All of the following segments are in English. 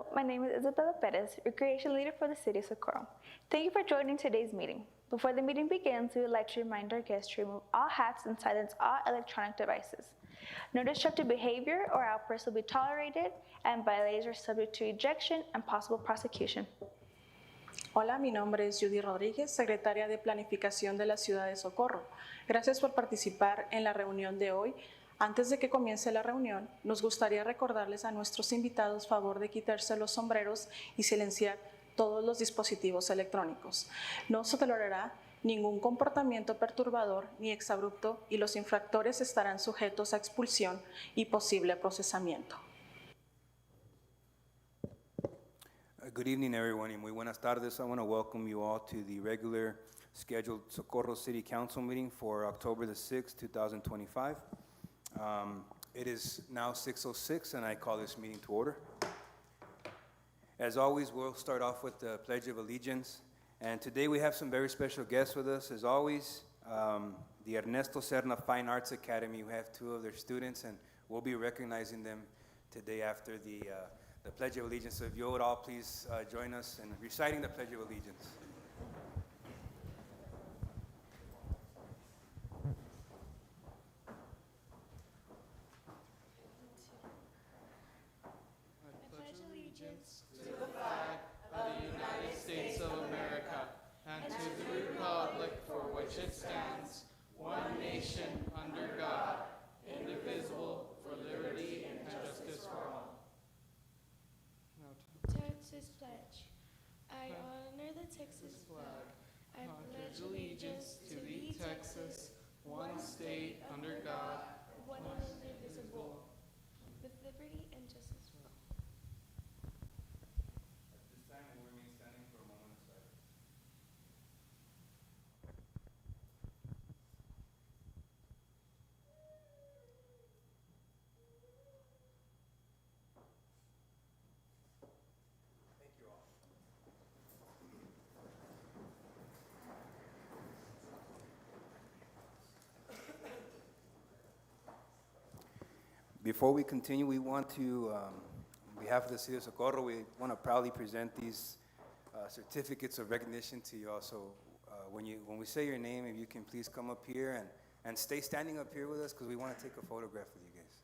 Hello, my name is Isabella Perez, Recreation Leader for the City of Socorro. Thank you for joining today's meeting. Before the meeting begins, we would like to remind our guests to remove all hats and silence all electronic devices. No disruptive behavior or outbursts will be tolerated, and violators are subject to ejection and possible prosecution. Hola, mi nombre es Judy Rodríguez, secretaria de Planificación de la Ciudad de Socorro. Gracias por participar en la reunión de hoy. Antes de que comience la reunión, nos gustaría recordarles a nuestros invitados favor de quitarse los sombreros y silenciar todos los dispositivos electrónicos. No se tolerará ningún comportamiento perturbador ni exabrupto y los infractores estarán sujetos a expulsión y posible procesamiento. Good evening, everyone, y muy buenas tardes. I want to welcome you all to the regular scheduled Socorro City Council meeting for October the 6th, 2025. It is now 6:06, and I call this meeting to order. As always, we'll start off with the Pledge of Allegiance. And today we have some very special guests with us. As always, the Ernesto Serna Fine Arts Academy. We have two of their students, and we'll be recognizing them today after the Pledge of Allegiance. So if you would all please join us in reciting the Pledge of Allegiance. I pledge allegiance to the flag of the United States of America and to the republic for which it stands, one nation under God, indivisible, for liberty and justice for all. Texas pledge. I honor the Texas flag. I pledge allegiance to thee, Texas, one state under God, one and indivisible, with liberty and justice for all. At this time, we'll remain standing for a moment of silence. Thank you all. Before we continue, we want to, on behalf of the City of Socorro, we want to proudly present these certificates of recognition to you all. So when we say your name, if you can please come up here and stay standing up here with us because we want to take a photograph with you guys.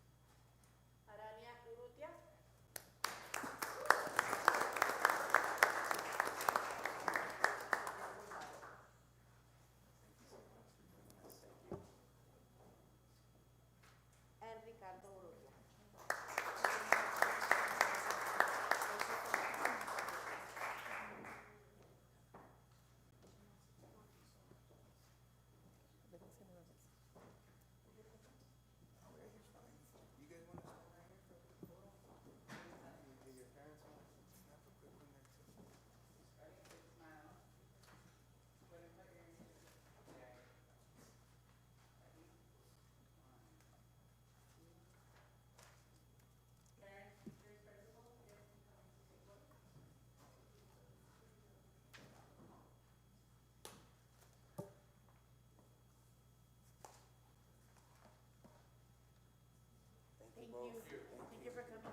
Thank you for coming.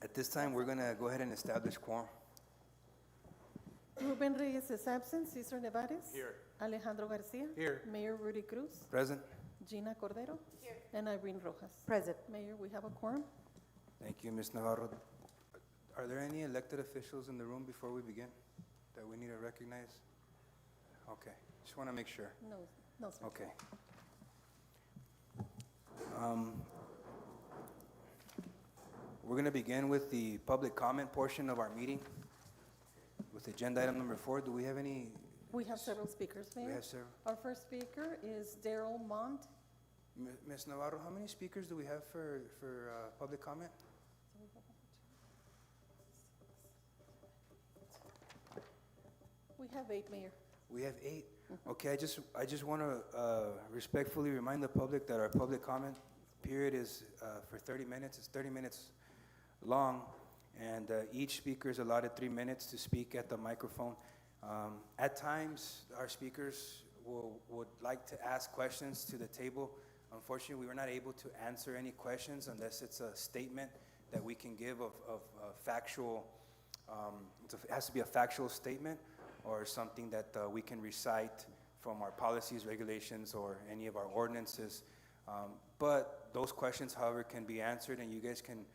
At this time, we're going to go ahead and establish quorum. Ruben Reyes is absent. Cesar Nevares. Here. Alejandro Garcia. Here. Mayor Rudy Cruz. Present. Gina Cordero. Here. And Irene Rojas. Present. Mayor, we have a quorum. Thank you, Ms. Navarro. Are there any elected officials in the room before we begin that we need to recognize? Okay, just want to make sure. No, sir. Okay. We're going to begin with the public comment portion of our meeting with agenda item number 4. Do we have any? We have several speakers, Mayor. We have several. Our first speaker is Daryl Mont. Ms. Navarro, how many speakers do we have for public comment? We have 8, Mayor. We have 8. Okay, I just want to respectfully remind the public that our public comment period is for 30 minutes. It's 30 minutes long, and each speaker is allotted 3 minutes to speak at the microphone. At times, our speakers would like to ask questions to the table. Unfortunately, we were not able to answer any questions unless it's a statement that we can give of factual, it has to be a factual statement or something that we can recite from our policies, regulations, or any of our ordinances. But those questions, however, can be answered, and you guys can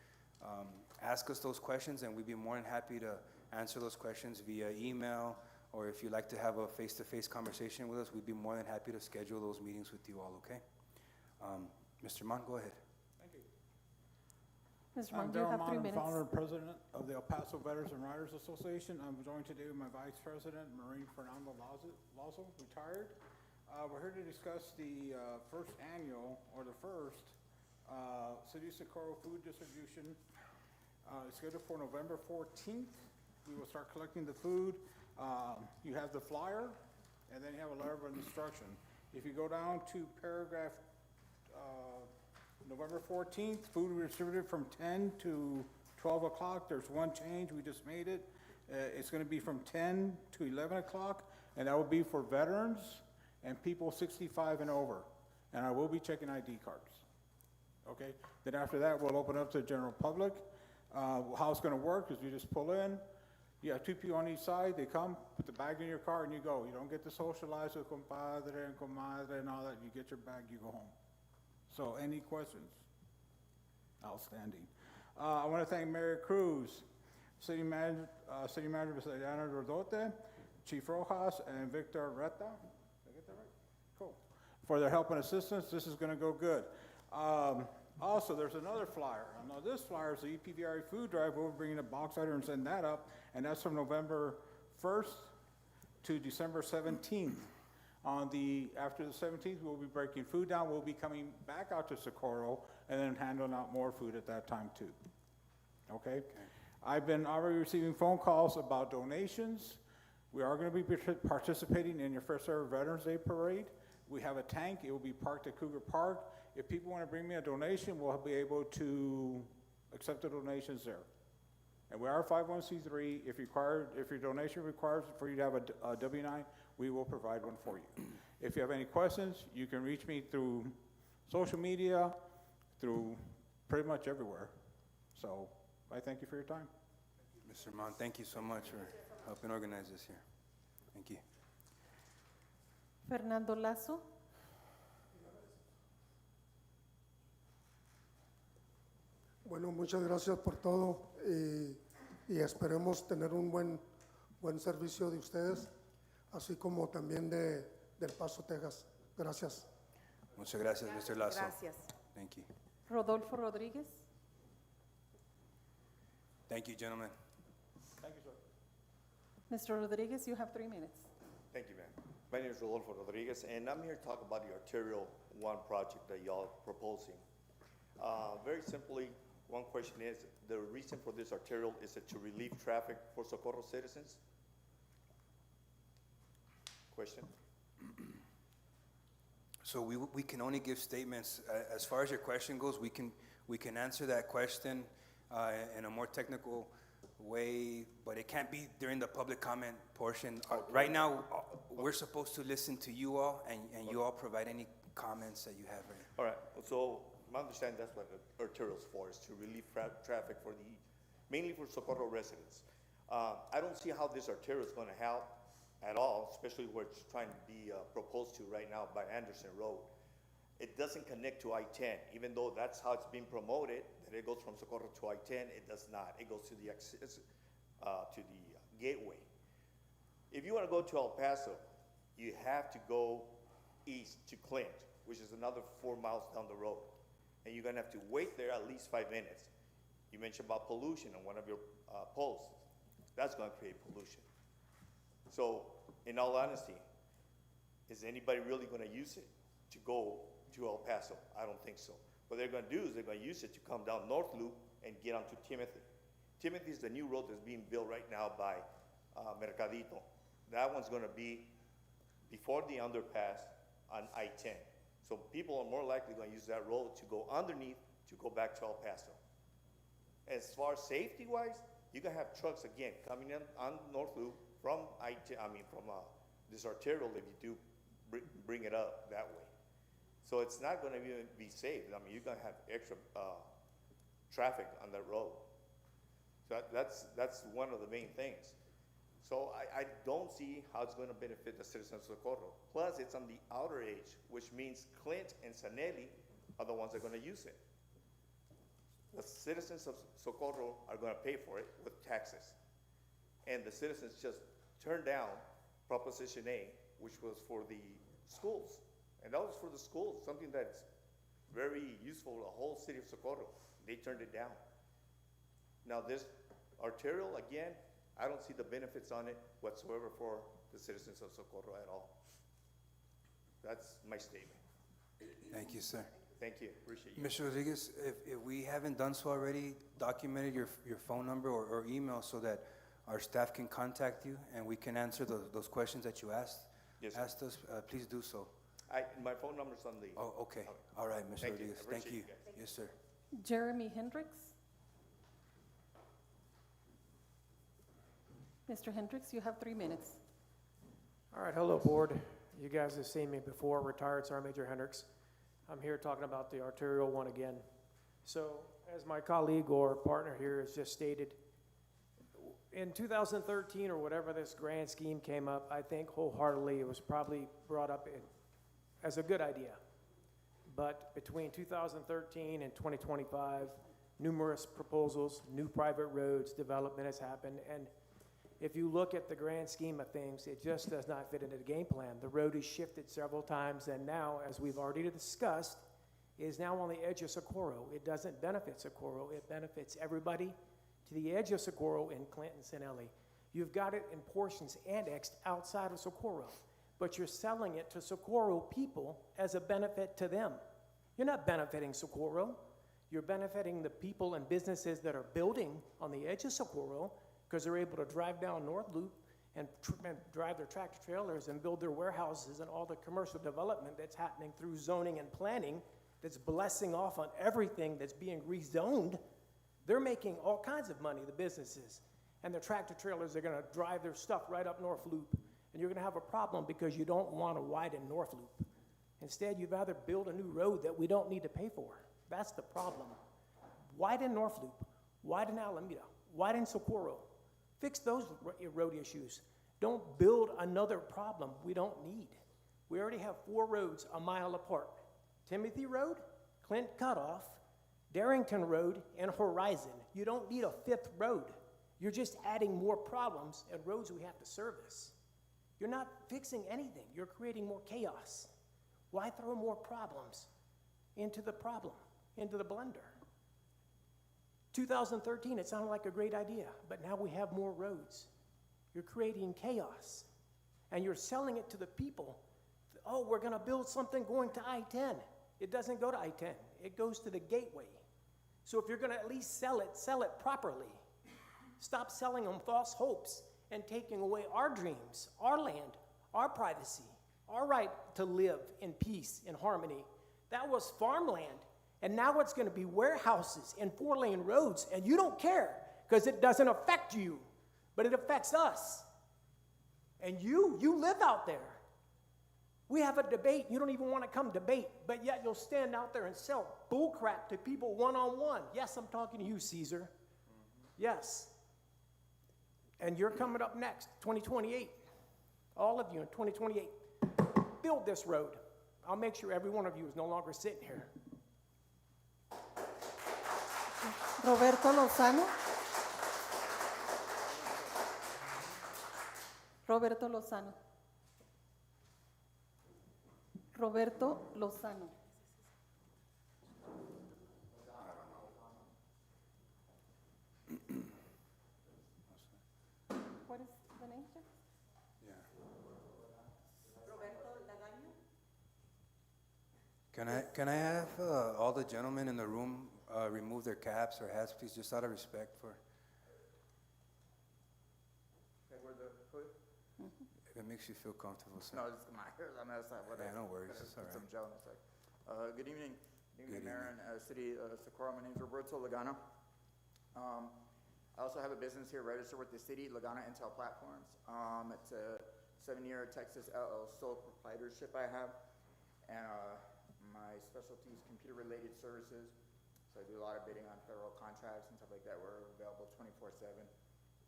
ask us those questions, and we'd be more than happy to answer those questions via email, or if you'd like to have a face-to-face conversation with us, we'd be more than happy to schedule those meetings with you all, okay? Mr. Mon, go ahead. Thank you. Mr. I'm Monk, you Darrell have 3 Mon, minutes. founder and president of the El Paso Veterans and Riders Association. I'm joined today with my vice president, Marine Fernando Lazo, retired. We're here to discuss the first annual, or the first, City of Socorro food distribution. It's scheduled for November 14th. We will start collecting the food. You have the flyer, and then you have a letter of instruction. If you go down to paragraph November 14th, food will be distributed from 10 to 12 o'clock. There's one change, we just made it. It's gonna be from 10 to 11 o'clock, and that will be for veterans and people 65 and over. And I will be checking ID cards, okay? Then after that, we'll open up to the general public. How it's gonna work is you just pull in, you have 2 people on each side, they come, put the bag in your car, and you go. You don't get to socialize with compadre and comadre and all that. You get your bag, you go home. So, any questions? Outstanding. I want to thank Mary Cruz, City Manager Mr. Diana Rodote, Chief Rojas, and Victor Reta. Did I get that right? Cool. For their help and assistance. This is going to go good. Also, there's another flyer. Now, this flyer is the EPVRA food drive. We'll bring a box item and send that up, and that's from November 1st to December 17th. After the 17th, we'll be breaking food down. We'll be coming back out to Socorro and then handing out more food at that time too. Okay? I've been already receiving phone calls about donations. We are going to be participating in your first ever Veterans Day Parade. We have a tank. It will be parked at Cougar Park. If people want to bring me a donation, we'll be able to accept the donations there. And we are a 501c3. If your donation requires for you to have a W-9, we will provide one for you. If you have any questions, you can reach me through social media, through pretty much everywhere. So I thank you for your time. Mr. Mon, thank you so much for helping organize this here. Thank you. Fernando Lazo. Bueno, muchas gracias por todo y esperemos tener un buen servicio de ustedes, así como también del Paso, Texas. Gracias. Muchas gracias, Mr. Lazo. Gracias. Thank you. Rodolfo Rodríguez. Thank you, gentlemen. Thank you, sir. Mr. Rodríguez, you have 3 minutes. Thank you, ma'am. My name is Rodolfo Rodriguez, and I'm here to talk about the Arterial 1 project that y'all are proposing. Very simply, one question is, the reason for this arterial, is it to relieve traffic for Socorro citizens? Question? So we can only give statements, as far as your question goes, we can answer that question in a more technical way, but it can't be during the public comment portion. Right now, we're supposed to listen to you all, and you all provide any comments that you have. Right? All right, so my understanding that's what the arterial's for, is to relieve traffic for mainly for Socorro residents. I don't see how this arterial is gonna help at all, especially where it's trying to be proposed to right now by Anderson Road. It doesn't connect to I-10, even though that's how it's being promoted, that it goes from Socorro to I-10, it does not. It goes to the gateway. If you want to go to El Paso, you have to go east to Clint, which is another 4 miles down the road. And you're gonna have to wait there at least 5 minutes. You mentioned about pollution on one of your posts. That's gonna create pollution. So, in all honesty, is anybody really gonna use it to go to El Paso? I don't think so. What they're gonna do is they're gonna use it to come down North Loop and get onto Timothy. Timothy is the new road that's being built right now by Mercadito. That one's gonna be before the underpass on I-10. So people are more likely gonna use that road to go underneath to go back to El Paso. As far as safety-wise, you're gonna have trucks again coming in on North Loop from this arterial if you do bring it up that way. So it's not going to be safe. I mean, you're going to have extra traffic on that road. So that's one of the main things. So I don't see how it's going to benefit the citizens of Socorro. Plus, it's on the outer edge, which means Clint and Sanelli are the ones that are going to use it. The citizens of Socorro are going to pay for it with taxes. And the citizens just turned down Proposition A, which was for the schools. And that was for the schools, something that's very useful to the whole city of Socorro. They turned it down. Now this arterial, again, I don't see the benefits on it whatsoever for the citizens of Socorro at all. That's my statement. Thank you, sir. Thank you, appreciate you. Mr. Rodriguez, if we haven't done so already, documented your phone number or email so that our staff can contact you and we can answer those questions that you asked Yes, sir. us, please do so. My phone number's on the. Oh, okay. All right, Mr. Thank you. Rodriguez. I Thank appreciate you. you guys. Yes, sir. Jeremy Hendricks. Mr. Hendricks, you have 3 minutes. All right, hello, board. You guys have seen me before, retired Sergeant Major Hendricks. I'm here talking about the arterial one again. So, as my colleague or partner here has just stated, in 2013 or whatever this grand scheme came up, I think wholeheartedly it was probably brought up as a good idea. But between 2013 and 2025, numerous proposals, new private roads, development has happened, and if you look at the grand scheme of things, it just does not fit into the game plan. The road has shifted several times, and now, as we've already discussed, is now on the edge of Socorro. It doesn't benefit Socorro. It benefits everybody to the edge of Socorro in Clinton, Sanelli. You've got it in portions annexed outside of Socorro, but you're selling it to Socorro people as a benefit to them. You're not benefiting Socorro. You're benefiting the people and businesses that are building on the edge of Socorro, because they're able to drive down North Loop and drive their tractor trailers and build their warehouses and all the commercial development that's happening through zoning and planning that's blessing off on everything that's being rezoned. They're making all kinds of money, the businesses. And the tractor trailers are going to drive their stuff right up North Loop. And you're going to have a problem because you don't want to widen North Loop. Instead, you'd rather build a new road that we don't need to pay for. That's the problem. Widen North Loop, widen Alameda, widen Socorro. Fix those road issues. Don't build another problem we don't need. We already have 4 roads a mile apart. Timothy Road, Clint Cutoff, Darrington Road, and Horizon. You don't need a 5th road. You're just adding more problems and roads we have to service. You're not fixing anything. You're creating more chaos. Why throw more problems into the problem, into the blender? 2013, it sounded like a great idea, but now we have more roads. You're creating chaos, and you're selling it to the people. Oh, we're going to build something going to I-10. It doesn't go to I-10. It goes to the gateway. So if you're going to at least sell it properly. Stop selling them false hopes and taking away our dreams, our land, our privacy, our right to live in peace and harmony. That was farmland. And now it's going to be warehouses and 4-lane roads, and you don't care because it doesn't affect you, but it affects us. And you live out there. We have a debate. You don't even want to come debate, but yet you'll stand out there and sell bullcrap to people one-on-one. Yes, I'm talking to you, Caesar. Yes. And you're coming up next, 2028. All of you in 2028. Build this road. I'll make sure every one of you is no longer sitting here. Roberto Lozano. Roberto Lozano. Roberto Lozano. What is the name, sir? Yeah. Roberto Ladaño. Can I have all the gentlemen in the room remove their caps or hats, please, just out of respect for. Okay, where the hood? If it makes you feel comfortable, sir. No, it's my hair's on the other side. Yeah, no worries, it's all right. Some gel on the side. Good evening, Good Mayor and City of Socorro. My name is Roberto Lagana. I also have a business here registered with the city, Lagana Intel Platforms. It's a 7-year Texas sole proprietorship I have, and my specialty is computer-related services. So I do a lot of bidding on federal contracts and stuff like that. We're available 24/7.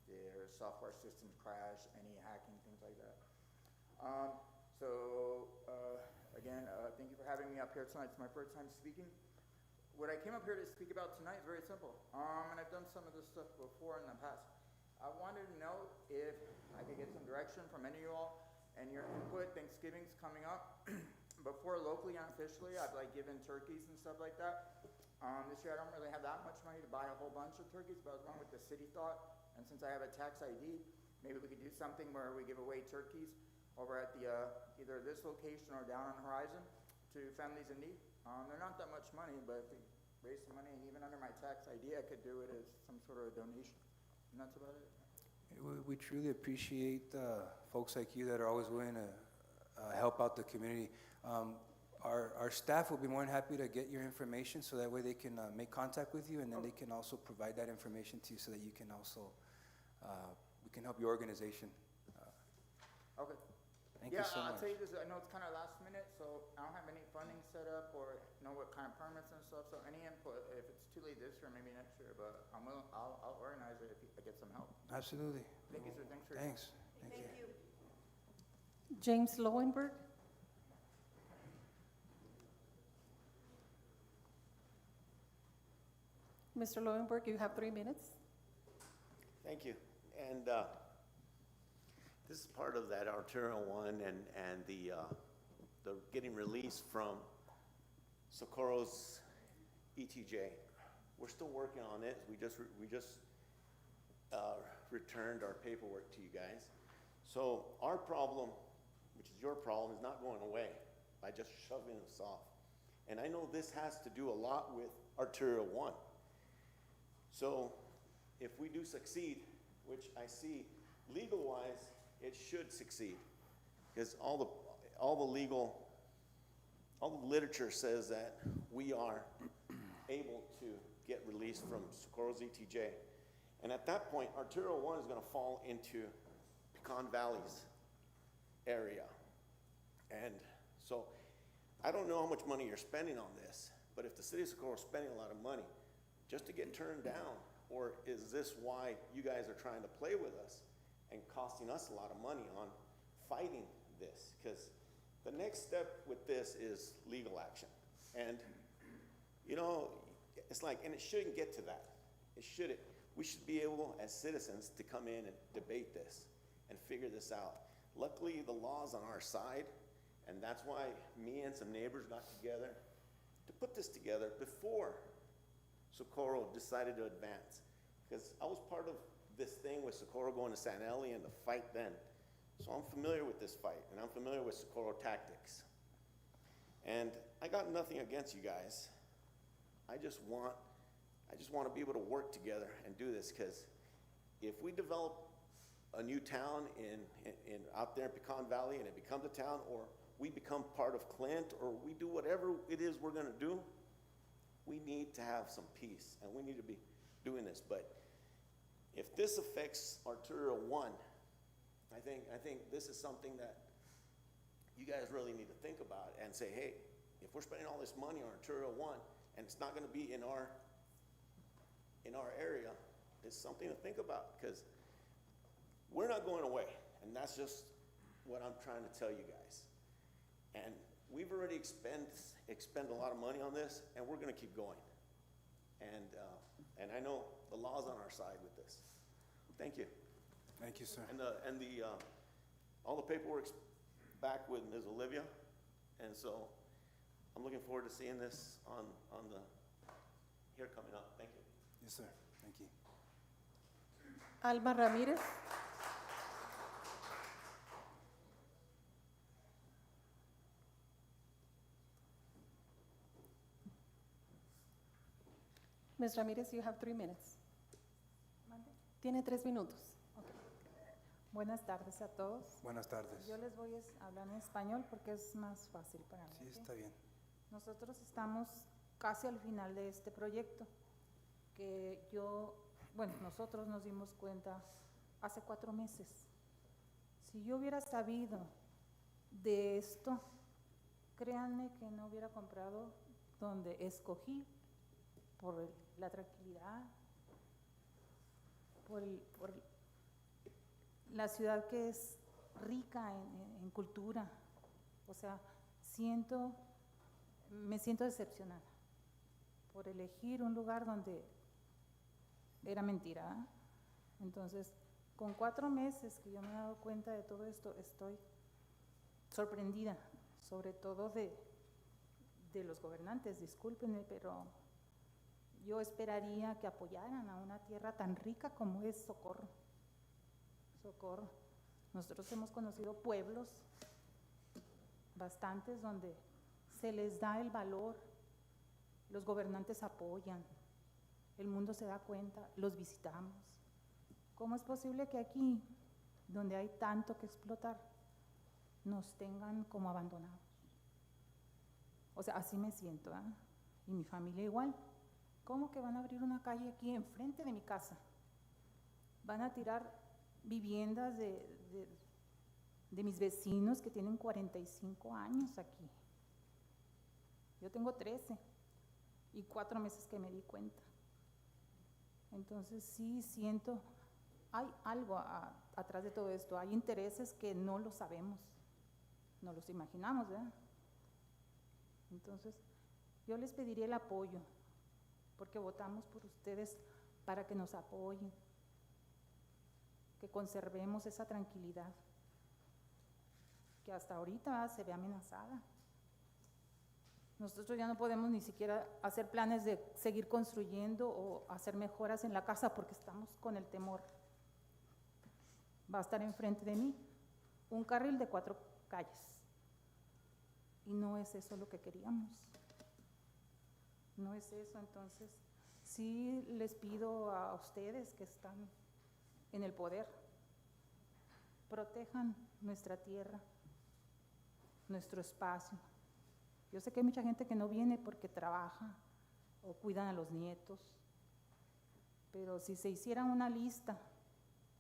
Their software systems crash, any hacking, things like that. Again, thank you for having me up here tonight. It's my first time speaking. What I came up here to speak about tonight is very simple, and I've done some of this stuff before in the past. I wanted to know if I could get some direction from any of you all and your input. Thanksgiving's coming up. Before, locally and officially, I've given turkeys and stuff like that. This year I don't really have that much money to buy a whole bunch of turkeys, but I was wrong with the city thought, and since I have a tax ID, maybe we could do something where we give away turkeys over at the either this location or down on the horizon to families in need. They're not that much money, but if we raise some money, and even under my tax ID, I could do it as some sort of a donation. And that's about it. We truly appreciate folks like you that are always willing to help out the community. Our staff will be more than happy to get your information so that way they can make contact with you, and then they can also provide that information to you so that you can also, we can help your organization. Okay. Thank you so I'll much. tell you this, I know it's kind of last minute, so I don't have any funding set up or know what kind of permits and stuff, so any input, if it's too late this year, maybe next year, but I'll organize it if I get some help. Absolutely. Thank you, sir. Thanks for your Thanks. Thank you. James Lowenberg. Mr. Lowenberg, you have 3 minutes. Thank you. And this is part of that arterial one and the getting released from Socorro's ETJ. We're still working on it. We just returned our paperwork to you guys. So our problem, which is your problem, is not going away by just shoving us off. And I know this has to do a lot with arterial one. So if we do succeed, which I see legal-wise, it should succeed, because all the literature says that we are able to get released from Socorro's ETJ. And at that point, arterial one is going to fall into Pecan Valley's area. And so I don't know how much money you're spending on this, but if the city of Socorro is spending a lot of money just to get turned down, or is this why you guys are trying to play with us and costing us a lot of money on fighting this? Because the next step with this is legal action. And, you know, it's like, and it shouldn't get to that. It shouldn't. We should be able, as citizens, to come in and debate this and figure this out. Luckily, the law's on our side, and that's why me and some neighbors got together to put this together before Socorro decided to advance. Because I was part of this thing with Socorro going to San Eli and the fight then. So I'm familiar with this fight, and I'm familiar with Socorro tactics. And I got nothing against you guys. I just want to be able to work together and do this, because if we develop a new town in out there in Pecan Valley and it becomes a town, or we become part of Clint, or we do whatever it is we're going to do, we need to have some peace, and we need to be doing this. But if this affects arterial one, I think this is something that you guys really need to think about and say, hey, if we're spending all this money on arterial one and it's not going to be in our area, it's something to think about, because we're not going away, and that's just what I'm trying to tell you guys. And we've already expend a lot of money on this, and we're going to keep going. And I know the law's on our side with this. Thank you. Thank you, sir. And all the paperwork's back with Ms. Olivia, and so I'm looking forward to seeing this on the here coming up. Thank you. Yes, sir. Thank you. Alma Ramirez. Ms. Ramirez, you have 3 minutes. Tiene 3 minutos. Buenas tardes a todos. Buenas tardes. Yo les voy a hablar en español porque es más fácil para mí. Sí, ¿Ok? está bien. Nosotros estamos casi al final de este proyecto, que yo bueno, nosotros nos dimos cuenta hace 4 meses. Si yo hubiera sabido de esto, créanme que no hubiera comprado donde escogí por la tranquilidad, por la ciudad que es rica en cultura. O sea, me siento decepcionada por elegir un lugar donde era mentira, ¿eh? Entonces, con 4 meses que yo me he dado cuenta de todo esto, estoy sorprendida, sobre todo de los gobernantes, discúlpenme, pero yo esperaría que apoyaran a una tierra tan rica como es Socorro. Socorro. Nosotros hemos conocido pueblos bastantes donde se les da el valor, los gobernantes apoyan, el mundo se da cuenta, los visitamos. ¿Cómo es posible que aquí, donde hay tanto que explotar, nos tengan como abandonados? O sea, así me siento, ¿eh? Y mi familia igual. ¿Cómo que van a abrir una calle aquí enfrente de mi casa? Van a tirar viviendas de mis vecinos que tienen 45 años aquí. Yo tengo 13 y 4 meses que me di cuenta. Entonces sí siento, hay algo atrás de todo esto, hay intereses que no lo sabemos, no los imaginamos, ¿verdad? Entonces yo les pediría el apoyo, porque votamos por ustedes para que nos apoyen, que conservemos esa tranquilidad que hasta ahorita se ve amenazada. Nosotros ya no podemos ni siquiera hacer planes de seguir construyendo o hacer mejoras en la casa porque estamos con el temor. Va a estar enfrente de mí un carril de 4 calles. Y no es eso lo que queríamos. No es eso, entonces sí les pido a ustedes que están en el poder, protejan nuestra tierra, nuestro espacio. Yo sé que hay mucha gente que no viene porque trabaja o cuidan a los nietos, pero si se hiciera una lista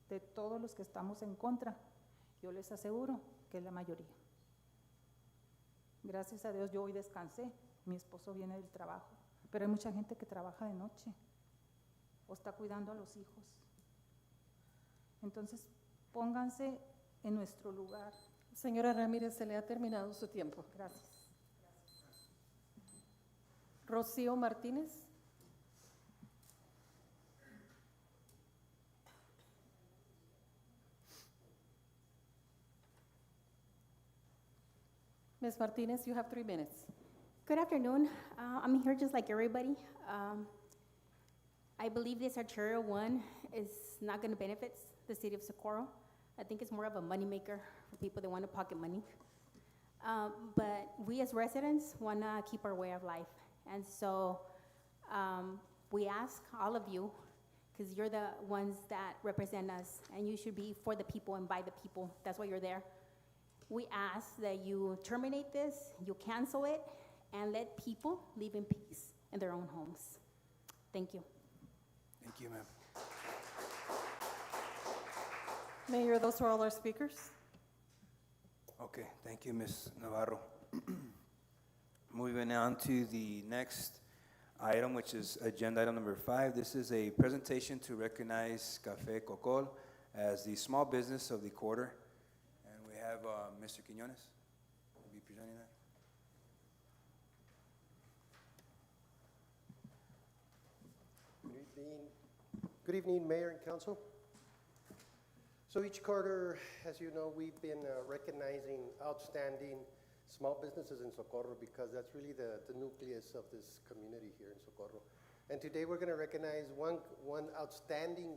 de todos los que estamos en contra, yo les aseguro que es la mayoría. Gracias a Dios yo hoy descansé, mi esposo viene del trabajo, pero hay mucha gente que trabaja de noche o está cuidando a los hijos. Entonces, pónganse en nuestro lugar. Señora Ramírez, se le ha terminado su tiempo. Gracias. Rocío Martínez. Ms. Martinez, you have 3 minutes. Good afternoon. I'm here just like everybody. I believe this arterial one is not going to benefit the city of Socorro. I think it's more of a moneymaker for people that want to pocket money. But we as residents want to keep our way of life. And so we ask all of you, because you're the ones that represent us, and you should be for the people and by the people. That's why you're there. We ask that you terminate this, you cancel it, and let people live in peace in their own homes. Thank you. Thank you, ma'am. Mayor, those are all our speakers. Okay, thank you, Ms. Navarro. Moving on to the next item, which is agenda item number 5. This is a presentation to recognize Café Cocol as the small business of the quarter. And we have Mr. Quiñones will be presenting that. Good evening, Mayor and Council. So each quarter, as you know, we've been recognizing outstanding small businesses in Socorro because that's really the nucleus of this community here in Socorro. And today we're going to recognize one outstanding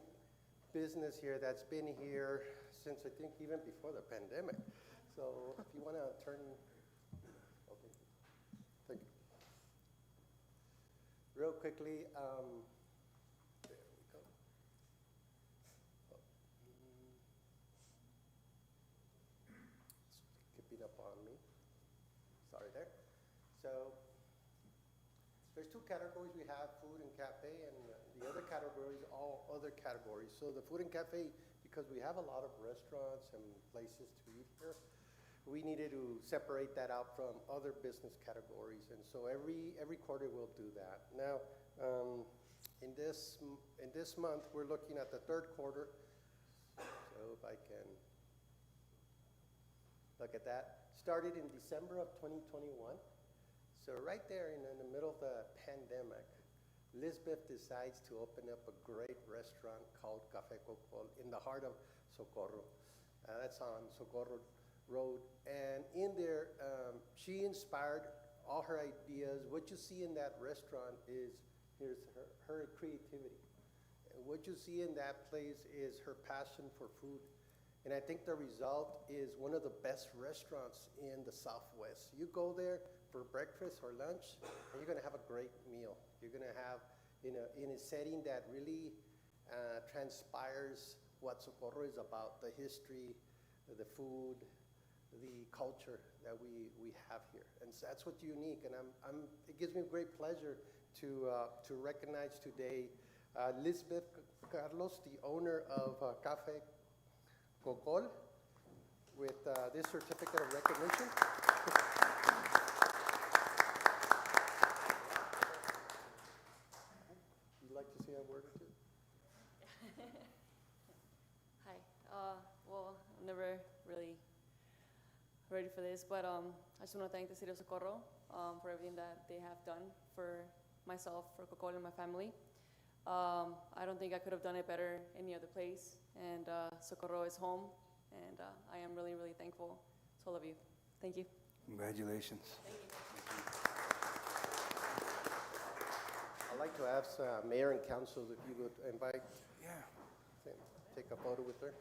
business here that's been here since I think even before the pandemic. So if you want to turn, okay, thank you. Real quickly, there we go. Keeping up on me. Sorry there. So there's 2 categories we have, food and cafe, and the The other categories, all other categories. So the food and cafe, because we have a lot of restaurants and places to eat here, we needed to separate that out from other business categories. And so every quarter we'll do that. Now, in this month, we're looking at the third quarter. So if I can look at that. Started in December of 2021. So right there in the middle of the pandemic, Lisbeth decides to open up a great restaurant called Café Cocol in the heart of Socorro. That's on Socorro Road. And in there, she inspired all her ideas. What you see in that restaurant is her creativity. What you see in that place is her passion for food. And I think the result is one of the best restaurants in the Southwest. You go there for breakfast or lunch, and you're gonna have a great meal. You're gonna have in a setting that really transpires what Socorro is about, the history, the food, the culture that we have here. And so that's what's unique. And it gives me great pleasure to recognize today Lisbeth Carlos, the owner of Café Cocol, with this certificate of recognition. You'd like to say a word or two? Hi. Well, I'm never really ready for this, but I just want to thank the City of Socorro for everything that they have done for myself, for Cocol, and my family. I don't think I could have done it better any other place, and Socorro is home, and I am really, really thankful to all of you. Thank you. Congratulations. Thank you. I'd like to ask Mayor and Council if you would invite, take a photo with her.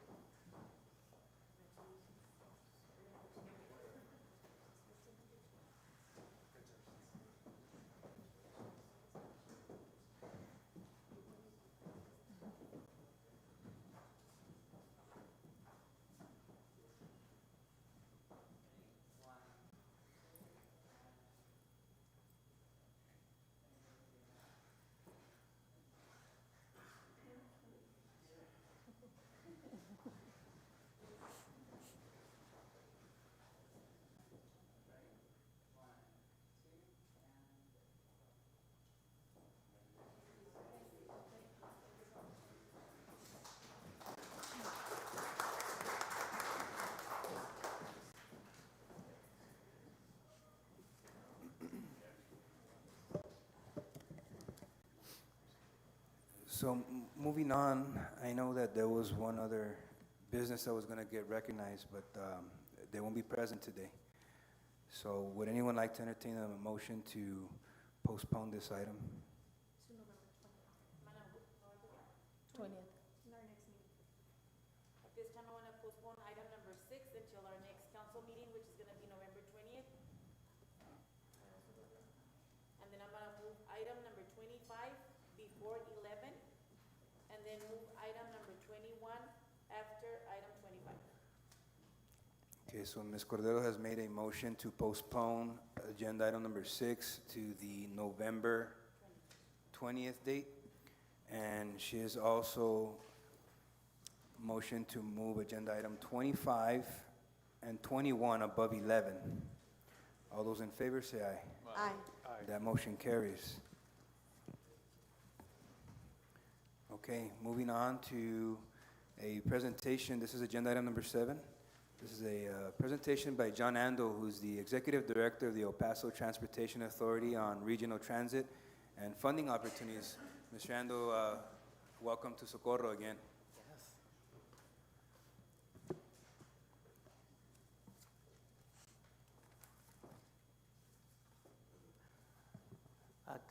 So moving on, I know that there was one other business that was going to get recognized, but they won't be present today. So would anyone like to entertain a motion to postpone this item? 20th. At this time, I want to postpone item number 6 until our next council meeting, which is going to be November 20th. And then I'm going to move item number 25 before 11, and then move item number 21 after item 25. Okay, so Ms. Cordero has made a motion to postpone agenda item number 6 to the November 20th date. And she has also motioned to move agenda item 25 and 21 above 11. All those in favor say aye. Aye. That motion carries. Okay, moving on to a presentation. This is agenda item number 7. This is a presentation by John Andel, who's the Executive Director of the El Paso Transportation Authority on regional transit and funding opportunities. Mr. Andel, welcome to Socorro again.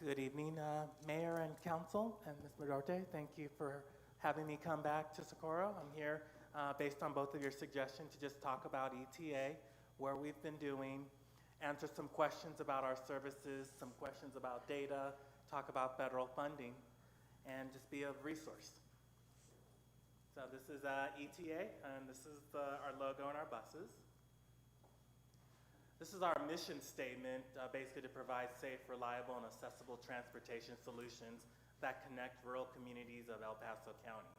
Good evening, Mayor and Council, and Ms. Medarte. Thank you for having me come back to Socorro. I'm here based on both of your suggestions to just talk about ETA, where we've been doing, answer some questions about our services, some questions about data, talk about federal funding, and just be of resource. So this is ETA, and this is our logo and our buses. This is our mission statement, basically to provide safe, reliable, and accessible transportation solutions that connect rural communities of El Paso County.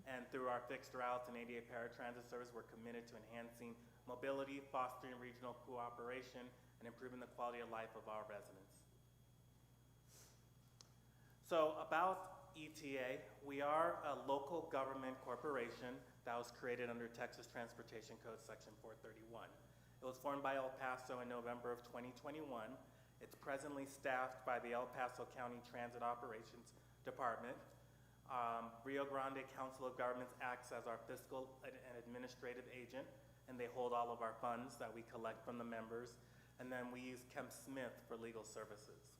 And through our fixed routes and ADA paratransit service, we're committed to enhancing mobility, fostering regional cooperation, and improving the quality of life of our residents. So about ETA, we are a local government corporation that was created under Texas Transportation Code Section 431. It was formed by El Paso in November of 2021. It's presently staffed by the El Paso County Transit Operations Department. Rio Grande Council of Governments acts as our fiscal and administrative agent, and they hold all of our funds that we collect from the members. And then we use Kemp Smith for legal services.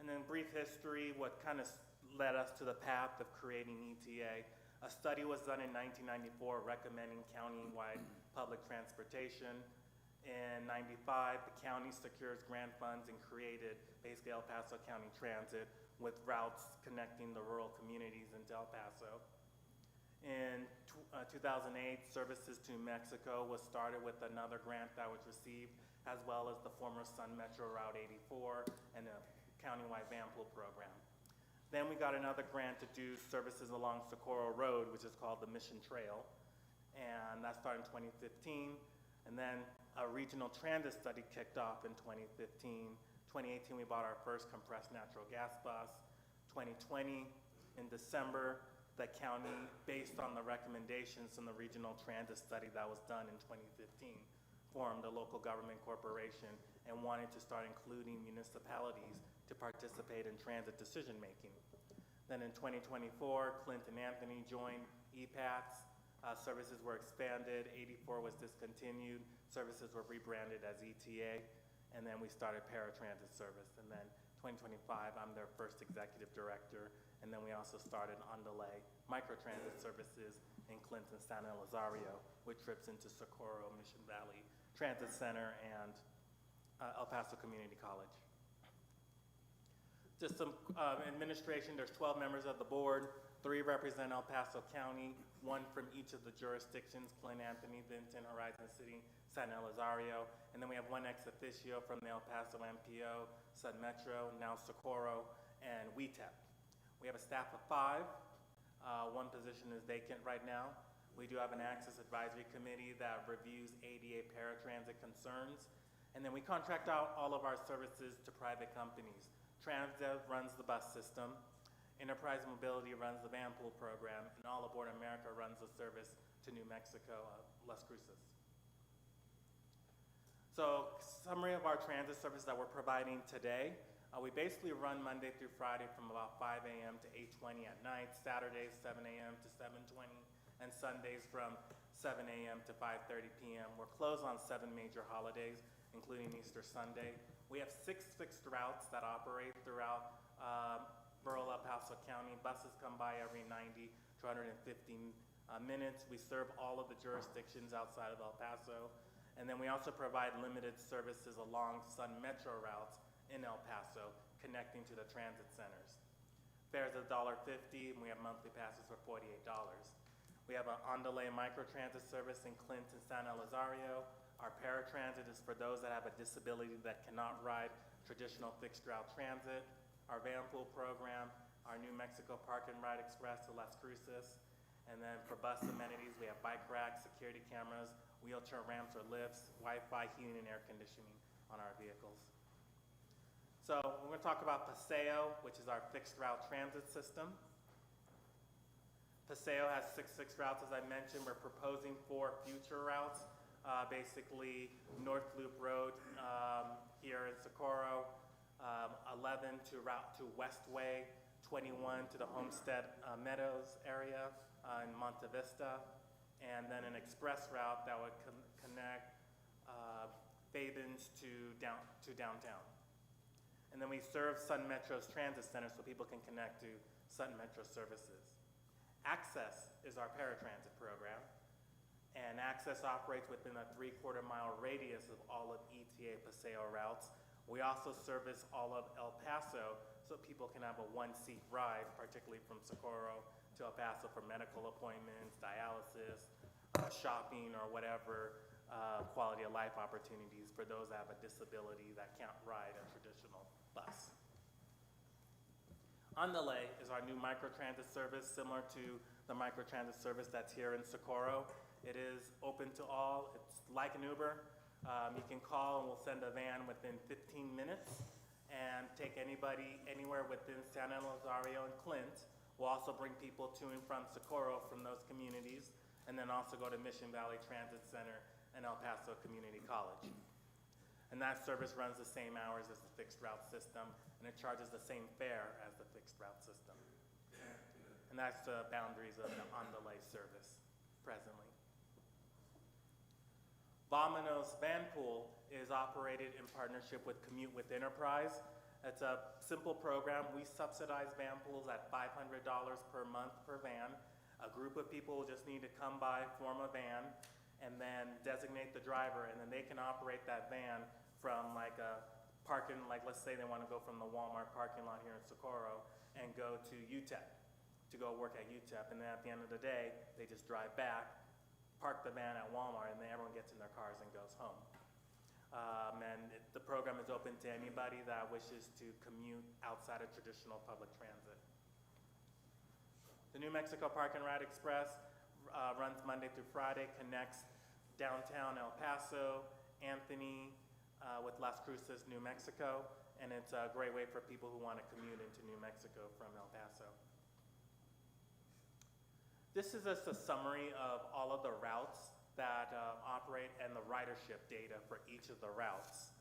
And then brief history, what kind of led us to the path of creating ETA. A study was done in 1994 recommending county-wide public transportation. In 95, the county secures grant funds and created basically El Paso County Transit with routes connecting the rural communities into El Paso. In 2008, Services to Mexico was started with another grant that was received, as well as the former Sun Metro Route 84 and a countywide van pool program. Then we got another grant to do services along Socorro Road, which is called the Mission Trail, and that started in 2015. And then a regional transit study kicked off in 2015. 2018, we bought our first compressed natural gas bus. 2020, in December, the county, based on the recommendations from the regional transit study that was done in 2015, formed a local government corporation and wanted to start including municipalities to participate in transit decision-making. Then in 2024, Clint and Anthony joined EPATS. Services were expanded, 84 was discontinued, services were rebranded as ETA, and then we started paratransit service. And then 2025, I'm their first executive director, and then we also started on delay microtransit services in Clinton, San Elizario, with trips into Socorro, Mission Valley Transit Center, and El Paso Community College. Just some administration, there's 12 members of the board, 3 represent El Paso County, 1 from each of the jurisdictions, Clint, Anthony, Vinton, Horizon City, San Elizario, and then we have 1 ex officio from the El Paso MPO, Sun Metro, now Socorro, and WETEP. We have a staff of 5. 1 position is vacant right now. We do have an Access Advisory Committee that reviews ADA paratransit concerns, and then we contract out all of our services to private companies. Transdev runs the bus system, Enterprise Mobility runs the van pool program, and All Aboard America runs the service to New Mexico, Las Cruces. So, summary of our transit service that we're providing today. We basically run Monday through Friday from about 5 a.m. to 8:20 at night, Saturdays 7 a.m. to 7:20, and Sundays from 7 a.m. to 5:30 p.m. We're closed on 7 major holidays, including Easter Sunday. We have 6 fixed routes that operate throughout rural El Paso County. Buses come by every 90 to 150 minutes. We serve all of the jurisdictions outside of El Paso. And then we also provide limited services along Sun Metro routes in El Paso, connecting to the transit centers. Fares are $1.50, and we have monthly passes for $48. We have an on-delay microtransit service in Clinton, San Elizario. Our paratransit is for those that have a disability that cannot ride traditional fixed route transit. Our van pool program, our New Mexico Park and Ride Express to Las Cruces. And then for bus amenities, we have bike racks, security cameras, wheelchair ramps or lifts, Wi-Fi, heating, and air conditioning on our vehicles. So we're going to talk about Paseo, which is our fixed route transit system. Paseo has 6 fixed routes, as I mentioned. We're proposing 4 future routes. Basically, North Loop Road here in Socorro, 11 to Westway, 21 to the Homestead Meadows area in Monte Vista, and then an express route that would connect Fabens to downtown. And then we serve Sun Metro's transit center so people can connect to Sun Metro services. Access is our paratransit program, and Access operates within a 3/4-mile radius of all of ETA Paseo routes. We also service all of El Paso so people can have a 1-seat ride, particularly from Socorro to El Paso for medical appointments, dialysis, shopping, or whatever quality of life opportunities for those that have a disability that can't ride a traditional bus. On the Lay is our new microtransit service, similar to the microtransit service that's here in Socorro. It is open to all. It's like an Uber. You can call and we'll send a van within 15 minutes and take anybody anywhere within San Elizario and Clint. We'll also bring people to and from Socorro from those communities, and then also go to Mission Valley Transit Center and El Paso Community College. And that service runs the same hours as the fixed route system, and it charges the same fare as the fixed route system. And that's the boundaries of the on-the-lay service presently. Vamanos Van Pool is operated in partnership with Commute with Enterprise. It's a simple program. We subsidize van pools at $500 per month per van. A group of people will just need to come by, form a van, and then designate the driver, and then they can operate that van from like a parking, like let's say they want to go from the Walmart parking lot here in Socorro and go to UTEP, to go work at UTEP, and then at the end of the day, they just drive back, park the van at Walmart, and then everyone gets in their cars and goes home. The program is open to anybody that wishes to commute outside of traditional public transit. The New Mexico Park and Ride Express runs Monday through Friday, connects downtown El Paso, Anthony, with Las Cruces, New Mexico, and it's a great way for people who want to commute into New Mexico from El Paso. This is just a summary of all of the routes that operate and the ridership data for each of the routes.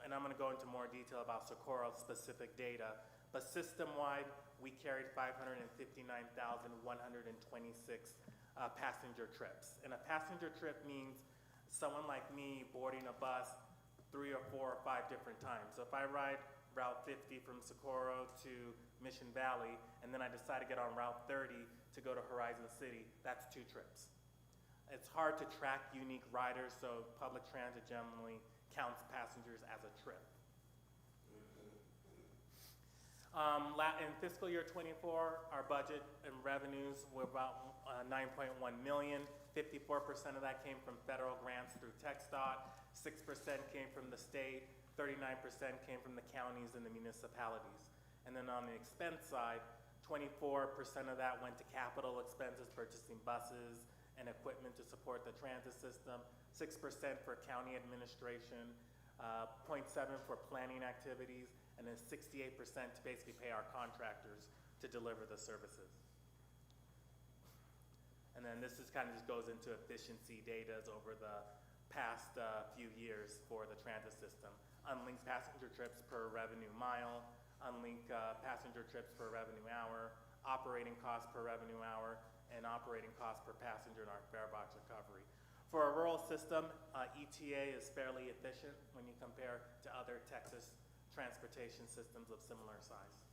And I'm going to go into more detail about Socorro specific data, but system-wide, we carried 559,126 passenger trips. And a passenger trip means someone like me boarding a bus 3 or 4 or 5 different times. So if I ride Route 50 from Socorro to Mission Valley, and then I decide to get on Route 30 to go to Horizon City, that's 2 trips. It's hard to track unique riders, so public transit generally counts passengers as a trip. In fiscal year 24, our budget and revenues were about $9.1 million. 54% of that came from federal grants through TxDOT, 6% came from the state, 39% came from the counties and the municipalities. And then on the expense side, 24% of that went to capital expenses, purchasing buses and equipment to support the transit system, 6% for county administration, 0.7% for planning activities, and then 68% to basically pay our contractors to deliver the services. And then this is kind of just goes into efficiency data over the past few years for the transit system. Unlinked passenger trips per revenue mile, unlinked passenger trips per revenue hour, operating costs per revenue hour, and operating costs per passenger in our fare box recovery. For a rural system, ETA is fairly efficient when you compare to other Texas transportation systems of similar size.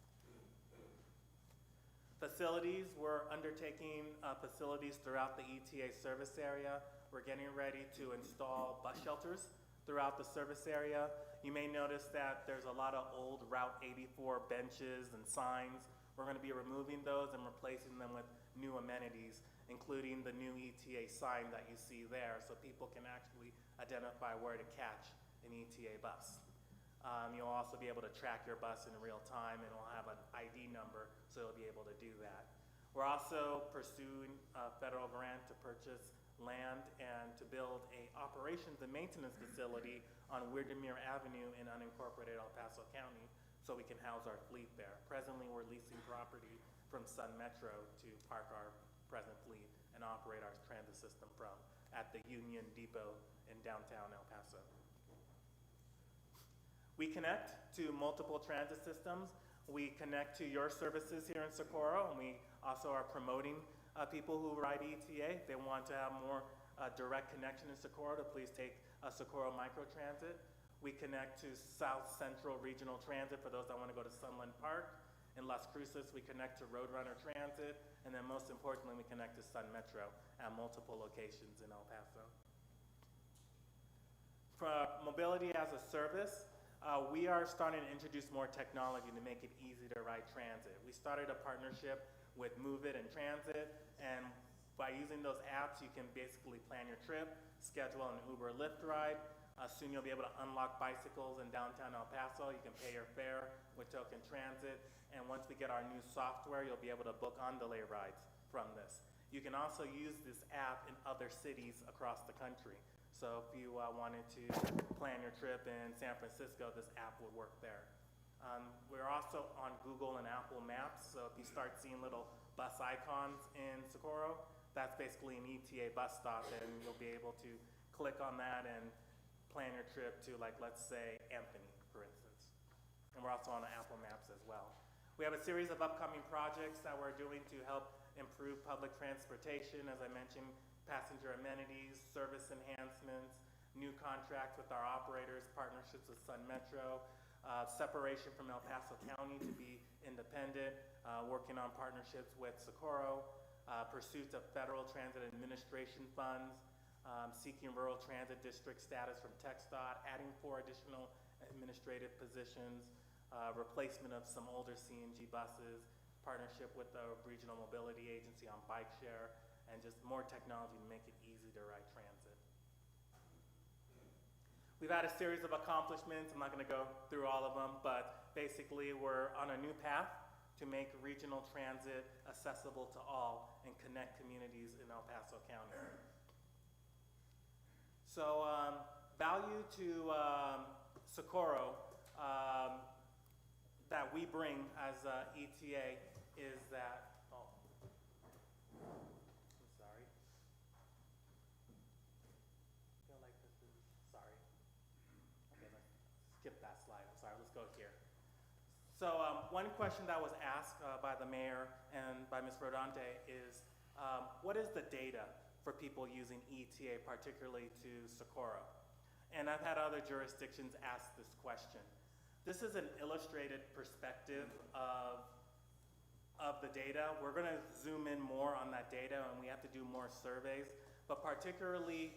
Facilities, we're undertaking facilities throughout the ETA service area. We're getting ready to install bus shelters throughout the service area. You may notice that there's a lot of old Route 84 benches and signs. We're going to be removing those and replacing them with new amenities, including the new ETA sign that you see there, so people can actually identify where to catch an ETA bus. You'll also be able to track your bus in real time, and it'll have an ID number, so you'll be able to do that. We're also pursuing a federal grant to purchase land and to build a operations and maintenance facility on Windermere Avenue in unincorporated El Paso County, so we can house our fleet there. Presently, we're leasing property from Sun Metro to park our present fleet and operate our transit system from at the Union Depot in downtown El Paso. We connect to multiple transit systems. We connect to your services here in Socorro, and we also are promoting people who ride ETA. If they want to have more direct connection in Socorro, to please take a Socorro microtransit. We connect to South Central Regional Transit for those that want to go to Sunland Park. In Las Cruces, we connect to Roadrunner Transit, and then most importantly, we connect to Sun Metro at multiple locations in El Paso. For mobility as a service, we are starting to introduce more technology to make it easy to ride transit. We started a partnership with Move It and Transit, and by using those apps, you can basically plan your trip, schedule an Uber Lyft ride. Soon you'll be able to unlock bicycles in downtown El Paso. You can pay your fare with Token Transit. And once we get our new software, you'll be able to book on-delay rides from this. You can also use this app in other cities across the country. So if you wanted to plan your trip in San Francisco, this app would work there. We're also on Google and Apple Maps. So if you start seeing little bus icons in Socorro, that's basically an ETA bus stop, and you'll be able to click on that and plan your trip to, like, let's say, Anthony, for instance. And we're also on Apple Maps as well. We have a series of upcoming projects that we're doing to help improve public transportation. As I mentioned, passenger amenities, service enhancements, new contracts with our operators, partnerships with Sun Metro, separation from El Paso County to be independent, working on partnerships with Socorro, pursuit of federal transit administration funds, seeking rural transit district status from TxDOT, adding 4 additional administrative positions, replacement of some older CNG buses, partnership with the Regional Mobility Agency on bike share, and just more technology to make it easy to ride transit. We've had a series of accomplishments. I'm not going to go through all of them, but basically we're on a new path to make regional transit accessible to all and connect communities in El Paso County. So value to Socorro that we bring as ETA is that, oh, I'm sorry. I feel like this is, sorry. Okay, let's skip that slide. I'm sorry, let's go here. So one question that was asked by the mayor and by Ms. Rodante is, what is the data for people using ETA, particularly to Socorro? And I've had other jurisdictions ask this question. This is an illustrated perspective of the data. We're going to zoom in more on that data, and we have to do more surveys, but particularly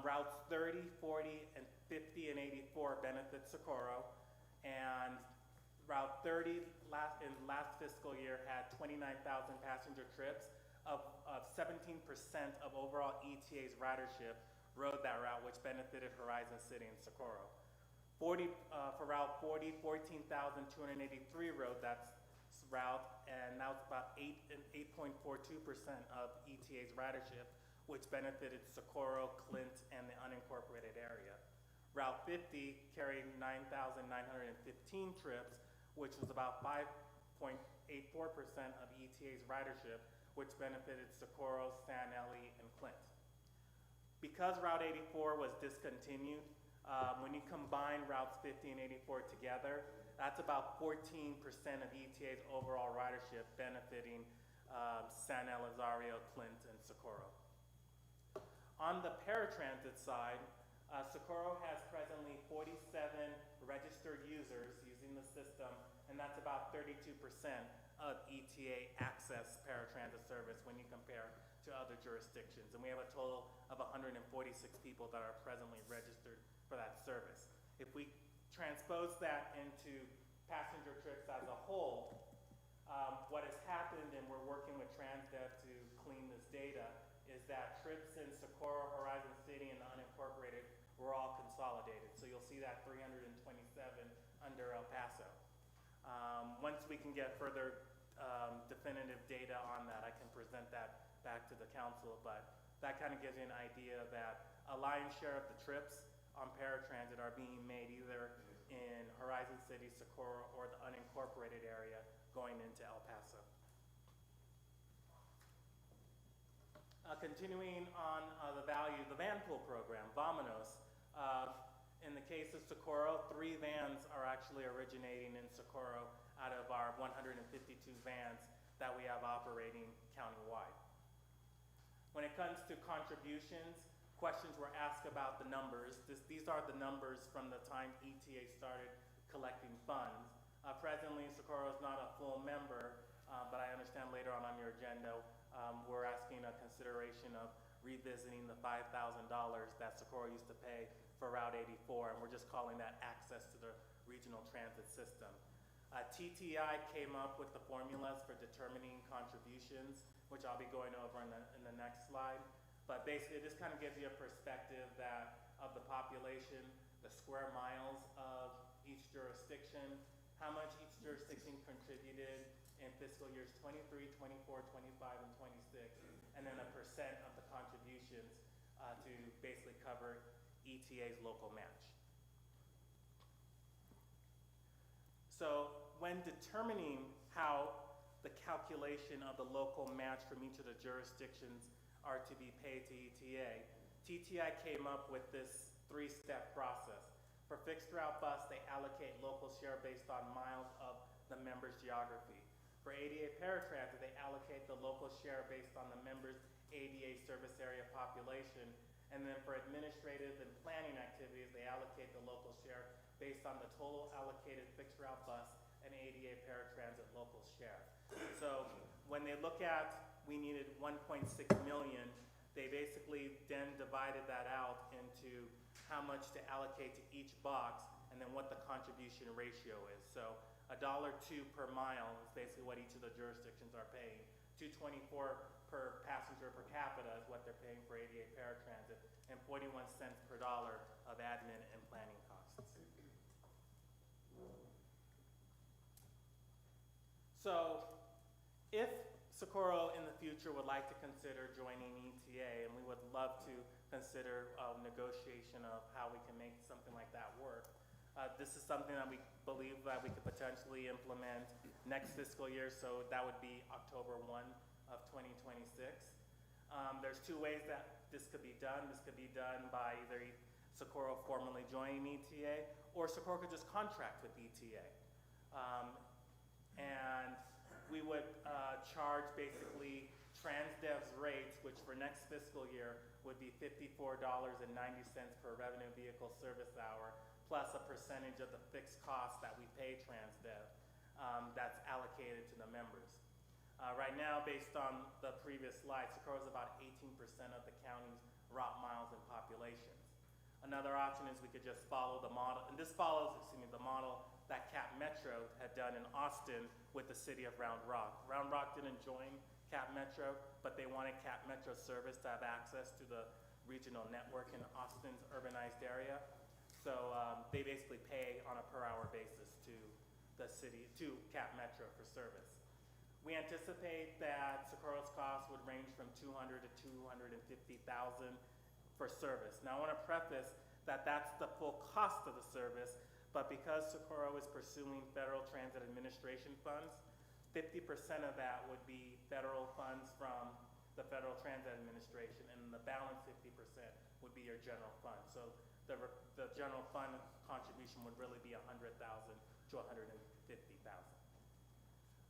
routes 30, 40, and 50 and 84 benefit Socorro, and Route 30 in last fiscal year had 29,000 passenger trips. Of 17% of overall ETA's ridership rode that route, which benefited Horizon City and Socorro. For Route 40, 14,283 rode that route, and that was about 8.42% of ETA's ridership, which benefited Socorro, Clint, and the unincorporated area. Route 50 carried 9,915 trips, which was about 5.84% of ETA's ridership, which benefited Socorro, San Eli, and Clint. Because Route 84 was discontinued, when you combine routes 50 and 84 together, that's about 14% of ETA's overall ridership benefiting San Elizario, Clint, and Socorro. On the paratransit side, Socorro has presently 47 registered users using the system, and that's about 32% of ETA access paratransit service when you compare to other jurisdictions. And we have a total of 146 people that are presently registered for that service. If we transpose that into passenger trips as a whole, what has happened, and we're working with Transdev to clean this data, is that trips in Socorro, Horizon City, and the unincorporated were all consolidated. So you'll see that 327 under El Paso. Once we can get further definitive data on that, I can present that back to the council, but that kind of gives you an idea that a lion's share of the trips on paratransit are being made either in Horizon City, Socorro, or the unincorporated area going into El Paso. Continuing on the value, the van pool program, Vámonos. In the case of Socorro, 3 vans are actually originating in Socorro out of our 152 vans that we have operating countywide. When it comes to contributions, questions were asked about the numbers. These are the numbers from the time ETA started collecting funds. Presently, Socorro is not a full member, but I understand later on your agenda, we're asking a consideration of revisiting the $5,000 that Socorro used to pay for Route 84, and we're just calling that access to the regional transit system. TTI came up with the formulas for determining contributions, which I'll be going over in the next slide. But basically, this kind of gives you a perspective that of the population, the square miles of each jurisdiction, how much each jurisdiction contributed in fiscal years 23, 24, 25, and 26, and then a percent of the contributions to basically cover ETA's local match. So when determining how the calculation of the local match from each of the jurisdictions are to be paid to ETA, TTI came up with this three-step process. For fixed route bus, they allocate local share based on miles of the member's geography. For ADA paratransit, they allocate the local share based on the member's ADA service area population. And then for administrative and planning activities, they allocate the local share based on the total allocated fixed route bus and ADA paratransit local share. So when they look at, we needed 1.6 million, they basically then divided that out into how much to allocate to each box and then what the contribution ratio is. So $1.02 per mile is basically what each of the jurisdictions are paying. $2.24 per passenger per capita is what they're paying for ADA paratransit, and 41 cents per dollar of admin and planning costs. So if Socorro in the future would like to consider joining ETA, and we would love to consider negotiation of how we can make something like that work, this is something that we believe that we could potentially implement next fiscal year, so that would be October 1 of 2026. There's two ways that this could be done. This could be done by either Socorro formally joining ETA, or Socorro could just contract with ETA. And we would charge basically TransDev's rates, which for next fiscal year would be $54.90 per revenue vehicle service hour, plus a percentage of the fixed cost that we pay TransDev that's allocated to the members. Right now, based on the previous slide, Socorro is about 18% of the county's route miles and populations. Another option is we could just follow the model, and this follows, the model that Cap Metro had done in Austin with the city of Round Rock. Round Rock didn't join Cap Metro, but they wanted Cap Metro service to have access to the regional network in Austin's urbanized area. So they basically pay on a per hour basis to the city, to Cap Metro for service. We anticipate that Socorro's costs would range from $200,000 to $250,000 for service. Now I want to preface that that's the full cost of the service, but because Socorro is pursuing federal transit administration funds, 50% of that would be federal funds from the Federal Transit Administration, and the balance 50% would be your general fund. So the general fund contribution would really be $100,000 to $150,000.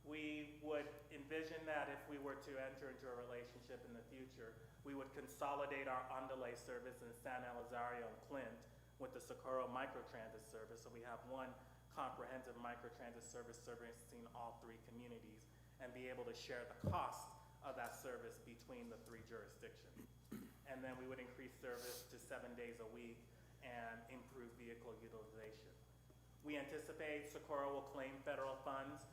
We would envision that if we were to enter into a relationship in the future, we would consolidate our on-delay service in San Elizario and Clint with the Socorro microtransit service, so we have one comprehensive microtransit service servicing all three communities, and be able to share the cost of that service between the three jurisdictions. And then we would increase service to 7 days a week and improve vehicle utilization. We anticipate Socorro will claim federal funds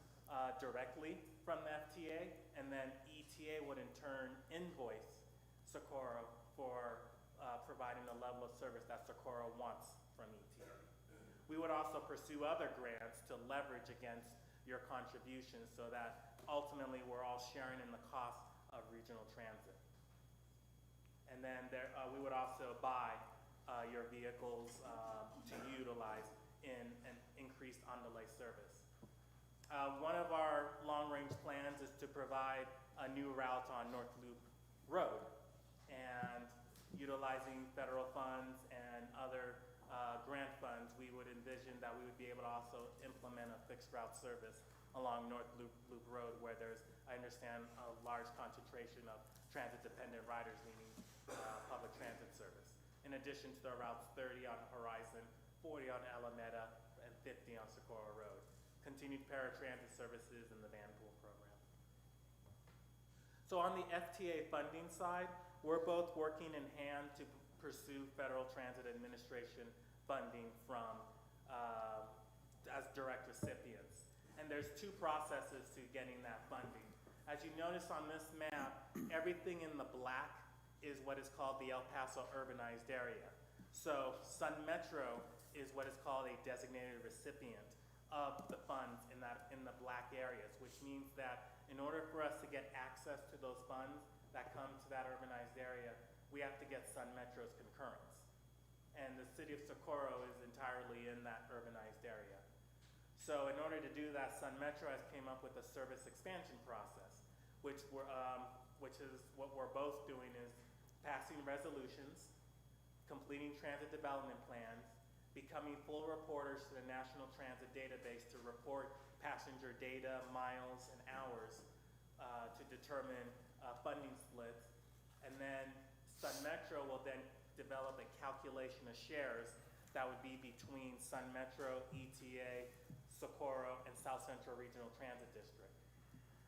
directly from the FTA, and then ETA would in turn invoice Socorro for providing the level of service that Socorro wants from ETA. We would also pursue other grants to leverage against your contributions so that ultimately we're all sharing in the cost of regional transit. And then we would also buy your vehicles to utilize in an increased on-delay service. One of our long-range plans is to provide a new route on North Loop Road, and utilizing federal funds and other grant funds, we would envision that we would be able to also implement a fixed route service along North Loop Road, where there's, I understand, a large concentration of transit-dependent riders needing public transit service. In addition to the routes 30 on Horizon, 40 on Alameda, and 50 on Socorro Road. Continued paratransit services in the Vanpool program. So on the FTA funding side, we're both working in hand to pursue Federal Transit Administration funding from as direct recipients. And there's two processes to getting that funding. As you notice on this map, everything in the black is what is called the El Paso urbanized area. So Sun Metro is what is called a designated recipient of the funds in the black areas, which means that in order for us to get access to those funds that come to that urbanized area, we have to get Sun Metro's concurrence. And the city of Socorro is entirely in that urbanized area. So in order to do that, Sun Metro has came up with a service expansion process, which is what we're both doing is passing resolutions, completing transit development plans, becoming full reporters to the National Transit Database to report passenger data, miles, and hours to determine funding splits. And then Sun Metro will then develop a calculation of shares that would be between Sun Metro, ETA, Socorro, and South Central Regional Transit District.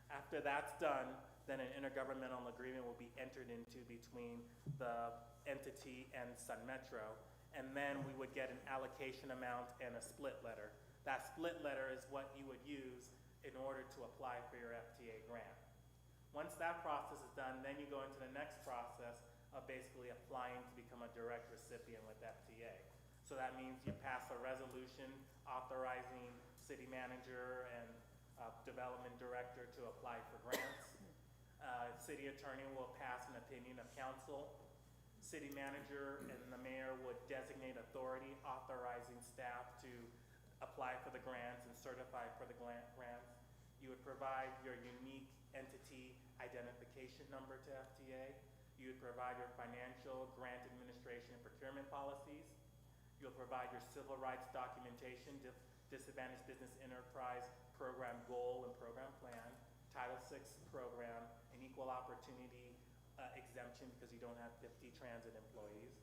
After that's done, then an intergovernmental agreement will be entered into between the entity and Sun Metro, and then we would get an allocation amount and a split letter. That split letter is what you would use in order to apply for your FTA grant. Once that process is done, then you go into the next process of basically applying to become a direct recipient with FTA. So that means you pass a resolution authorizing city manager and development director to apply for grants. City attorney will pass an opinion of council. City manager and the mayor would designate authority authorizing staff to apply for the grants and certify for the grants. You would provide your unique entity identification number to FTA. You would provide your financial, grant administration, and procurement policies. You'll provide your civil rights documentation, disadvantaged business enterprise program goal and program plan, Title VI program, and equal opportunity exemption because you don't have 50 transit employees.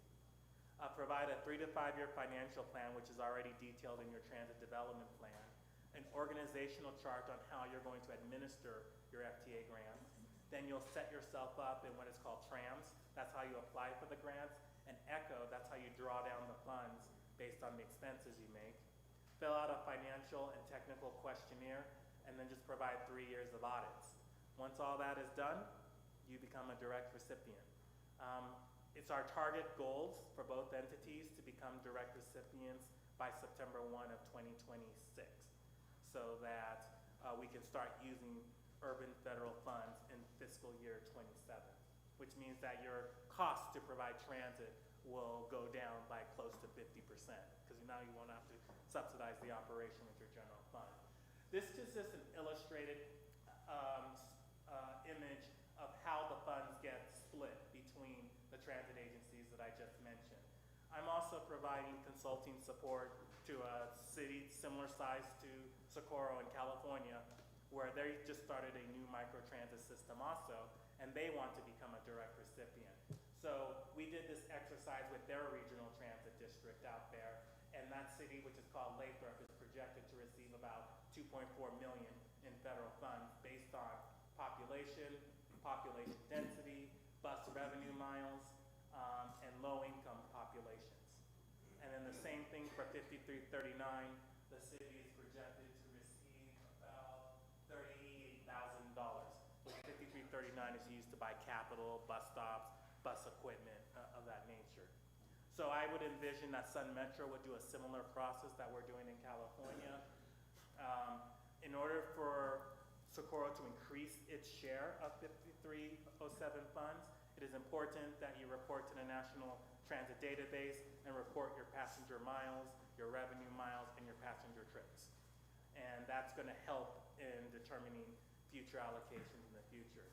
Provide a 3 to 5 year financial plan, which is already detailed in your transit development plan, an organizational chart on how you're going to administer your FTA grants. Then you'll set yourself up in what is called TRAMS. That's how you apply for the grants. And ECHO, that's how you draw down the funds based on the expenses you make. Fill out a financial and technical questionnaire, and then just provide 3 years of audits. Once all that is done, you become a direct recipient. It's our target goals for both entities to become direct recipients by September 1 of 2026, so that we can start using urban federal funds in fiscal year 27, which means that your cost to provide transit will go down by close to 50%, because now you won't have to subsidize the operation with your general fund. This is just an illustrated image of how the funds get split between the transit agencies that I just mentioned. I'm also providing consulting support to a city similar size to Socorro in California, where they just started a new microtransit system also, and they want to become a direct recipient. So we did this exercise with their regional transit district out there, and that city, which is called Lathrop, is projected to receive about $2.4 million in federal funds based on population density, bus revenue miles, and low-income populations. And then the same thing for 5339, the city is projected to receive about $38,000, which 5339 is used to buy capital, bus stops, bus equipment of that nature. So I would envision that Sun Metro would do a similar process that we're doing in California. In order for Socorro to increase its share of 5307 funds, it is important that you report to the National Transit Database and report your passenger miles, your revenue miles, and your passenger trips. And that's going to help in determining future allocations in the future.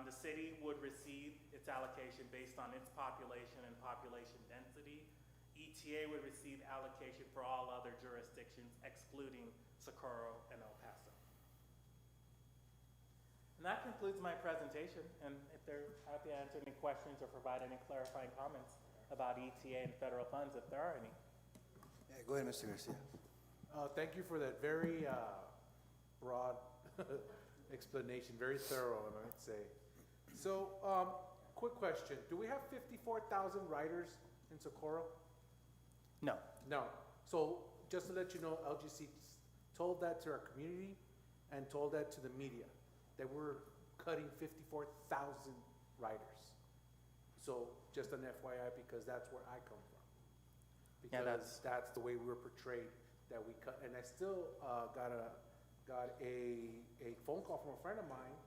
The city would receive its allocation based on its population and population density. ETA would receive allocation for all other jurisdictions, excluding Socorro and El Paso. And that concludes my presentation, and if they're happy to answer any questions or provide any clarifying comments about ETA and federal funds, if there are any. Yeah, go ahead, Mr. Garcia. Thank you for that very broad explanation, very thorough, I might say. So, quick question. Do we have 54,000 riders in Socorro? No. No. So, just to let you know, LGC told that to our community and told that to the media, that we're cutting 54,000 riders. So, just an FYI, because that's where I come from. because that's- that's the way we were portrayed, that we cut. And I still got a phone call from a friend of mine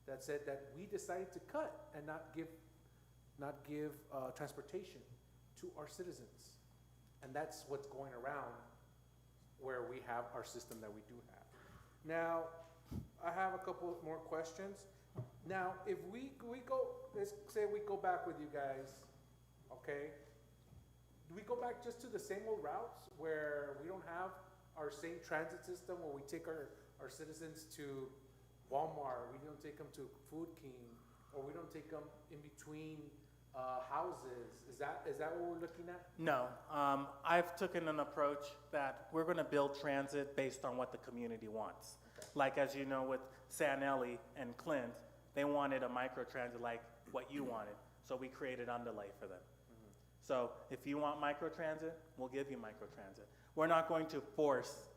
that said that we decided to cut and not give transportation to our citizens. And that's what's going around where we have our system that we do have. Now, I have a couple more questions. Now, if we go, let's say we go back with you guys, okay? Do we go back just to the same old routes where we don't have our same transit system, where we take our citizens to Walmart, we don't take them to Food King, or we don't take them in between houses? Is that what we're looking at? No, I've taken an approach that we're going to build transit based on what the community wants. Okay. Like, as you know, with San Eli and Clint, they wanted a microtransit like what you wanted, so we created underlay for them. So if you want microtransit, we'll give you microtransit. We're not going to force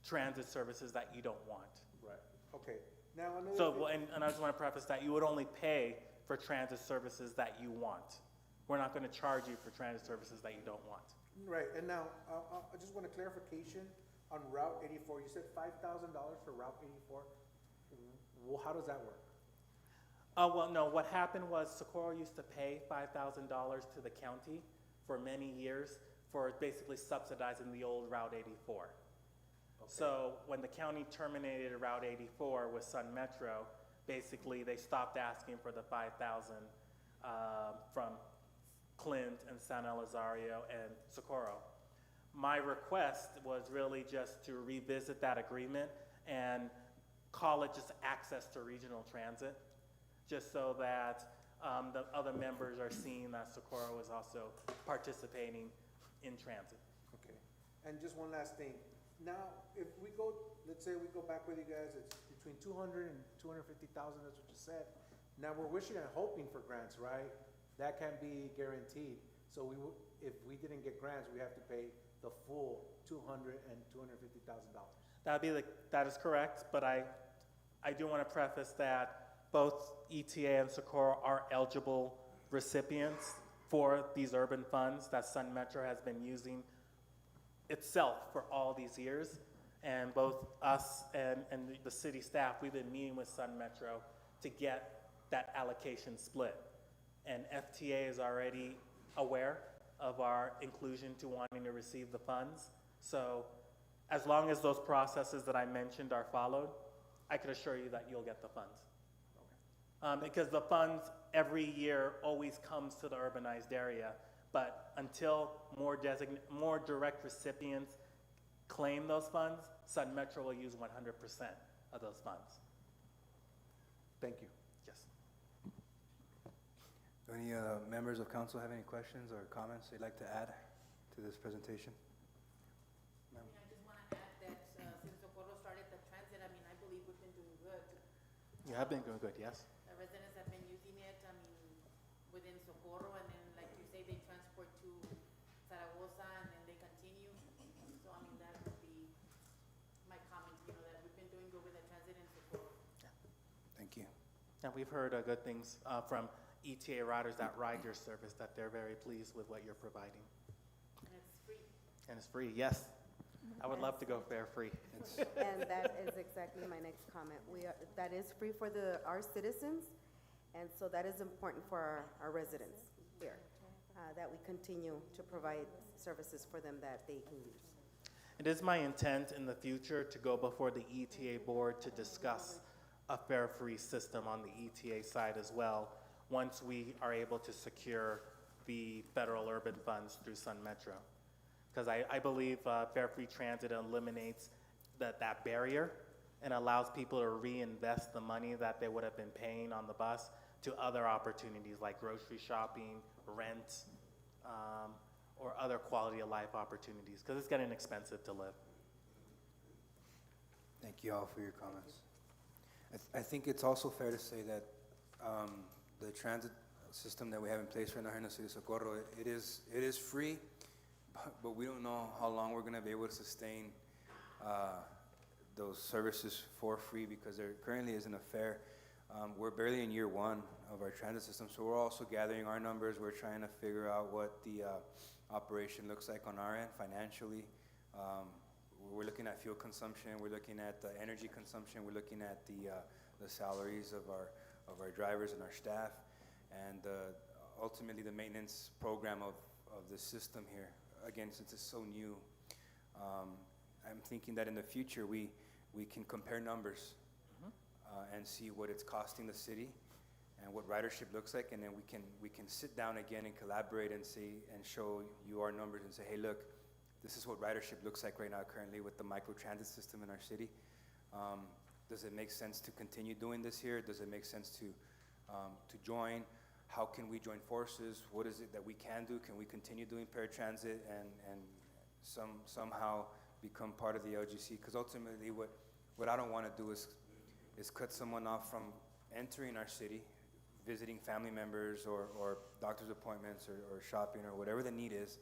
transit services that you don't want. Right. Okay. Now, another So, thing- well, and I just want to preface that you would only pay for transit services that you want. We're not going to charge you for transit services that you don't want. Right, and now, I just want a clarification on Route 84. You said $5,000 for Route 84. Well, how does that work? Well, no, what happened was Socorro used to pay $5,000 to the county for many years for basically subsidizing the old Route 84. So when the county terminated Route 84 with Sun Metro, basically they stopped asking for the $5,000 from Clint and San Elizario and Socorro. My request was really just to revisit that agreement and call it just access to regional transit, just so that the other members are seeing that Socorro is also participating in transit. Okay, and just one last thing. Now, if we go, let's say we go back with you guys, it's between 200 and 250,000, that's what you said. Now, we're wishing and hoping for grants, right? That can't be guaranteed. So if we didn't get grants, we have to pay the full $200,000 and $250,000. That is correct, but I do want to preface that both ETA and Socorro are eligible recipients for these urban funds that Sun Metro has been using itself for all these years. And both us and the city staff, we've been meeting with Sun Metro to get that allocation split. And FTA is already aware of our inclusion to wanting to receive the funds. So as long as those processes that I mentioned are followed, I can assure you that you'll get the funds. Because the funds every year always comes to the urbanized area, but until more direct recipients claim those funds, Sun Metro will use 100% of those funds. Thank you. Yes. Do any members of council have any questions or comments they'd like to add to this presentation? I just want to add that since Socorro started the transit, I believe we've been doing good. You have been doing good, yes. The residents have been using it, within Socorro, and then, like you say, they transport to Zaragoza, and then they continue. So, that would be my comment, that we've been doing good with the transit in Socorro. Thank you. And we've heard good things from ETA riders that ride your service, that they're very pleased with what you're providing. And it's free. And it's free, yes. I would love to go fare free. And that is exactly my next comment. That is free for our citizens, and so that is important for our residents here, that we continue to provide services for them that they can use. It is my intent in the future to go before the ETA board to discuss a fare-free system on the ETA side as well, once we are able to secure the federal urban funds through Sun Metro. Because I believe fare-free transit eliminates that barrier and allows people to reinvest the money that they would have been paying on the bus to other opportunities like grocery shopping, rent, or other quality of life opportunities, because it's getting expensive to live. Thank you all for your comments. I think it's also fair to say that the transit system that we have in place right now here in the city of Socorro, it is free, but we don't know how long we're going to be able to sustain those services for free, because there currently isn't a fare. We're barely in year one of our transit system, so we're also gathering our numbers. We're trying to figure out what the operation looks like on our end financially. We're looking at fuel consumption, we're looking at energy consumption, we're looking at the salaries of our drivers and our staff, and ultimately the maintenance program of the system here. Again, since it's so new, I'm thinking that in the future we can compare numbers and see what it's costing the city and what ridership looks like, and then we can sit down again and collaborate and see and show you our numbers and say, hey, look, this is what ridership looks like right now currently with the microtransit system in our city. Does it make sense to continue doing this here? Does it make sense to join? How can we join forces? What is it that we can do? Can we continue doing paratransit and somehow become part of the LGC? Because ultimately what I don't want to do is cut someone off from entering our city, visiting family members or doctor's appointments or shopping or whatever the need is,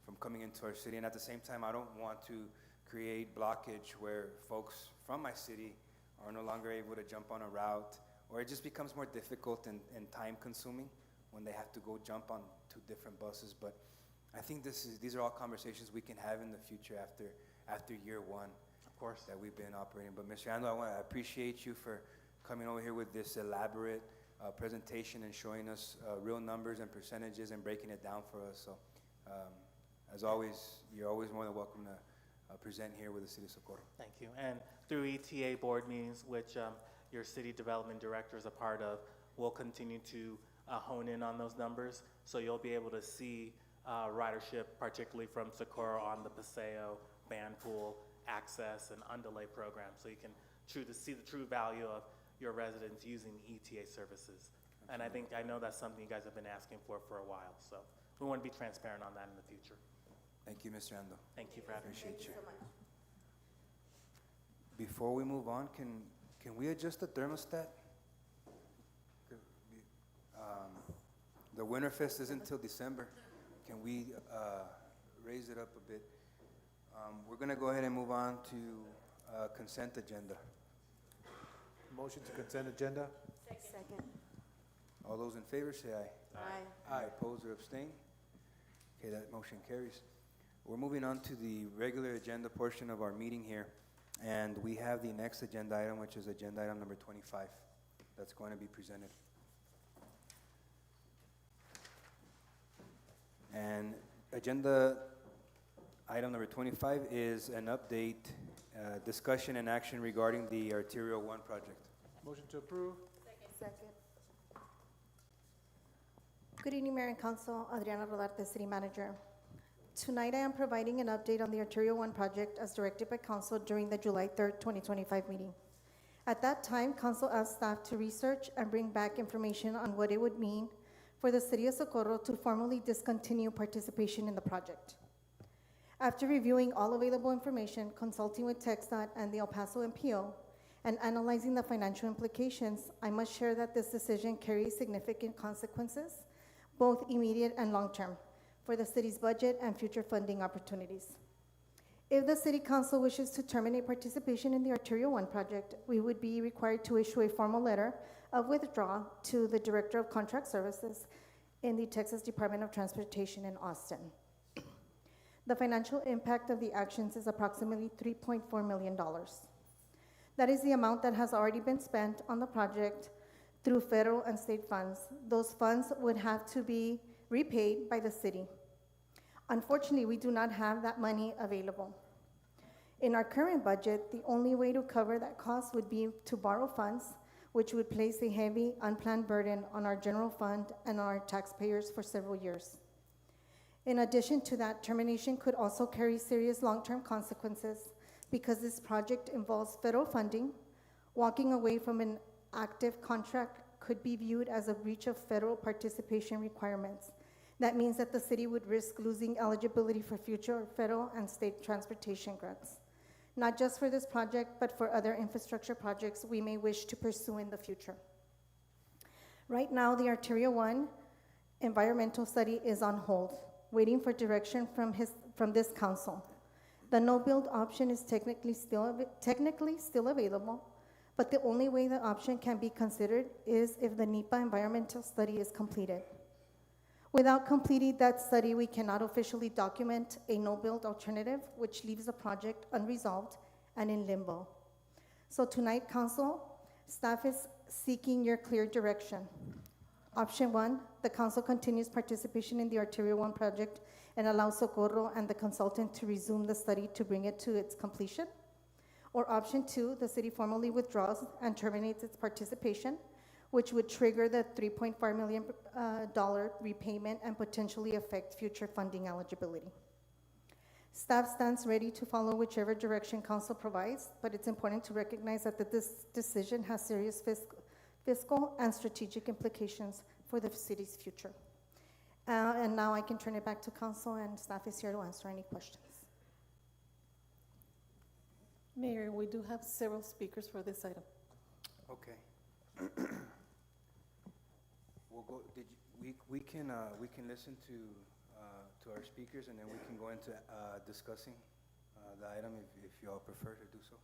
from coming into our city. And at the same time, I don't want to create blockage where folks from my city are no longer able to jump on a route, or it just becomes more difficult and time consuming when they have to go jump on 2 different buses. But I think these are all conversations we can have in the future after year 1. Of course. That we've been operating. But Mr. Ando, I appreciate you for coming over here with this elaborate presentation and showing us real numbers and percentages and breaking it down for us. So as always, you're always more than welcome to present here with the City of Socorro. Thank you. And through ETA board meetings, which your city development director is a part of, we'll continue to hone in on those numbers. So you'll be able to see ridership, particularly from Socorro on the Paseo, Banpool, Access, and Undelay program. So you can see the true value of your residents using ETA services. And I know that's something you guys have been asking for a while. So we want to be transparent on that in the future. Thank you, Mr. Ando. Thank you for having me. Appreciate you. Before we move on, can we adjust the thermostat? The Winterfest isn't until December. Can we raise it up a bit? We're going to go ahead and move on to consent agenda. Motion to consent agenda? Second. All those in favor say aye. Aye. Aye, oppose or abstain? Okay, that motion carries. We're moving on to the regular agenda portion of our meeting here, and we have the next agenda item, which is agenda item number 25, that's going to be presented. And agenda item number 25 is an update, discussion and action regarding the Arterial 1 project. Motion to approve? Second. Good evening, Mayor and Council. Adriana Rodarte, City Manager. Tonight, I am providing an update on the Arterial 1 project as directed by Council during the July 3rd, 2025 meeting. At that time, Council asked staff to research and bring back information on what it would mean for the City of Socorro to formally discontinue participation in the project. After reviewing all available information, consulting with TxDOT and the El Paso MPO, and analyzing the financial implications, I must share that this decision carries significant consequences, both immediate and long-term, for the city's budget and future funding opportunities. If the City Council wishes to terminate participation in the Arterial 1 project, we would be required to issue a formal letter of withdrawal to the Director of Contract Services in the Texas Department of Transportation in Austin. The financial impact of the actions is approximately $3.4 million. That is the amount that has already been spent on the project through federal and state funds. Those funds would have to be repaid by the city. Unfortunately, we do not have that money available. In our current budget, the only way to cover that cost would be to borrow funds, which would place a heavy, unplanned burden on our general fund and our taxpayers for several years. In addition to that, termination could also carry serious long-term consequences because this project involves federal funding. Walking away from an active contract could be viewed as a breach of federal participation requirements. That means that the city would risk losing eligibility for future federal and state transportation grants, not just for this project, but for other infrastructure projects we may wish to pursue in the future. Right now, the Arterial 1 environmental study is on hold, waiting for direction from this council. The no-build option is technically still available, but the only way the option can be considered is if the NEPA environmental study is completed. Without completing that study, we cannot officially document a no-build alternative, which leaves the project unresolved and in limbo. So tonight, council, staff is seeking your clear direction. Option 1, the council continues participation in the Arterial 1 project and allows Socorro and the consultant to resume the study to bring it to its completion. Or option 2, the city formally withdraws and terminates its participation, which would trigger the $3.5 million repayment and potentially affect future funding eligibility. Staff stands ready to follow whichever direction council provides, but it's important to recognize that this decision has serious fiscal and strategic implications for the city's future. And now I can turn it back to council, and staff is here to answer any questions. Mayor, we do have several speakers for this item. Okay. We'll go, we can listen to our speakers, and then we can go into discussing the item if you all prefer to do so.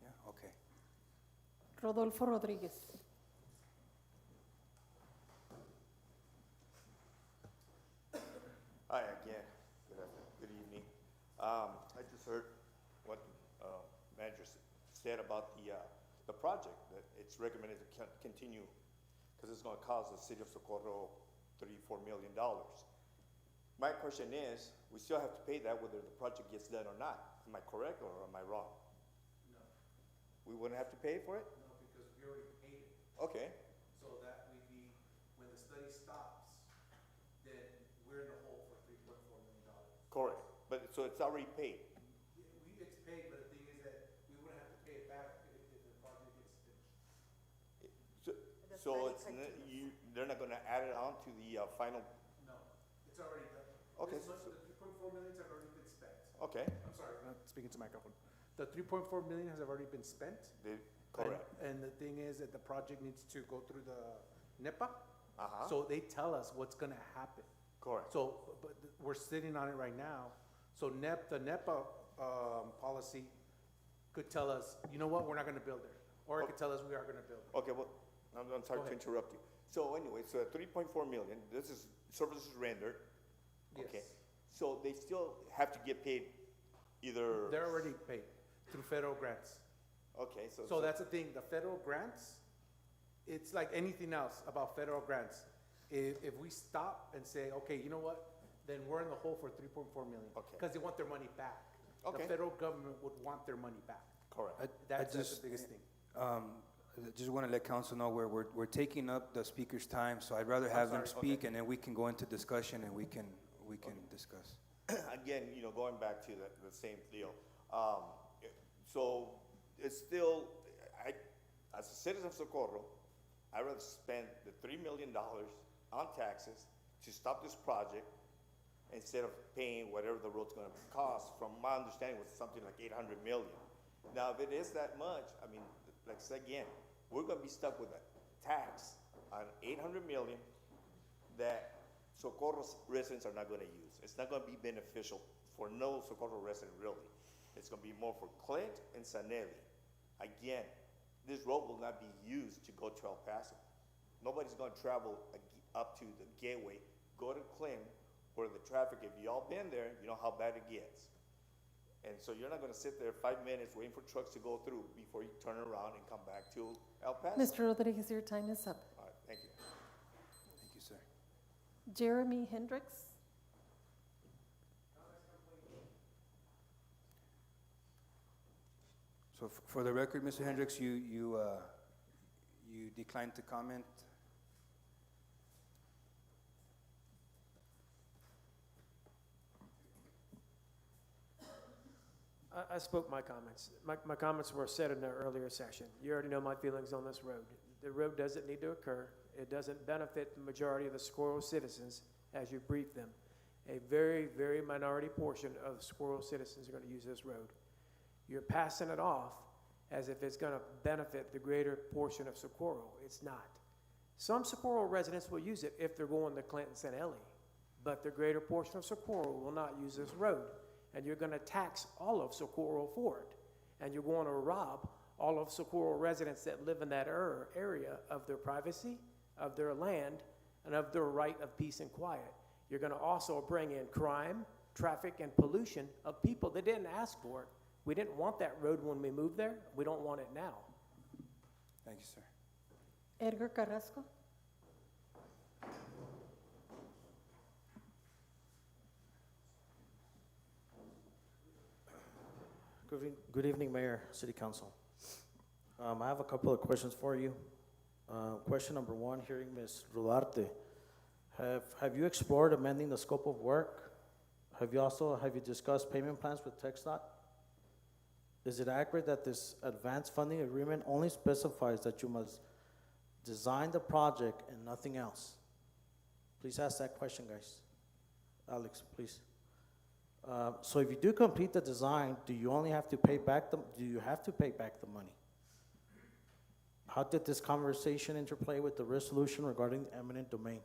Yeah, okay. Rodolfo Rodriguez. Hi again. Good evening. I just heard what manager said about the project, that it's recommended to continue because it's going to cost the city of Socorro $34 million. My question is, we still have to pay that whether the project gets done or not. Am I correct or am I wrong? No. We wouldn't have to pay for it? No, because we already paid it. Okay. So that would be, when the study stops, then we're in the hole for $3.4 million. Correct. But, so it's already paid? It's paid, but the thing is that we wouldn't have to pay it back if the project gets finished. So it's, they're not gonna add it on to the final? No, it's already done. Okay. The $3.4 million have already been spent. Okay. I'm sorry, I'm not speaking to microphone. The $3.4 million has already been spent. Correct. And the thing is that the project needs to go through the NEPA. Uh-huh. So they tell us what's gonna happen. Correct. So, but we're sitting on it right now. So the NEPA policy could tell us, you know what, we're not gonna build there. Or it could tell us we are gonna build it. Okay, well, I'm sorry to interrupt you. So anyway, so at 3.4 million, this is services rendered. Yes. Okay. So they still have to get paid either. They're already paid through federal grants. Okay, So that's the thing, the federal grants, it's like anything else about federal grants. If we stop and say, okay, you know what, then we're in the hole for 3.4 million. Okay. Because they want their money back. Okay. The federal government would want their money back. Correct. That's the biggest thing. I just want to let council know we're taking up the speaker's time, so I'd rather have them sorry, speak, okay. and then we can go into discussion, and we can discuss. Again, going back to the same deal. So it's still, as a citizen of Socorro, I'd rather spend the $3 million on taxes to stop this project instead of paying whatever the road's gonna cost. From my understanding, it was something like 800 million. Now, if it is that much, I mean, like I said again, we're gonna be stuck with a tax on 800 million that Socorro residents are not gonna use. It's not gonna be beneficial for no Socorro resident, really. It's gonna be more for Clint and Sanelli. Again, this road will not be used to go to El Paso. Nobody's gonna travel up to the gateway, go to Clint, where the traffic, if y'all been there, you know how bad it gets. And so you're not gonna sit there 5 minutes waiting for trucks to go through before you turn around and come back to El Paso. Mr. Rodriguez, your time is up. All right, thank you. Thank you, sir. Jeremy Hendricks. So for the record, Mr. Hendricks, you declined to comment. I spoke my comments. My comments were said in the earlier session. You already know my feelings on this road. The road doesn't need to occur. It doesn't benefit the majority of the Socorro citizens as you brief them. A very, very minority portion of Socorro citizens are going to use this road. You're passing it off as if it's going to benefit the greater portion of Socorro. It's not. Some Socorro residents will use it if they're going to Clinton St. Ellie, but the greater portion of Socorro will not use this road. And you're going to tax all of Socorro for it. And you're going to rob all of Socorro residents that live in that area of their privacy, of their land, and of their right of peace and quiet. You're going to also bring in crime, traffic, and pollution of people that didn't ask for it. We didn't want that road when we moved there. We don't want it now. Thank you, sir. Edgar Carrasco. Good evening, Mayor, City Council. I have a couple of questions for you. Question number one, hearing Ms. Rodarte. Have you explored amending the scope of work? Have you discussed payment plans with TxDOT? Is it accurate that this advanced funding agreement only specifies that you must design the project and nothing else? Please ask that question, guys. Alex, please. So if you do complete the design, do you have to pay back the money? How did this conversation interplay with the resolution regarding eminent domain?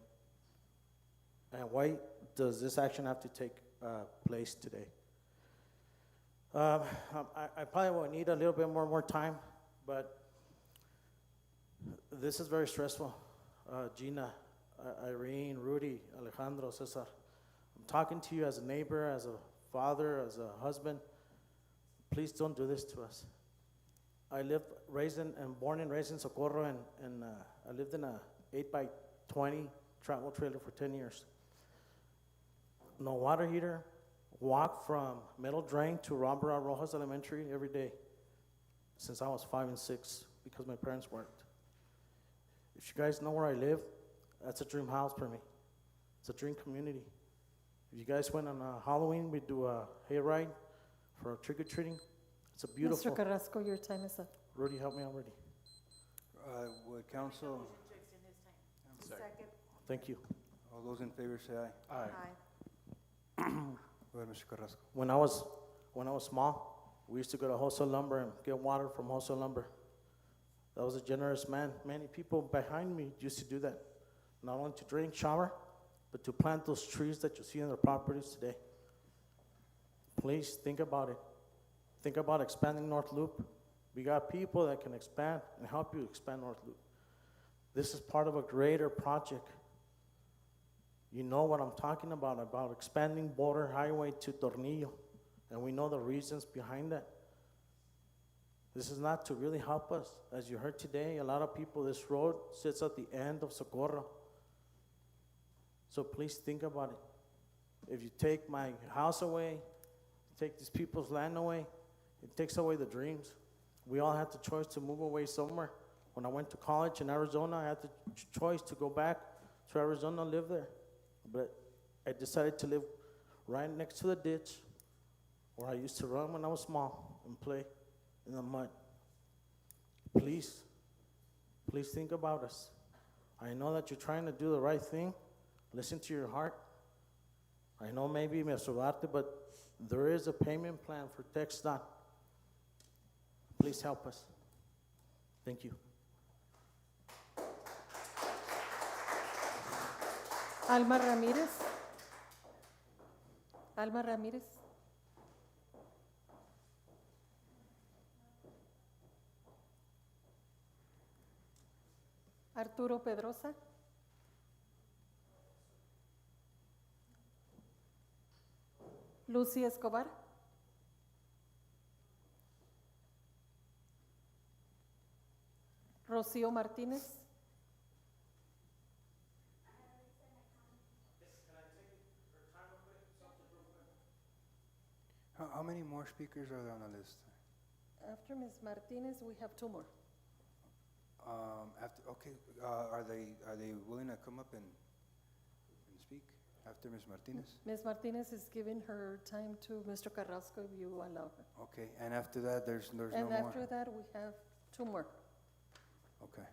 And why does this action have to take place today? I probably will need a little bit more time, but this is very stressful. Gina, Irene, Rudy, Alejandro, Cesar, I'm talking to you as a neighbor, as a father, as a husband. Please don't do this to us. I born and raised in Socorro, and I lived in a 8x20 travel trailer for 10 years. No water heater, walk from Metal Drain to Robert Rojas Elementary every day since I was 5 and 6 because my parents worked. If you guys know where I live, that's a dream house for me. It's a dream community. If you guys went on Halloween, we do a hayride for trick-or-treating. It's a beautiful. Mr. Carrasco, your time is up. Rudy, help me out, Rudy. Would council, Second. Thank you. all those in favor say aye. Aye. Go ahead, Mr. Carrasco. When I was small, we used to go to Wholesale Lumber and get water from Wholesale Lumber. That was a generous man. Many people behind me used to do that, not only to drink, shower, but to plant those trees that you see on their properties today. Please think about it. Think about expanding North Loop. We got people that can expand and help you expand North Loop. This is part of a greater project. You know what I'm talking about expanding Border Highway to Tornillo, and we know the reasons behind that. This is not to really help us. As you heard today, a lot of people, this road sits at the end of Socorro. So please think about it. If you take my house away, take these people's land away, it takes away the dreams. We all had the choice to move away somewhere. When I went to college in Arizona, I had the choice to go back to Arizona and live there. But I decided to live right next to the ditch where I used to run when I was small and play in the mud. Please think about us. I know that you're trying to do the right thing. Listen to your heart. I know maybe Mr. Rodarte, but there is a payment plan for TxDOT. Please help us. Thank you. Alma Ramirez. Alma Ramirez. Arturo Pedrosa. Lucy Escobar. Rocío Martínez. How many more speakers are there on the list? After Ms. Martinez, we have two more. Are they willing to come up and speak after Ms. Martinez? Ms. Martinez is giving her time to Mr. Carrasco if you allow her. Okay, and after that, there's no more? And after that, we have two more. Okay.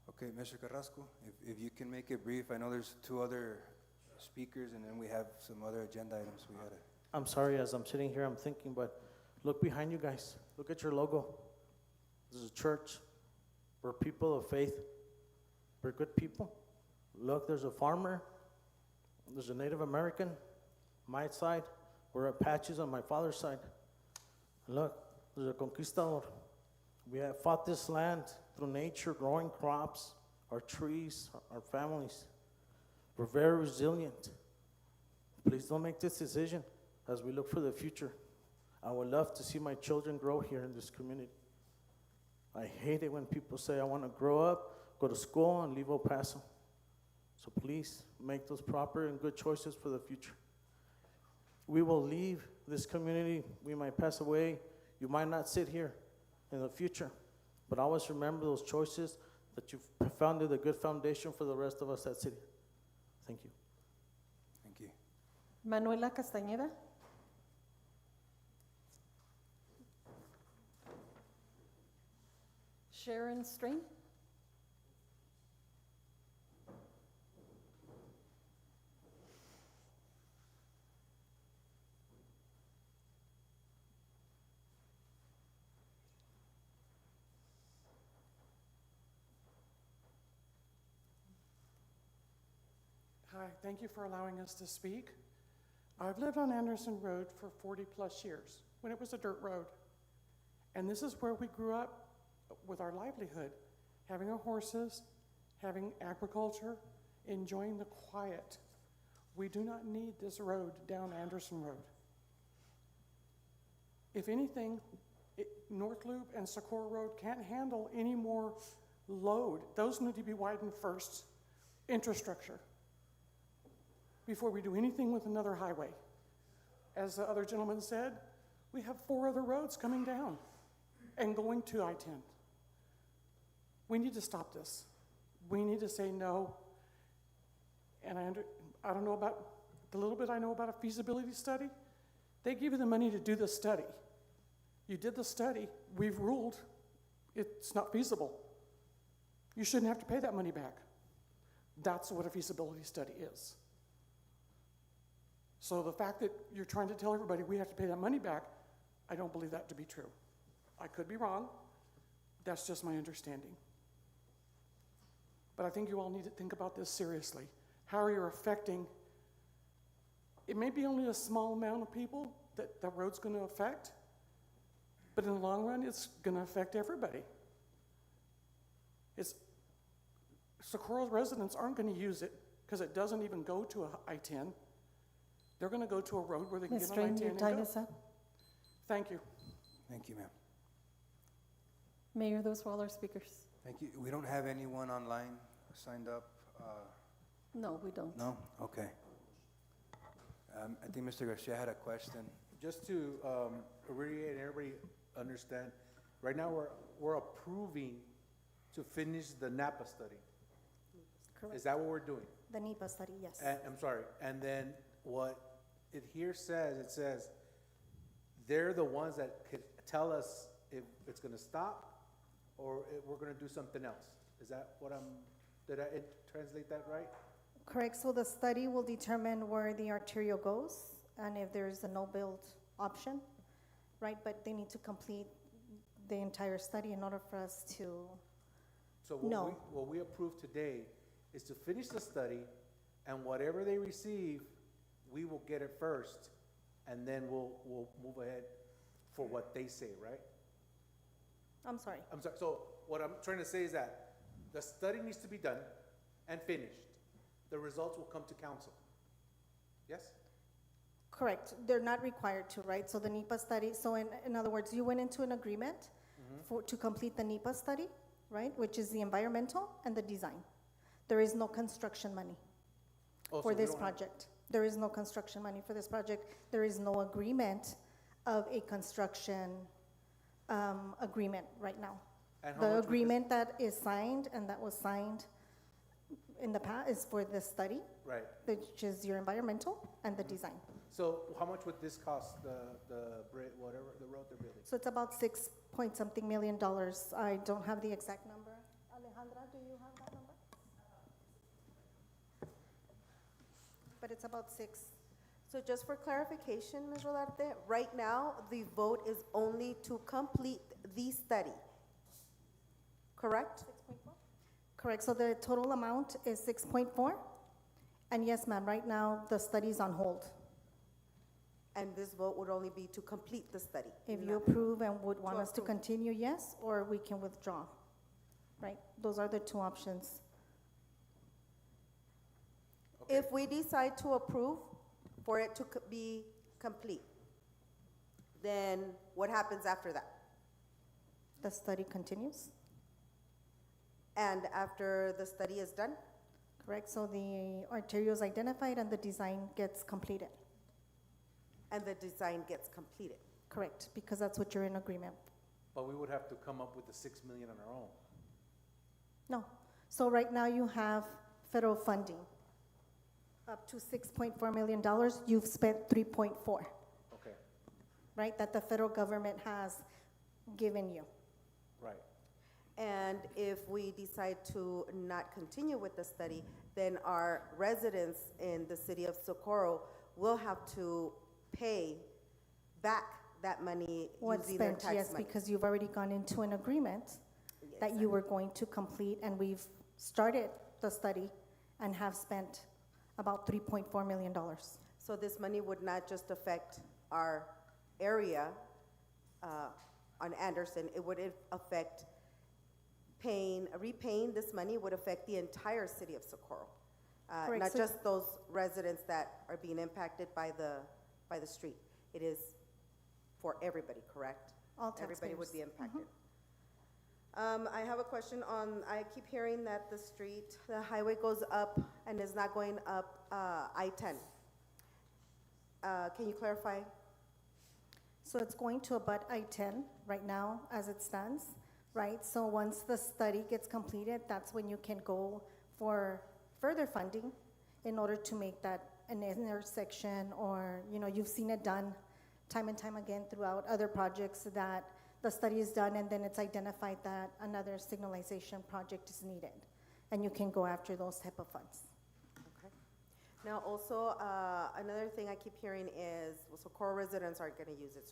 Okay, Mr. Carrasco, if you can make it brief. I know there's two other speakers, and then we have some other agenda items we gotta. I'm sorry, as I'm sitting here, I'm thinking, but look behind you guys. Look at your logo. This is a church. We're people of faith. We're good people. Look, there's a farmer. There's a Native American. My side. We're Apaches on my father's side. Look, there's a conquistador. We have fought this land through nature, growing crops, our trees, our families. We're very resilient. Please don't make this decision as we look for the future. I would love to see my children grow here in this community. I hate it when people say, I want to grow up, go to school, and leave El Paso. So please make those proper and good choices for the future. We will leave this community. We might pass away. You might not sit here in the future. But always remember those choices that you've founded a good foundation for the rest of us that sit here. Thank you. Thank you. Manuela Castañeda. Sharon Strain. Hi, thank you for allowing us to speak. I've lived on Anderson Road for 40+ years, when it was a dirt road. And this is where we grew up with our livelihood, having our horses, having agriculture, enjoying the quiet. We do not need this road down Anderson Road. If anything, North Loop and Socorro Road can't handle any more load. Those need to be widened first, infrastructure, before we do anything with another highway. As the other gentleman said, we have 4 other roads coming down and going to I-10. We need to stop this. We need to say no. And I don't know about, the little bit I know about a feasibility study, they give you the money to do the study. You did the study, we've ruled it's not feasible. You shouldn't have to pay that money back. That's what a feasibility study is. So the fact that you're trying to tell everybody we have to pay that money back, I don't believe that to be true. I could be wrong. That's just my understanding. But I think you all need to think about this seriously. How you're affecting, it may be only a small amount of people that the road's going to affect, but in the long run, it's going to affect everybody. Socorro residents aren't going to use it because it doesn't even go to a I-10. They're going to go to a road where they can Ms. get on I-10 Strain, your and time go. is up. Thank you. Thank you, ma'am. Mayor, those were all our speakers. Thank you. We don't have anyone online signed up? No, we don't. No? Okay. I think Mr. Garcia had a question. Just to reiterate and everybody understand, right now we're approving to finish the Napa study. Correct. Is that what we're doing? The NEPA study, yes. I'm sorry, and then what it here says, it says, they're the ones that could tell us if it's gonna stop or if we're gonna do something else. Is that what did I translate that right? Correct, so the study will determine where the arterial goes and if there's a no-build option, right? But they need to complete the entire study in order for us to So know. what we approved today is to finish the study, and whatever they receive, we will get it first, and then we'll move ahead for what they say, right? I'm sorry. I'm sorry, so what I'm trying to say is that the study needs to be done and finished. The results will come to council. Yes? Correct, they're not required to, right? So the NEPA study, so in other words, you went into an agreement to complete the NEPA study, right? Which is the environmental and the design. There is no construction money for this project. There is no construction money for this project. There is no agreement of a construction agreement right now. And how The much would agreement that is signed and that was signed in the past is for the study, Right. which is your environmental and the design. So how much would this cost, the whatever, the road they're building? So it's about $6.something million. I don't have the exact number. Alejandra, do you have that number? But it's about 6. So just for clarification, Ms. Rodarte, right now, the vote is only to complete the study, correct? Correct, so the total amount is 6.4. And yes, ma'am, right now, the study's on hold. And this vote would only be to complete the study? If you approve and would want us to approve. continue, yes, or we can withdraw, right? Those are the 2 options If we decide to approve for it to be complete, then what happens after that? The study continues, And after the study is done? correct? So the arterial is identified and the design gets completed, And the design gets completed. correct? Because that's what you're in agreement. But we would have to come up with the 6 million on our own. No. So right now you have federal funding, up to $6.4 million. You've spent 3.4, Okay, right? That the federal government has given you. right. And if we decide to not continue with the study, then our residents in the city of Socorro will have to pay back that money What's using their spent, tax yes, money. because you've already gone into an agreement that you were going to complete, and we've started the study and have spent about $3.4 million. So this money would not just affect our area on Anderson, it would affect repaying this money would affect the entire city of Socorro. Correct. Not So- just those residents that are being impacted by the street. It is for everybody, correct? All Everybody would taxpayers. be impacted. I have a question on, I keep hearing that the highway goes up and is not going up I-10. Can you clarify? So it's going to abut I-10 right now as it stands, right? So once the study gets completed, that's when you can go for further funding in order to make that an intersection, or, you've seen it done time and time again throughout other projects, that the study is done and then it's identified that another signalization project is needed. And you can go after those type of funds. Okay. Now, also, another thing I keep hearing is, well, Socorro residents aren't gonna use it.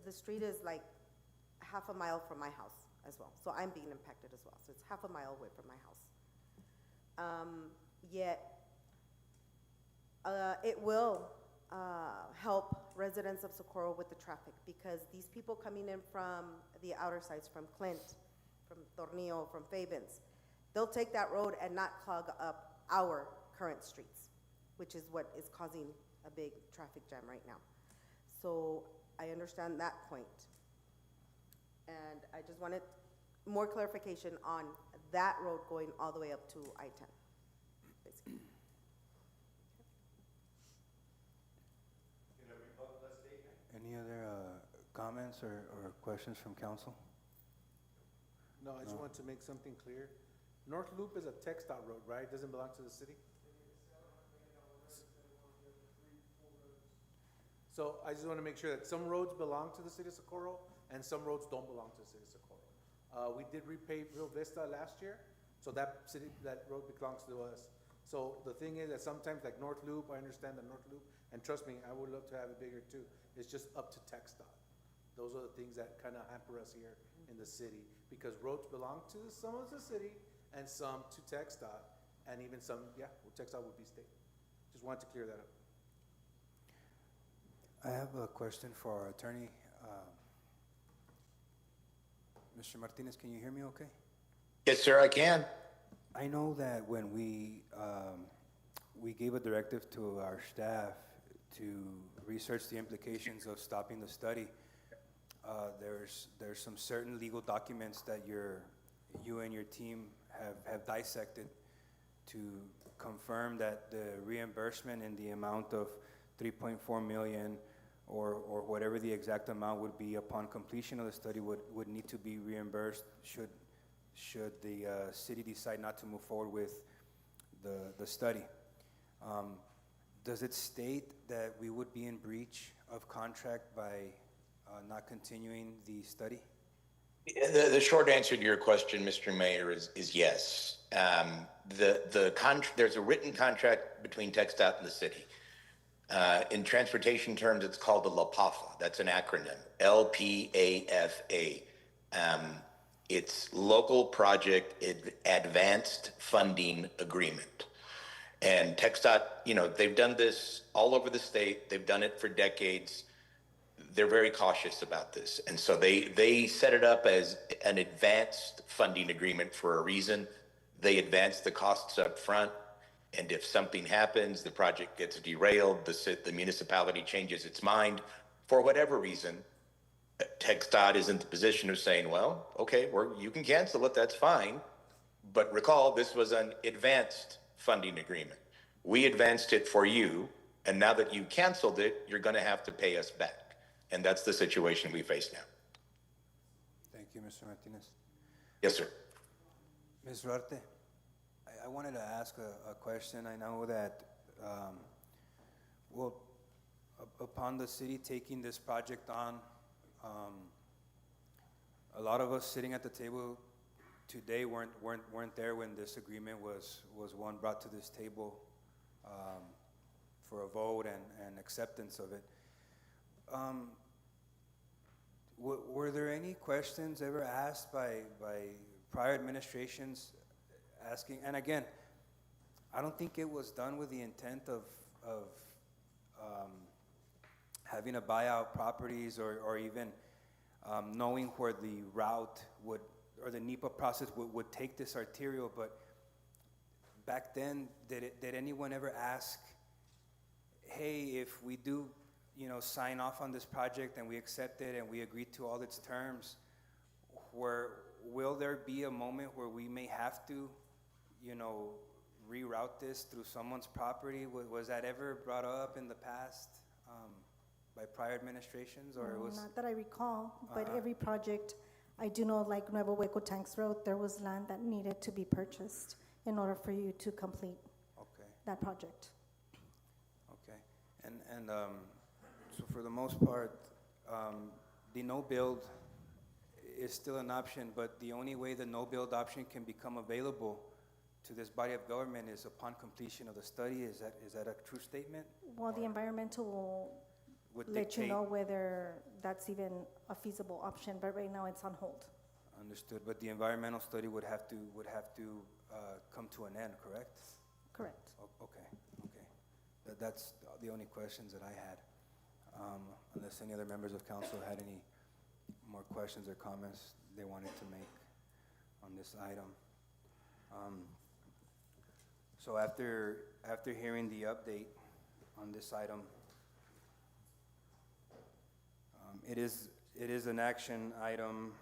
The street is like half a mile from my house as well. So I'm being impacted as well. So it's half a mile away from my house. Yet, it will help residents of Socorro with the traffic, because these people coming in from the outer sides, from Clint, from Tornillo, from Fabens, they'll take that road and not clog up our current streets, which is what is causing a big traffic jam right now. So I understand that point. And I just wanted more clarification on that road going all the way up to I-10, basically. Any other comments or questions from council? No, I just want to make something clear. North Loop is a TxDOT road, right? It doesn't belong to the city? So I just want to make sure that some roads belong to the city of Socorro and some roads don't belong to the city of Socorro. We did repave Rio Vista last year, so that road belongs to us. So the thing is that sometimes, like North Loop, I understand the North Loop, and trust me, I would love to have it bigger too. It's just up to TxDOT. Those are the things that kind of hamper us here in the city, because roads belong to some of the city and some to TxDOT, and even some, TxDOT would be state. Just wanted to clear that up. I have a question for our attorney. Mr. Martinez, can you hear me okay? Yes, sir, I can. I know that when we gave a directive to our staff to research the implications of stopping the study, there's some certain legal documents that you and your team have dissected to confirm that the reimbursement in the amount of 3.4 million or whatever the exact amount would be upon completion of the study would need to be reimbursed should the city decide not to move forward with the study. Does it state that we would be in breach of contract by not continuing the study? The short answer to your question, Mr. Mayor, is yes. There's a written contract between TxDOT and the city. In transportation terms, it's called the LAPAFA. That's an acronym, LPAFA. It's Local Project Advanced Funding Agreement. And TxDOT, they've done this all over the state. They've done it for decades. They're very cautious about this. And so they set it up as an advanced funding agreement for a reason. They advance the costs up front. And if something happens, the project gets derailed, the municipality changes its mind, for whatever reason, TxDOT is in the position of saying, well, okay, you can cancel it, that's fine. But recall, this was an advanced funding agreement. We advanced it for you, and now that you canceled it, you're going to have to pay us back. And that's the situation we face now. Thank you, Mr. Martinez. Yes, sir. Ms. Duarte, I wanted to ask a question. I know that, upon the city taking this project on, a lot of us sitting at the table today weren't there when this agreement was brought to this table for a vote and acceptance of it. Were there any questions ever asked by prior administrations asking, and again, I don't think it was done with the intent of having to buy out properties or even knowing where the route would, or the NEPA process would take this arterial, but back then, did anyone ever ask, hey, if we do, sign off on this project and we accept it and we agree to all its terms, will there be a moment where we may have to, reroute this through someone's property? Was that ever brought up in the past by prior administrations, or No, it was? not that I recall, but Uh-huh. every project, I do know, like Nuevo Hueco Tanks Road, there was land that needed to be purchased in order for you to complete Okay. that project. Okay, and so for the most part, the no-build is still an option, but the only way the no-build option can become available to this body of government is upon completion of the study. Is that a true statement? Well, the environmental will Would let you dictate- know whether that's even a feasible option, but right now it's on hold. Understood, but the environmental study would have to come to an end, correct? Correct. Okay. That's the only questions that I had. Unless any other members of council had any more questions or comments they wanted to make on this item. So after hearing the update on this item, it is an action item.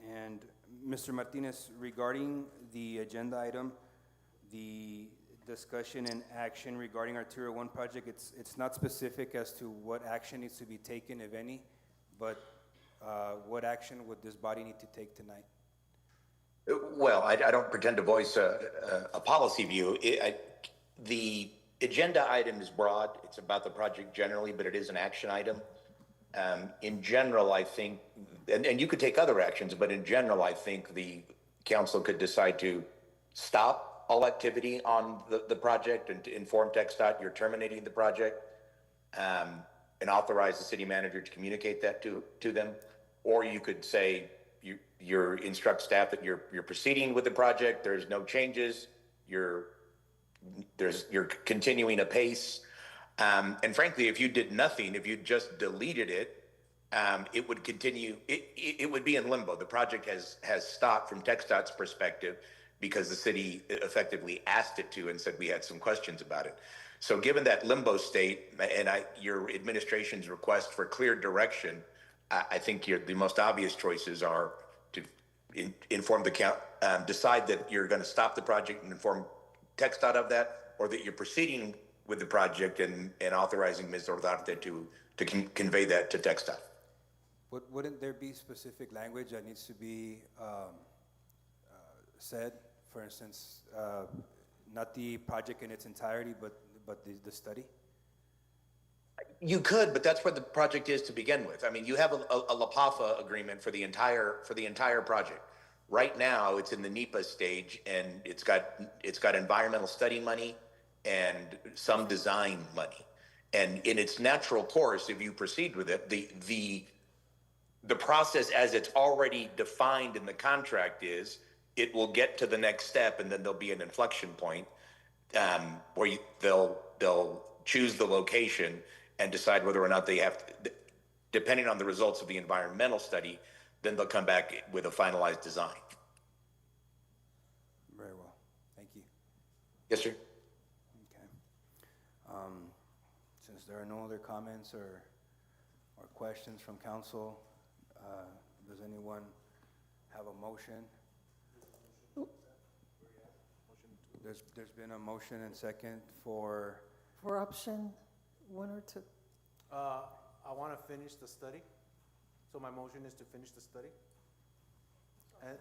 And Mr. Martinez, regarding the agenda item, the discussion and action regarding Arterial 1 project, it's not specific as to what action needs to be taken, if any, but what action would this body need to take tonight? Well, I don't pretend to voice a policy view. The agenda item is broad. It's about the project generally, but it is an action item. In general, I think, and you could take other actions, but in general, I think the council could decide to stop all activity on the project and to inform TxDOT you're terminating the project, and authorize the city manager to communicate that to them. Or you could say, you instruct staff that you're proceeding with the project, there's no changes, you're continuing apace. And frankly, if you did nothing, if you just deleted it, it would continue, it would be in limbo. The project has stopped from TxDOT's perspective because the city effectively asked it to and said we had some questions about it. So given that limbo state and your administration's request for clear direction, I think the most obvious choices are to inform the decide that you're going to stop the project and inform TxDOT of that, or that you're proceeding with the project and authorizing Ms. Ordarte to convey that to TxDOT. Wouldn't there be specific language that needs to be said? For instance, not the project in its entirety, but the study? You could, but that's where the project is to begin with. I mean, you have a LAPAFA agreement for the entire project. Right now, it's in the NEPA stage, and it's got environmental study money and some design money. And in its natural course, if you proceed with it, the process as it's already defined in the contract is it will get to the next step, and then there'll be an inflection point where they'll choose the location and decide whether or not they have to, depending on the results of the environmental study, then they'll come back with a finalized design. Very well, thank you. Yes, sir. Okay. Since there are no other comments or questions from council, does anyone have a motion? There's been a motion and second for, For option 1 or 2? I want to finish the study, so my motion is to finish the study. And,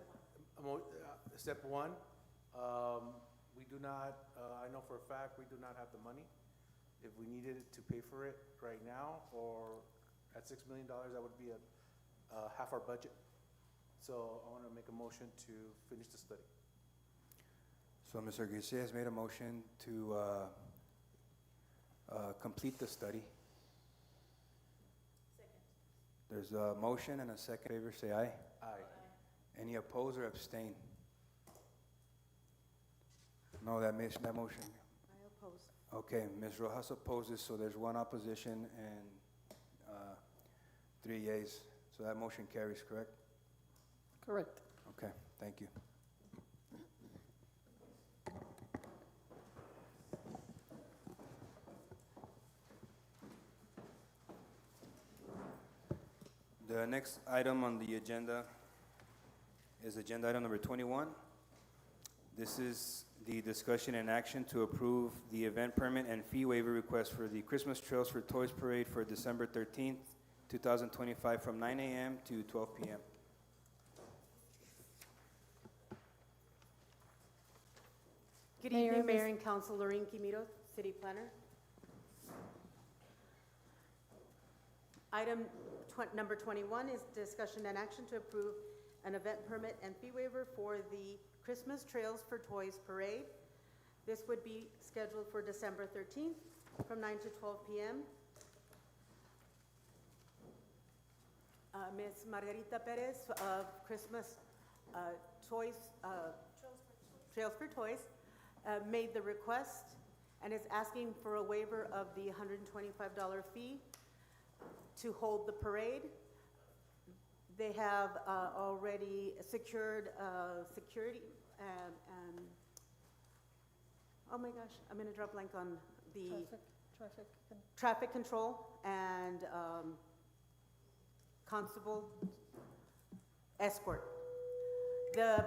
step one, we do not, I know for a fact, we do not have the money. If we needed to pay for it right now, or at $6 million, that would be half our budget. So I want to make a motion to finish the study. so Mr. Garcia has made a motion to complete the study. There's a motion and a second. In favor, say aye. Aye. Any oppose or abstain? No, that motion. I oppose. Okay, Ms. Rojas opposes, so there's one opposition and 3 yeas. So that motion carries, correct? Correct. Okay, thank you. The next item on the agenda is agenda item number 21. This is the discussion and action to approve the event permit and fee waiver request for the Christmas Trails for Toys Parade for December 13th, 2025 from 9 a.m. to 12 p.m. Good Mayor, evening, Mayor Ms. and Council. Lorraine Quimito, City Planner. Item number 21 is discussion and action to approve an event permit and fee waiver for the Christmas Trails for Toys Parade. This would be scheduled for December 13th from 9 to 12 p.m. Ms. Margarita Perez of Christmas Trails for Toys made the request and is asking for a waiver of the $125 fee to hold the parade. They have already secured security and oh my gosh, I'm gonna draw a blank on the traffic control and constable escort. The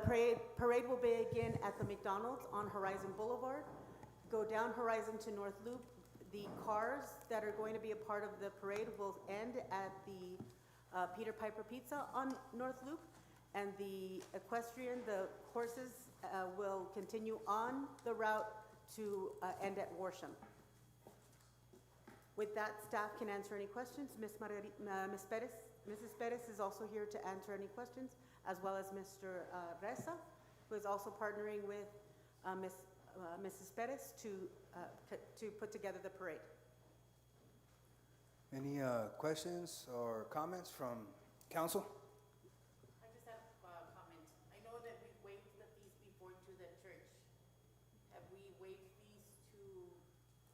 parade will begin at the McDonald's on Horizon Boulevard, go down Horizon to North Loop. The cars that are going to be a part of the parade will end at the Peter Piper Pizza on North Loop, and the equestrian, the horses, will continue on the route to end at Worsham. With that, staff can answer any questions. Ms. Perez, Mrs. Perez is also here to answer any questions, as well as Mr. Reza, who is also partnering with Mrs. Perez to put together the parade. Any questions or comments from council? I just have a comment. I know that we waived the fees before to the church. Have we waived fees to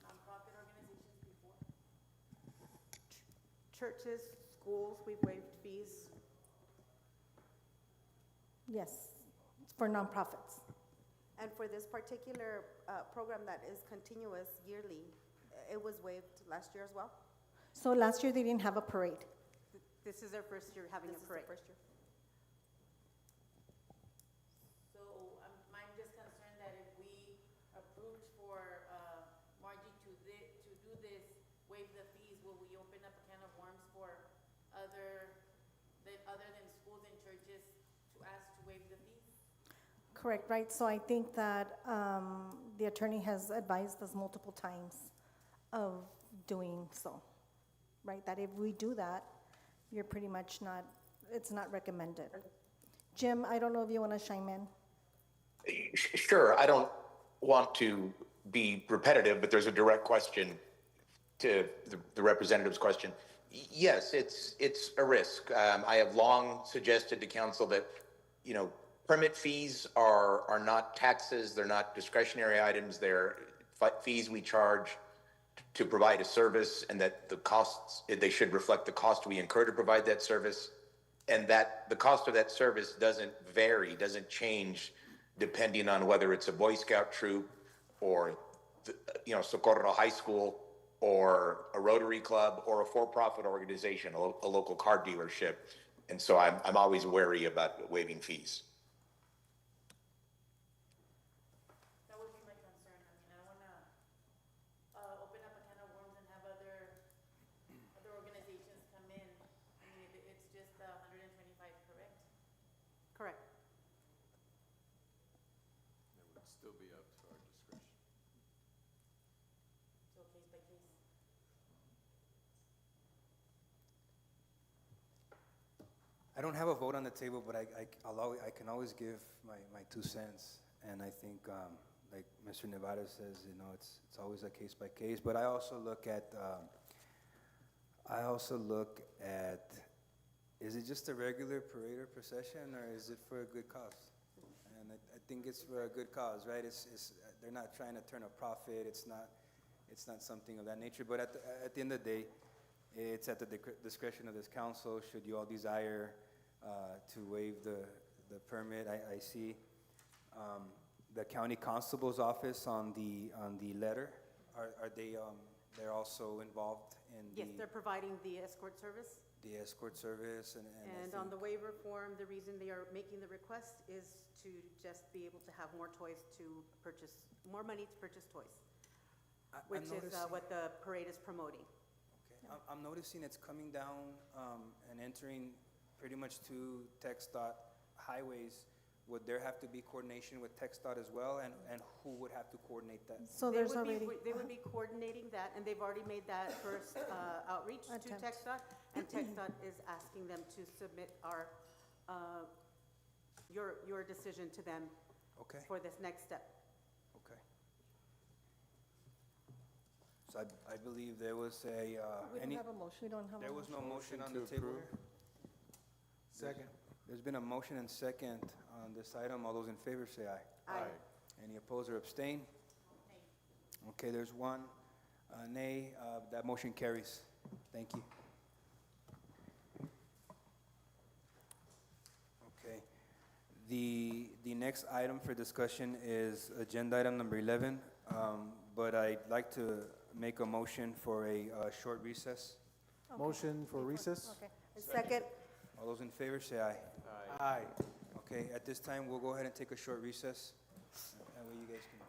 nonprofit organizations before? Churches, schools, we've waived fees. Yes, for nonprofits. And for this particular program that is continuous yearly, it was waived last year as well? So last year they didn't have a parade. This is their first year having a parade. So I'm just concerned that if we approved for Margie to do this, waive the fees, will we open up a can of worms for other than schools and churches to ask to waive the fees? Correct, right? So I think that the attorney has advised us multiple times of doing so, right? That if we do that, you're pretty much not, it's not recommended. Jim, I don't know if you want to chime in. Sure, I don't want to be repetitive, but there's a direct question to the representative's question. Yes, it's a risk. I have long suggested to council that, permit fees are not taxes, they're not discretionary items, they're fees we charge to provide a service, and that the costs, they should reflect the cost we incur to provide that service, and that the cost of that service doesn't vary, doesn't change depending on whether it's a Boy Scout troop or, Socorro High School, or a Rotary Club, or a for-profit organization, a local car dealership. And so I'm always wary about waiving fees. That would be my concern. I mean, I don't wanna, open up a can of worms and have other organizations come in. I mean, it's just 125, correct? Correct. It would still be up to our discretion. So case by case. I don't have a vote on the table, but I can always give my 2 cents. And I think, like Mr. Nevada says, it's always a case by case. But I also look at, is it just a regular parade or procession, or is it for a good cause? And I think it's for a good cause, right? They're not trying to turn a profit. It's not something of that nature. But at the end of the day, it's at the discretion of this council. Should you all desire to waive the permit, I see the county constable's office on the letter. Are they they're also involved in Yes, they're providing the escort service. the escort service and And on the waiver form, the reason they are making the request is to just be able to have more toys to purchase, more money to purchase toys, which is what the parade is promoting. Okay. I'm noticing it's coming down and entering pretty much to TxDOT highways. Would there have to be coordination with TxDOT as well, and who would have to coordinate that? So there's already. They would be coordinating that, and they've already made that first outreach to Attempt. TxDOT, and TxDOT is asking them to submit your decision to them Okay. for this next step. Okay. So I believe there was a, We don't have a motion, we don't have a motion. there was no motion on the to table approve. here? Second. There's been a motion and second on this item. All those in favor say aye. Aye. Any opposed or abstain? Okay, there's one nay. That motion carries. Thank you. Okay. The next item for discussion is agenda item number 11, but I'd like to make a motion for a short recess. Okay. Motion for recess? Okay. Second. All those in favor say aye. Aye. Okay, at this time, we'll go ahead and take a short recess. That way you guys can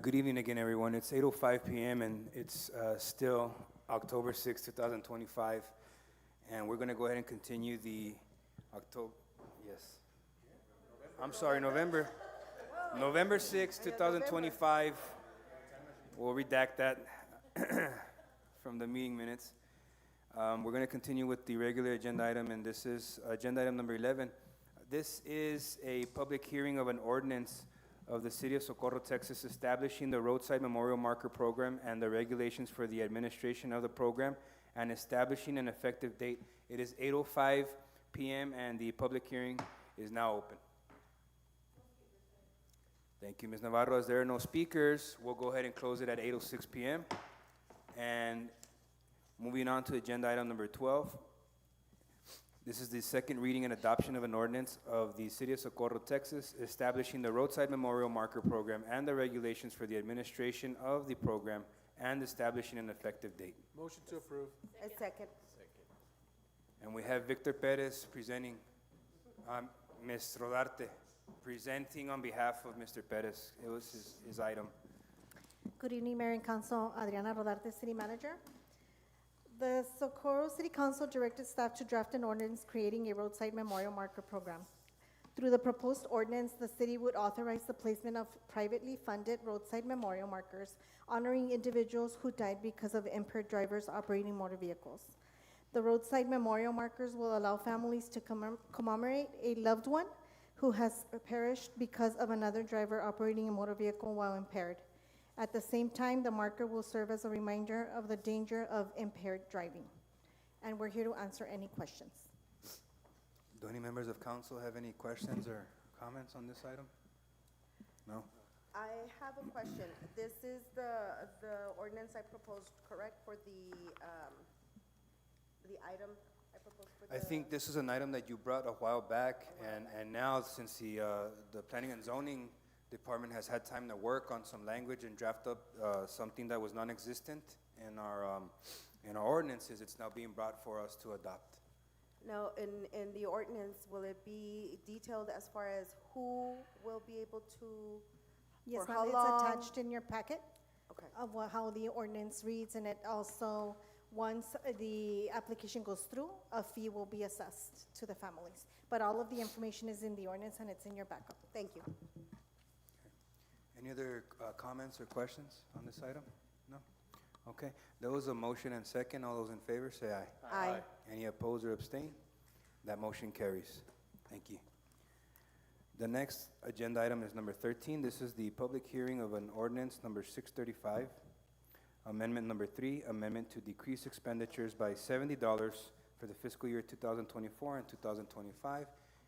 Good evening again, everyone. It's 8:05 p.m. and it's still October 6, 2025. And we're going to go ahead and continue the November 6, 2025. We'll redact that from the meeting minutes. We're going to continue with the regular agenda item, and this is agenda item number 11. This is a public hearing of an ordinance of the City of Socorro, Texas, establishing the roadside memorial marker program and the regulations for the administration of the program and establishing an effective date. It is 8:05 p.m. and the public hearing is now open. Thank you, Ms. Navarro. As there are no speakers, we'll go ahead and close it at 8:06 p.m. And moving on to agenda item number 12. This is the second reading and adoption of an ordinance of the City of Socorro, Texas, establishing the roadside memorial marker program and the regulations for the administration of the program and establishing an effective date. Motion to approve. A second. And we have Victor Perez presenting, Ms. Rodarte, presenting on behalf of Mr. Perez. It was his item. Good evening, Mayor and Council. Adriana Rodarte, City Manager. The Socorro City Council directed staff to draft an ordinance creating a roadside memorial marker program. Through the proposed ordinance, the city would authorize the placement of privately funded roadside memorial markers honoring individuals who died because of impaired drivers operating motor vehicles. The roadside memorial markers will allow families to commemorate a loved one who has perished because of another driver operating a motor vehicle while impaired. At the same time, the marker will serve as a reminder of the danger of impaired driving. And we're here to answer any questions. Do any members of council have any questions or comments on this item? No? I have a question. This is the ordinance I proposed, correct, for the item I proposed for the... I think this is an item that you brought a while back, and now since the Planning and Zoning Department has had time to work on some language and draft up something that was non-existent in our ordinances, it's now being brought for us to adopt. Now, in the ordinance, will it be detailed as far as who will be able to, Yes, for ma'am, how it's long? attached in your packet Okay. of how the ordinance reads, and it also, once the application goes through, a fee will be assessed to the families. But all of the information is in the ordinance and it's in your backup. Thank you. Any other comments or questions on this item? No? Okay. There was a motion and second. All those in favor, say aye. Aye. Any opposed or abstain? That motion carries. Thank you. The next agenda item is number 13. This is the public hearing of an ordinance number 635, amendment number 3, amendment to decrease expenditures by $70 for the fiscal year 2024 and 2025.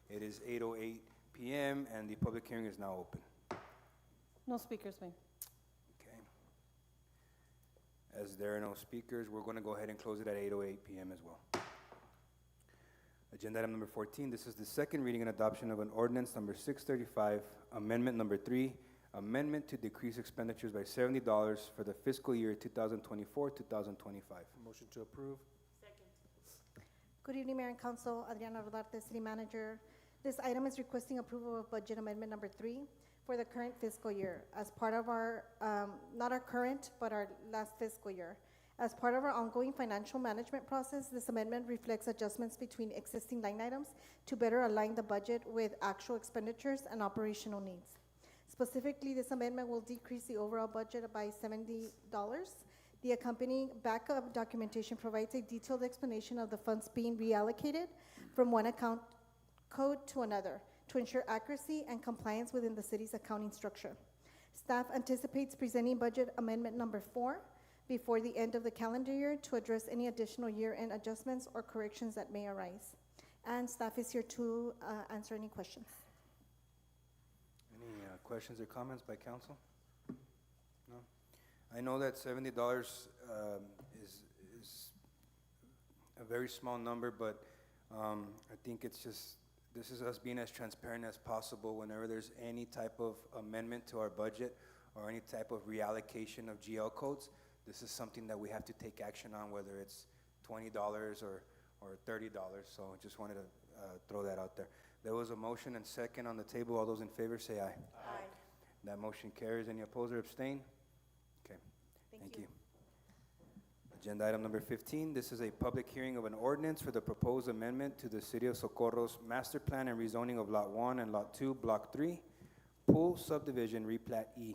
It is 8:08 p.m. and the public hearing is now open. No speakers, Mayor. Okay. As there are no speakers, we're going to go ahead and close it at 8:08 p.m. as well. Agenda item number 14, this is the second reading and adoption of an ordinance number 635, amendment number 3, amendment to decrease expenditures by $70 for the fiscal year 2024-2025. Motion to approve. Good evening, Mayor and Council. Adriana Rodarte, City Manager. This item is requesting approval of budget amendment number 3 for the current fiscal year as part of our, not our current, but our last fiscal year. As part of our ongoing financial management process, this amendment reflects adjustments between existing line items to better align the budget with actual expenditures and operational needs. Specifically, this amendment will decrease the overall budget by $70. The accompanying backup documentation provides a detailed explanation of the funds being reallocated from one account code to another to ensure accuracy and compliance within the city's accounting structure. Staff anticipates presenting budget amendment number 4 before the end of the calendar year to address any additional year-end adjustments or corrections that may arise. And staff is here to answer any questions. Any questions or comments by council? No? I know that $70 is a very small number, but I think it's just, this is us being as transparent as possible whenever there's any type of amendment to our budget or any type of reallocation of GL codes. This is something that we have to take action on, whether it's $20 or $30. So I just wanted to throw that out there. There was a motion and second on the table. All those in favor say aye. Aye. That motion carries. Any opposed or abstain? Okay, thank you. Agenda item number 15, this is a public hearing of an ordinance for the proposed amendment to the City of Socorro's Master Plan and rezoning of Lot 1 and Lot 2, Block 3, Pool Subdivision Replat E,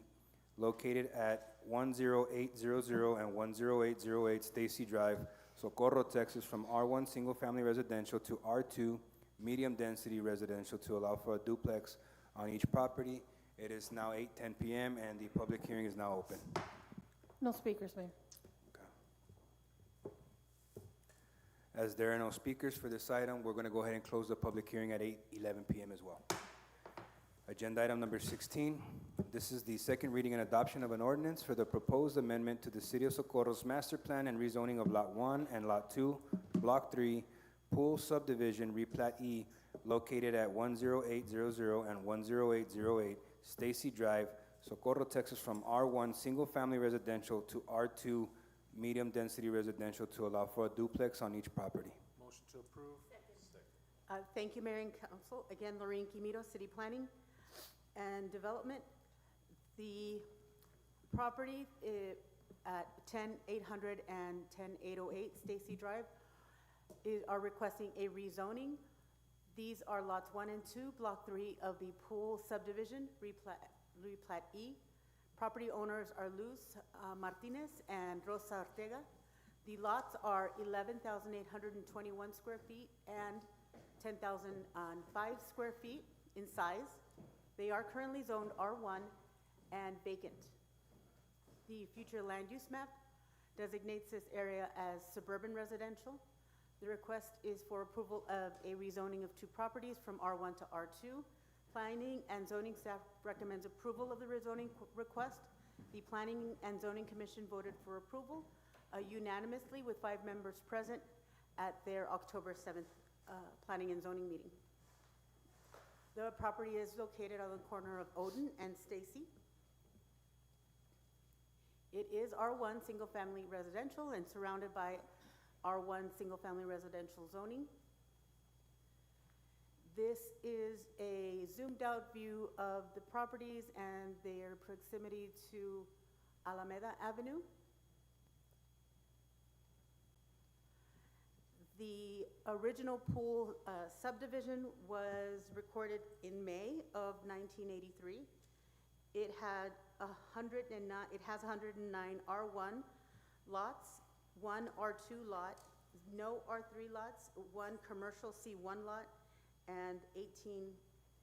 located at 10800 and 10808 Stacy Drive, Socorro, Texas, from R1 Single Family Residential to R2 Medium Density Residential to allow for a duplex on each property. It is now 8:10 p.m. and the public hearing is now open. No speakers, Mayor. As there are no speakers for this item, we're going to go ahead and close the public hearing at 8:11 p.m. as well. Agenda item number 16, this is the second reading and adoption of an ordinance for the proposed amendment to the City of Socorro's Master Plan and rezoning of Lot 1 and Lot 2, Block 3, Pool Subdivision Replat E, located at 10800 and 10808 Stacy Drive, Socorro, Texas, from R1 Single Family Residential to R2 Medium Density Residential to allow for a duplex on each property. Motion to approve. Thank you, Mayor and Council. Again, Lorraine Quimito, City Planning and Development. The property at 10800 and 10808 Stacy Drive are requesting a rezoning. These are lots 1 and 2, Block 3 of the Pool Subdivision, Replat E. Property owners are Luz Martinez and Rosa Ortega. The lots are 11,821 square feet and 10,005 square feet in size. They are currently zoned R1 and vacant. The future land use map designates this area as suburban residential. The request is for approval of a rezoning of 2 properties from R1 to R2. Planning and zoning staff recommends approval of the rezoning request. The Planning and Zoning Commission voted for approval unanimously with 5 members present at their October 7th Planning and Zoning meeting. The property is located on the corner of Odin and Stacy. It is R1 Single Family Residential and surrounded by R1 Single Family Residential zoning. This is a zoomed out view of the properties and their proximity to Alameda Avenue. The original pool subdivision was recorded in May of 1983. It had 109 R1 lots, 1 R2 lot, no R3 lots, 1 commercial C1 lot, and 18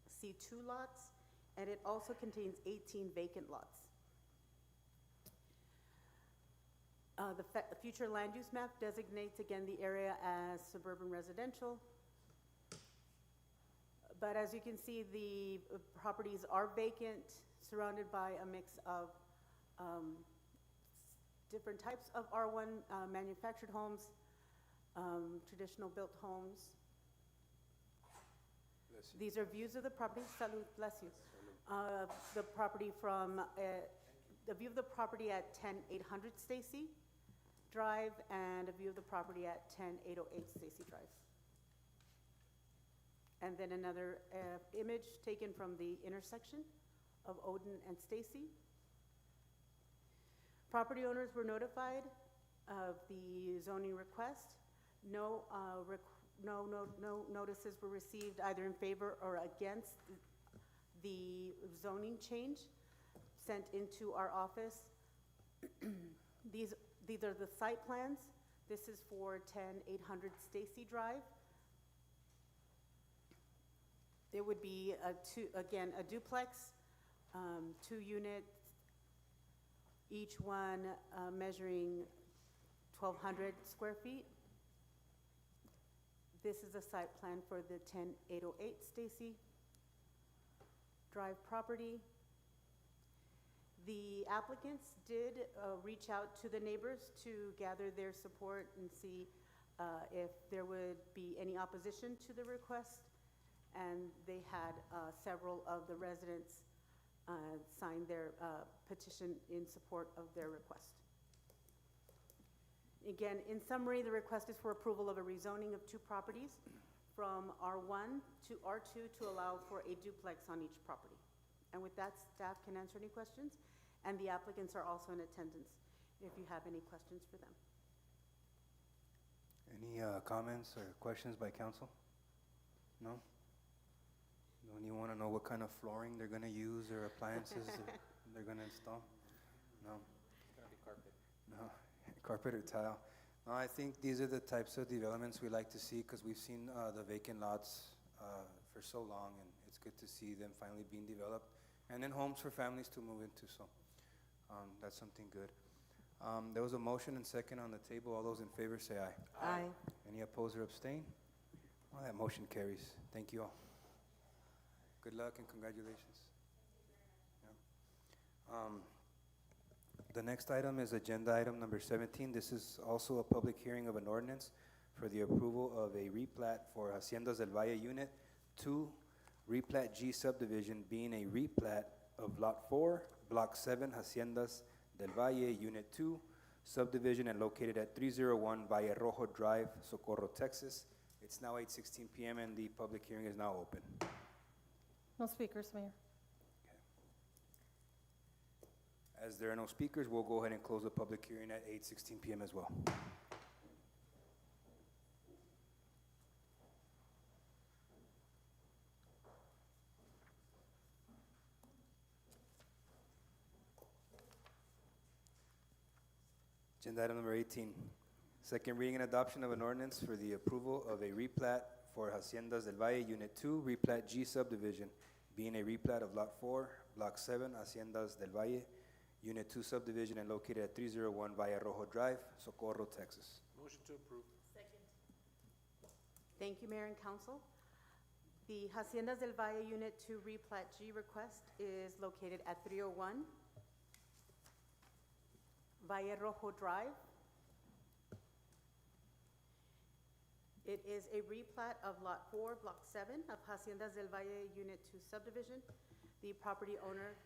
C2 lots, and it also contains 18 vacant lots. The future land use map designates again the area as suburban residential. But as you can see, the properties are vacant, surrounded by a mix of different types of R1 manufactured homes, traditional built homes. These are views of the property. Salud, bless you. The property from the view of the property at 10800 Stacy Drive and a view of the property at 10808 Stacy Drive. And then another image taken from the intersection of Odin and Stacy. Property owners were notified of the zoning request. No notices were received either in favor or against the zoning change sent into our office. These are the site plans. This is for 10800 Stacy Drive. It would be a duplex, 2 units, each one measuring 1,200 square feet. This is a site plan for the 10808 Stacy Drive property. The applicants did reach out to the neighbors to gather their support and see if there would be any opposition to the request. And they had several of the residents sign their petition in support of their request. Again, in summary, the request is for approval of a rezoning of 2 properties from R1 to R2 to allow for a duplex on each property. And with that, staff can answer any questions, and the applicants are also in attendance if you have any questions for them. Any comments or questions by council? No? Don't you want to know what kind of flooring they're going to use or appliances they're going to install? No? It's gonna be carpet. No, carpet or tile. No, I think these are the types of developments we like to see because we've seen the vacant lots for so long, and it's good to see them finally being developed, and then homes for families to move into, so that's something good. There was a motion and second on the table. All those in favor say aye. Aye. Any opposed or abstain? Well, that motion carries. Thank you all. Good luck and congratulations. Yeah. The next item is agenda item number 17. This is also a public hearing of an ordinance for the approval of a replat for Haciendas del Valle Unit 2, replat G subdivision, being a replat of Lot 4, Block 7, Haciendas del Valle Unit 2, subdivision, and located at 301 Valle Rojo Drive, Socorro, Texas. It's now 8:16 p.m. and the public hearing is now open. No speakers, Mayor. As there are no speakers, we'll go ahead and close the public hearing at 8:16 p.m. as well. Agenda item number 18, second reading and adoption of an ordinance for the approval of a replat for Haciendas del Valle Unit 2, replat G subdivision, being a replat of Lot 4, Block 7, Haciendas del Valle Unit 2 subdivision, and located at 301 Valle Rojo Drive, Socorro, Texas. Motion to approve. Second. Thank you, Mayor and Council. The Haciendas del Valle Unit 2 replat G request is located at 301 Valle Rojo Drive. It is a replat of Lot 4, Block 7 of Haciendas del Valle Unit 2 subdivision. The property owners,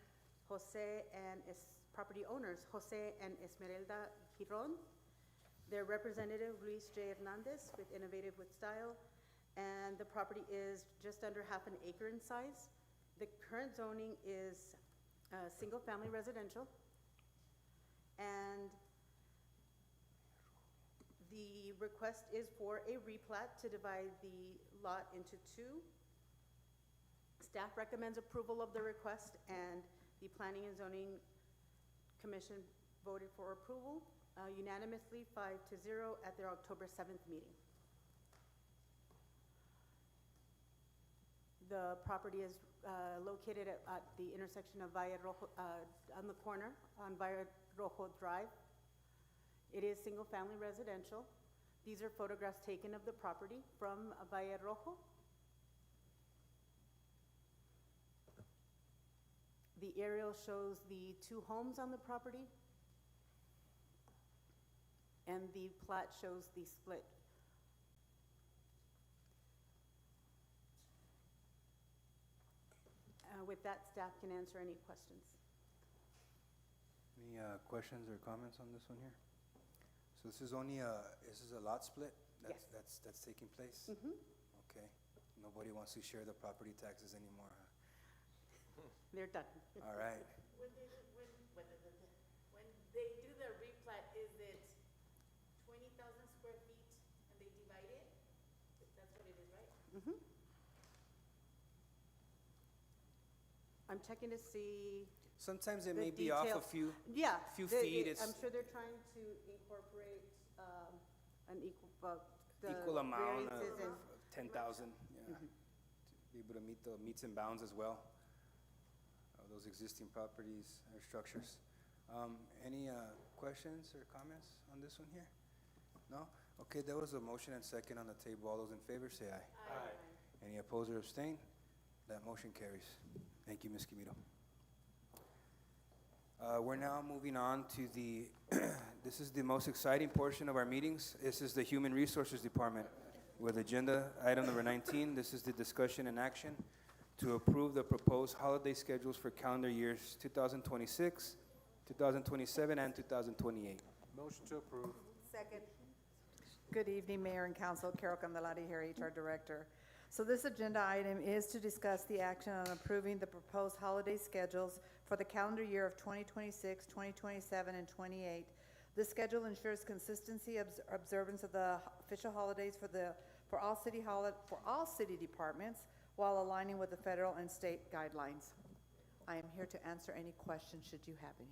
Jose and Esmeralda Giron, their representative, Luis J. Hernandez, with Innovative with Style, and the property is just under half an acre in size. The current zoning is single-family residential, and the request is for a replat to divide the lot into two. Staff recommends approval of the request, and the Planning and Zoning Commission voted for approval unanimously 5-0 at their October 7th meeting. The property is located at the intersection of Valle Rojo, on the corner on Valle Rojo Drive. It is single-family residential. These are photographs taken of the property from Valle Rojo. The aerial shows the two homes on the property, and the plat shows the split. With that, staff can answer any questions. Any questions or comments on this one here? So this is only this is a lot split that's taking place? Mhm. Okay. Nobody wants to share the property taxes anymore, huh? They're done. All right. When they do the replat, is it 20,000 square feet and they divide it? That's what it is, right? Mhm. I'm checking to see. Sometimes it the may be off a details. few, Yeah. few the- feet. I'm sure they're trying to incorporate an the equal amount variances of and- 10,000, yeah, to be able to meet the meets and bounds as well of those existing properties or structures. Any questions or comments on this one here? No? Okay, there was a motion and second on the table. All those in favor say aye. Aye. Any opposed or abstain? That motion carries. Thank you, Ms. Quimito. We're now moving on to the, this is the most exciting portion of our meetings. This is the Human Resources Department with agenda item number 19. This is the discussion and action to approve the proposed holiday schedules for calendar years 2026, 2027, and 2028. Motion to approve. Second. Good evening, Mayor and Council. Carol Candelari here, HR Director. So this agenda item is to discuss the action on approving the proposed holiday schedules for the calendar year of 2026, 2027, and 28. This schedule ensures consistency observance of the official holidays for all city departments while aligning with the federal and state guidelines. I am here to answer any questions should you have any.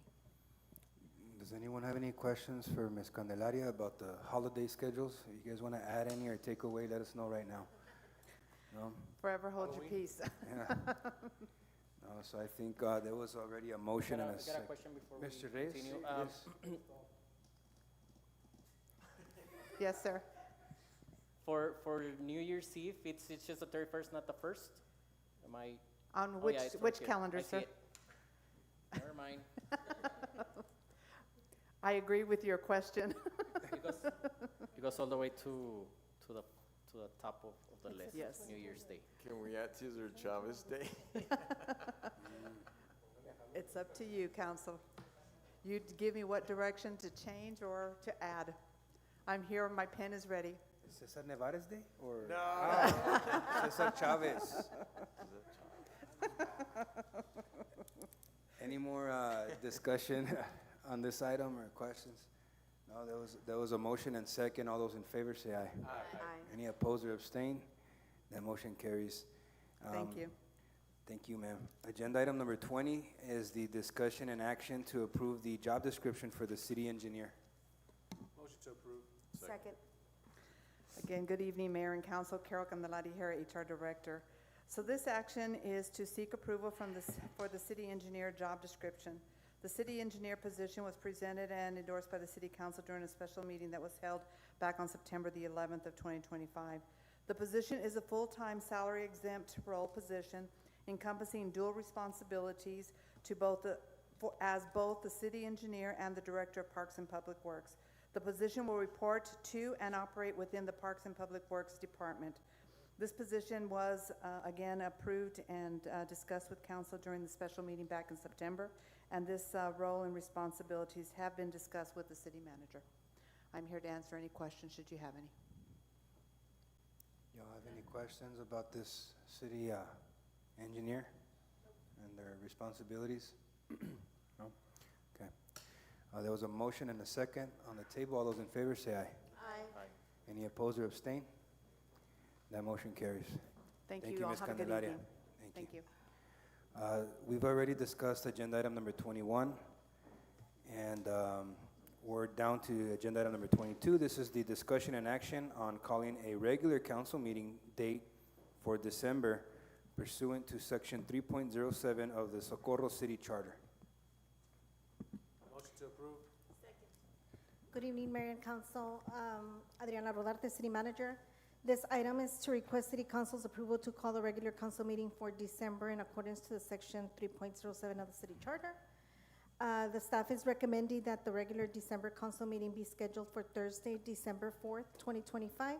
Does anyone have any questions for Ms. Candelaria about the holiday schedules? If you guys want to add any or take away, let us know right now. No? Forever hold your peace. Yeah. No, so I think there was already a motion and a I got a second. question before we Mr. Reyes? continue. Yes. Yes, sir. For New Year's Eve, it's just the 31st, not the 1st? Am I? On Oh, which, yeah, it's right which here. calendar, I see sir? it. Never mind. I agree with your question. It goes all the way to the top of the list. Yes. New Year's Day. Can we add Cesar Chavez Day? It's up to you, council. You give me what direction to change or to add. I'm here, my pen is ready. Cesar Nevares Day? Or? No. Cesar Chavez. Any more discussion on this item or questions? No, there was a motion and second. All those in favor say aye. Aye. Any opposed or abstain? That motion carries. Thank you. Thank you, ma'am. Agenda item number 20 is the discussion and action to approve the job description for the city engineer. Motion to approve. Second. Again, good evening, Mayor and Council. Carol Candelaria here, HR Director. So this action is to seek approval for the city engineer job description. The city engineer position was presented and endorsed by the City Council during a special meeting that was held back on September the 11th of 2025. The position is a full-time salary exempt role position encompassing dual responsibilities to as both the city engineer and the Director of Parks and Public Works. The position will report to and operate within the Parks and Public Works Department. This position was, again, approved and discussed with council during the special meeting back in September, and this role and responsibilities have been discussed with the city manager. I'm here to answer any questions, should you have any. Y'all have any questions about this city engineer and their responsibilities? No? Okay. There was a motion and a second on the table. All those in favor say aye. Aye. Any opposed or abstain? That motion carries. Thank you. All Ms. have a good Candelaria. evening. Thank you. Thank you. We've already discussed agenda item number 21, and we're down to agenda item number 22. This is the discussion and action on calling a regular council meeting date for December pursuant to section 3.07 of the Socorro City Charter. Motion to approve. Good evening, Mayor and Council. Adriana Rodarte, City Manager. This item is to request City Council's approval to call the regular council meeting for December in accordance to the section 3.07 of the City Charter. The staff is recommending that the regular December council meeting be scheduled for Thursday, December 4th, 2025,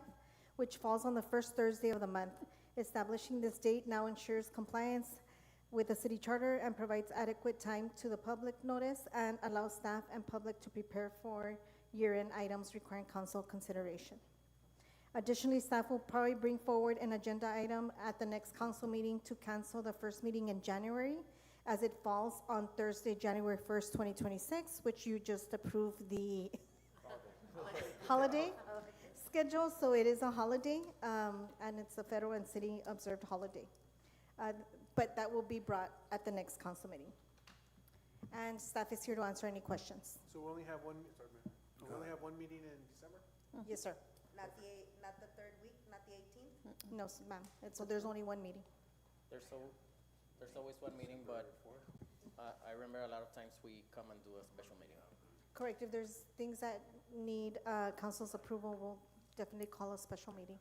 which falls on the first Thursday of the month. Establishing this date now ensures compliance with the City Charter and provides adequate time to the public notice and allows staff and public to prepare for year-end items requiring council consideration. Additionally, staff will probably bring forward an agenda item at the next council meeting to cancel the first meeting in January, as it falls on Thursday, January 1st, 2026, which you just approved the holiday schedule, so it is a holiday, and it's a federal and city observed holiday. But that will be brought at the next council meeting. And staff is here to answer any questions. So we only have one, sorry, Mayor. We only have one meeting in December? Yes, sir. Not the third week, not the 18th? No, ma'am. So there's only one meeting. There's always one meeting, but I remember a lot of times we come and do a special meeting. Correct. If there's things that need council's approval, we'll definitely call a special meeting.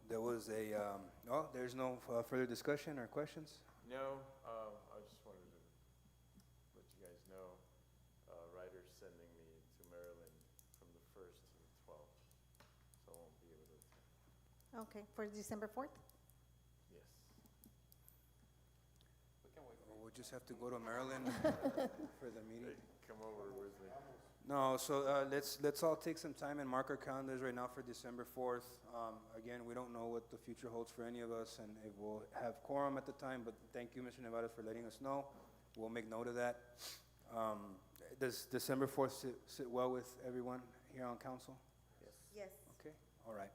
There was there's no further discussion or questions? No, I just wanted to let you guys know, Ryder's sending me to Maryland from the 1st to the 12th, so I won't be able to attend. Okay, for December 4th? Yes. We'll just have to go to Maryland for the meeting. Hey, come over with me. No, so let's all take some time and mark our calendars right now for December 4th. Again, we don't know what the future holds for any of us, and if we'll have quorum at the time, but thank you, Mr. Nevares, for letting us know. We'll make note of that. Does December 4th sit well with everyone here on council? Yes. Okay, all right.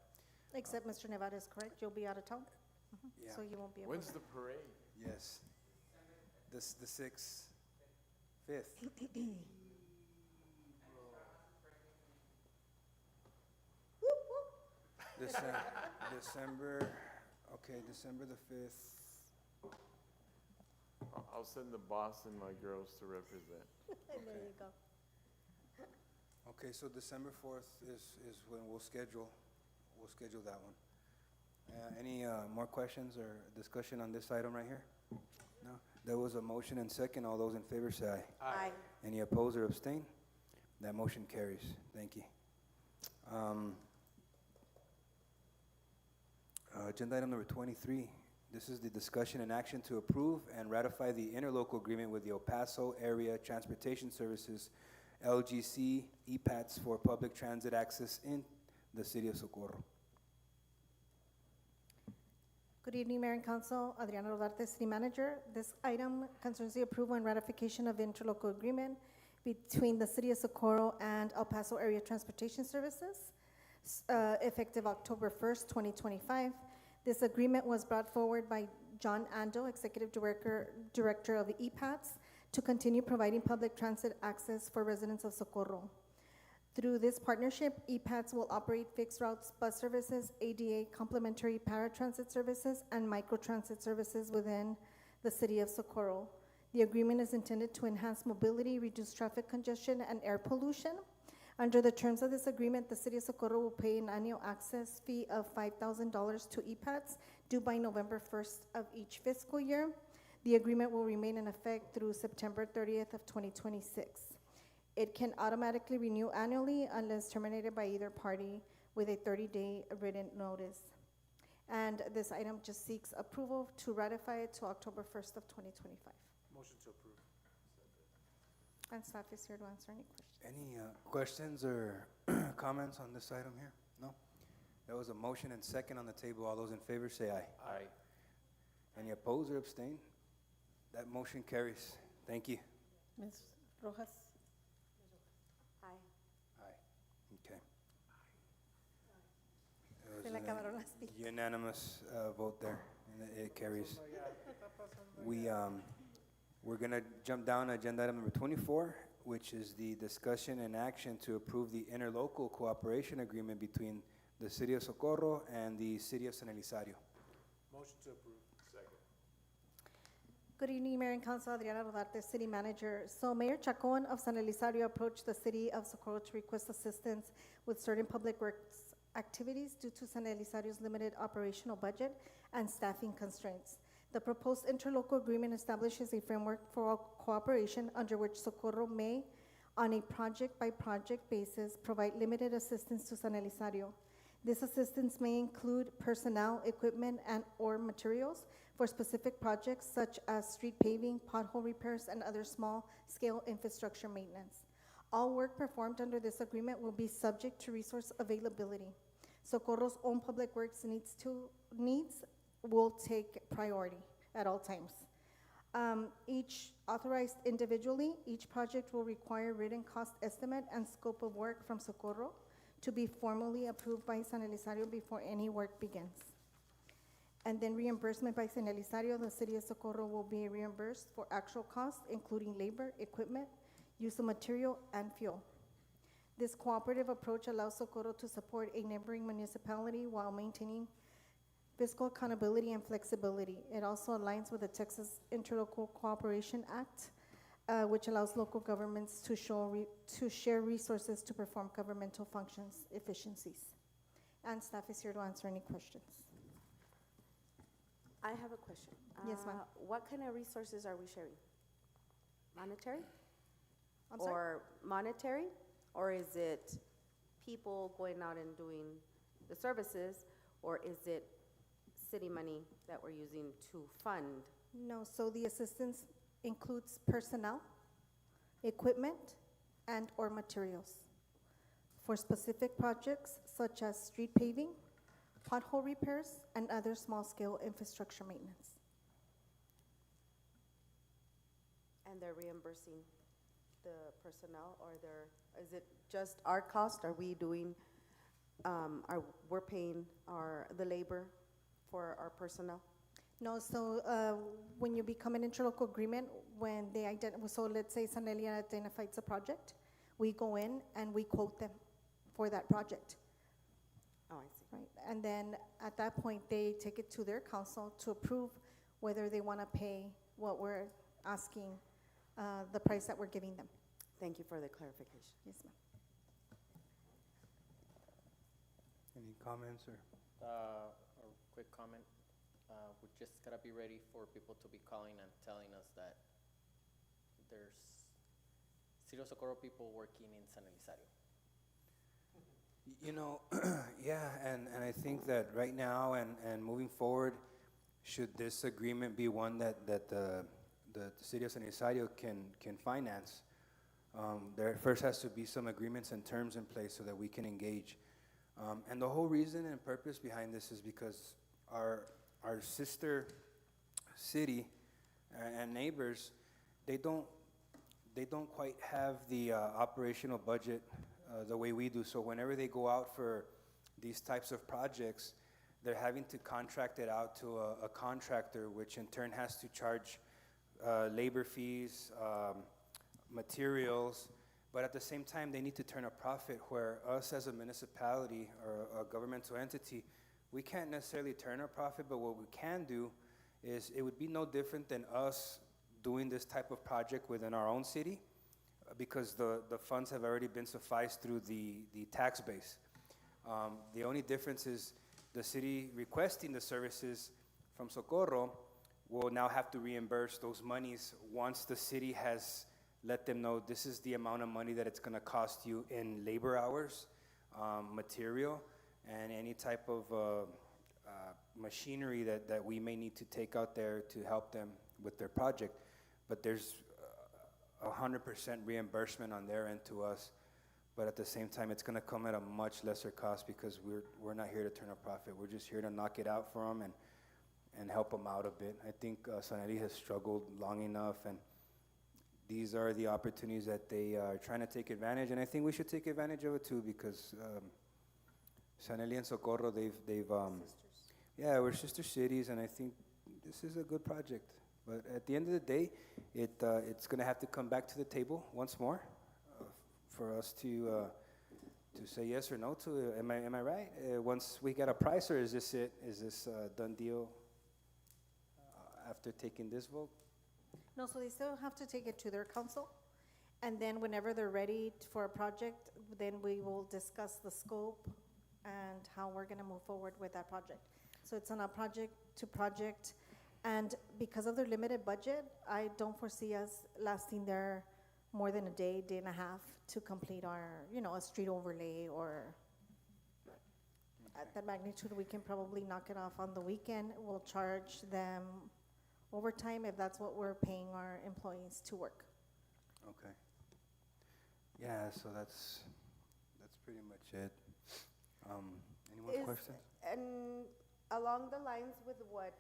Except Mr. Nevada is correct, you'll be out of town, Yeah. so you won't be able When's to. the parade? Yes. The 6th, 5th. December, okay, December the 5th. I'll send the boss and my girls to represent. There you go. Okay, so December 4th is when we'll schedule that one. Any more questions or discussion on this item right here? No? There was a motion and second. All those in favor say aye. Aye. Any opposed or abstain? That motion carries. Thank you. Agenda item number 23. This is the discussion and action to approve and ratify the interlocal agreement with the El Paso Area Transportation Services, LGC EPATS, for public transit access in the city of Socorro. Good evening, Mayor and Council. Adriana Rodarte, City Manager. This item concerns the approval and ratification of the interlocal agreement between the City of Socorro and El Paso Area Transportation Services, effective October 1st, 2025. This agreement was brought forward by John Ando, Executive Director of the EPATS, to continue providing public transit access for residents of Socorro. Through this partnership, EPATS will operate fixed routes bus services, ADA complementary paratransit services, and microtransit services within the city of Socorro. The agreement is intended to enhance mobility, reduce traffic congestion, and air pollution. Under the terms of this agreement, the city of Socorro will pay an annual access fee of $5,000 to EPATS due by November 1st of each fiscal year. The agreement will remain in effect through September 30th of 2026. It can automatically renew annually unless terminated by either party with a 30-day written notice. And this item just seeks approval to ratify it to October 1st of 2025. Motion to approve. And staff is here to answer any questions. Any questions or comments on this item here? No? There was a motion and second on the table. All those in favor say aye. Aye. Any opposed or abstain? That motion carries. Thank you. Ms. Rojas? Aye. Aye. Okay. Se le It was acabaron las a pilas. unanimous vote there, and it carries. We're gonna jump down to agenda item number 24, which is the discussion and action to approve the interlocal cooperation agreement between the City of Socorro and the City of San Elizario. Motion to approve. Second. Good evening, Mayor and Council. Adriana Rodarte, City Manager. So Mayor Chacon of San Elizario approached the City of Socorro to request assistance with certain public works activities due to San Elizario's limited operational budget and staffing constraints. The proposed interlocal agreement establishes a framework for cooperation under which Socorro may, on a project-by-project basis, provide limited assistance to San Elizario. This assistance may include personnel, equipment, and/or materials for specific projects such as street paving, pothole repairs, and other small-scale infrastructure maintenance. All work performed under this agreement will be subject to resource availability. Socorro's own public works needs will take priority at all times. Each authorized individually, each project will require written cost estimate and scope of work from Socorro to be formally approved by San Elizario before any work begins. And then reimbursement by San Elizario, the City of Socorro will be reimbursed for actual costs, including labor, equipment, use of material, and fuel. This cooperative approach allows Socorro to support a neighboring municipality while maintaining fiscal accountability and flexibility. It also aligns with the Texas Interlocal Cooperation Act, which allows local governments to share resources to perform governmental functions efficiencies. And staff is here to answer any questions. I have a question. Yes, ma'am. What kind of resources are we sharing? Monetary? I'm sorry? Or monetary? Or is it people going out and doing the services? Or is it city money that we're using to fund? No, so the assistance includes personnel, equipment, and/or materials for specific projects such as street paving, pothole repairs, and other small-scale infrastructure maintenance. And they're reimbursing the personnel, or is it just our cost? Are we doing, we're paying the labor for our personnel? No, so when you become an interlocal agreement, when they so let's say Sanelia identifies a project, we go in and we quote them for that project. Oh, I see. Right, and then at that point, they take it to their council to approve whether they want to pay what we're asking, the price that we're giving them. Thank you for the clarification. Yes, ma'am. Any comments or? A quick comment. We just gotta be ready for people to be calling and telling us that there's City of Socorro people working in San Elizario. You know, yeah, and I think that right now and moving forward, should this agreement be one that the City of San Elizario can finance, there first has to be some agreements and terms in place so that we can engage. And the whole reason and purpose behind this is because our sister city and neighbors, they don't quite have the operational budget the way we do. So whenever they go out for these types of projects, they're having to contract it out to a contractor, which in turn has to charge labor fees, materials, but at the same time, they need to turn a profit, where us as a municipality or a governmental entity, we can't necessarily turn a profit, but what we can do is it would be no different than us doing this type of project within our own city, because the funds have already been sufficed through the tax base. The only difference is the city requesting the services from Socorro will now have to reimburse those monies once the city has let them know this is the amount of money that it's going to cost you in labor hours, material, and any type of machinery that we may need to take out there to help them with their project. But there's 100% reimbursement on their end to us, but at the same time, it's going to come at a much lesser cost because we're not here to turn a profit. We're just here to knock it out for them and help them out a bit. I think Sanelli has struggled long enough, and these are the opportunities that they are trying to take advantage, and I think we should take advantage of it too, because Sanelli and Socorro, they've yeah, we're sister cities, and I think this is a good project. But at the end of the day, it's going to have to come back to the table once more for us to say yes or no to it. Am I right? Once we get a price, or is this it? Is this a done deal after taking this vote? No, so they still have to take it to their council, and then whenever they're ready for a project, then we will discuss the scope and how we're gonna move forward with that project. So it's on a project to project, and because of their limited budget, I don't foresee us lasting there more than a day and a half to complete our, a street overlay, or at that magnitude, we can probably knock it off on the weekend. We'll charge them overtime if that's what we're paying our employees to work. Okay. Yeah, so that's pretty much it. Any more questions? And along the lines with what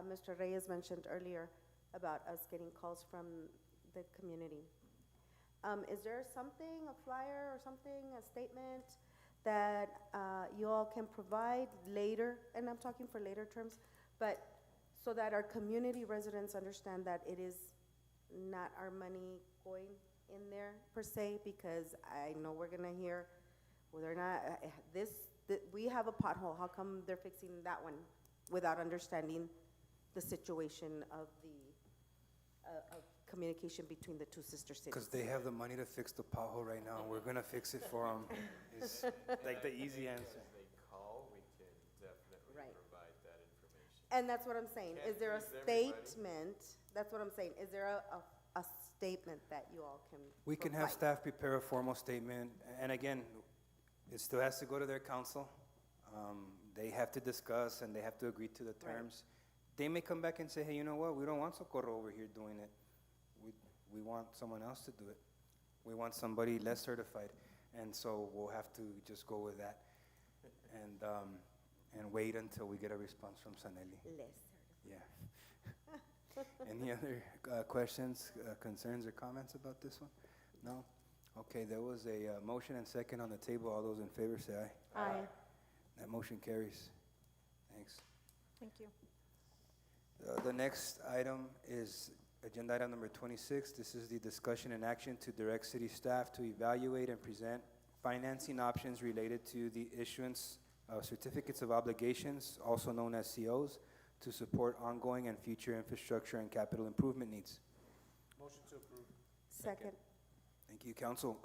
Mr. Reyes mentioned earlier about us getting calls from the community, is there something, a flyer or something, a statement that you all can provide later, and I'm talking for later terms, but so that our community residents understand that it is not our money going in there per se, because I know we're gonna hear whether or not we have a pothole, how come they're fixing that one without understanding the situation of of communication between the two sister cities? Because they have the money to fix the pothole right now, and we're gonna fix it for them. It's like the easy answer. If they call, we can definitely Right. provide that information. And that's what I'm saying. Can't Is there a please everybody. statement? That's what I'm saying. Is there a statement that you all can We can have provide? staff prepare a formal statement, and again, it still has to go to their council. They have to discuss and they have to agree to the terms. They may come back and say, hey, you know what, we don't want Socorro over here doing it. we want someone else to do it. We want somebody less certified, and so we'll have to just go with that, and wait until we get a response from Sanelli. Less. Yeah. Any other questions, concerns, or comments about this one? No? Okay, there was a motion and second on the table. All those in favor say aye. Aye. That motion carries. Thanks. Thank you. The next item is agenda item number 26. This is the discussion and action to direct city staff to evaluate and present financing options related to the issuance of certificates of obligations, also known as COs, to support ongoing and future infrastructure and capital improvement needs. Motion to approve. Second. Thank you, Council,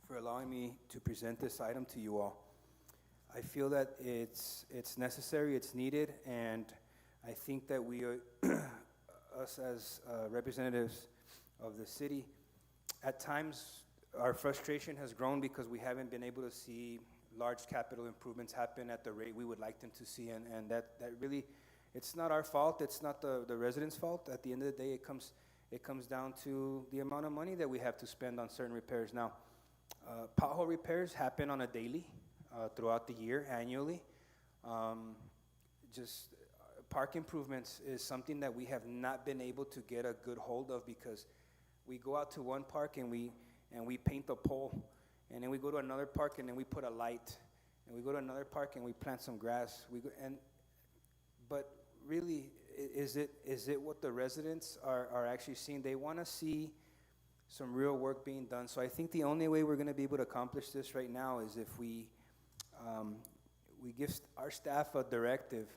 for allowing me to present this item to you all. I feel that it's necessary, it's needed, and I think that we, us as representatives of the city, at times our frustration has grown because we haven't been able to see large capital improvements happen at the rate we would like them to see, and that really, it's not our fault, it's not the residents' fault. At the end of the day, it comes down to the amount of money that we have to spend on certain repairs. Now, pothole repairs happen on a daily, throughout the year, annually. Park improvements is something that we have not been able to get a good hold of, because we go out to one park and we paint a pole, and then we go to another park and then we put a light, and we go to another park and we plant some grass. But really, is it what the residents are actually seeing? They want to see some real work being done. So I think the only way we're going to be able to accomplish this right now is if we give our staff a directive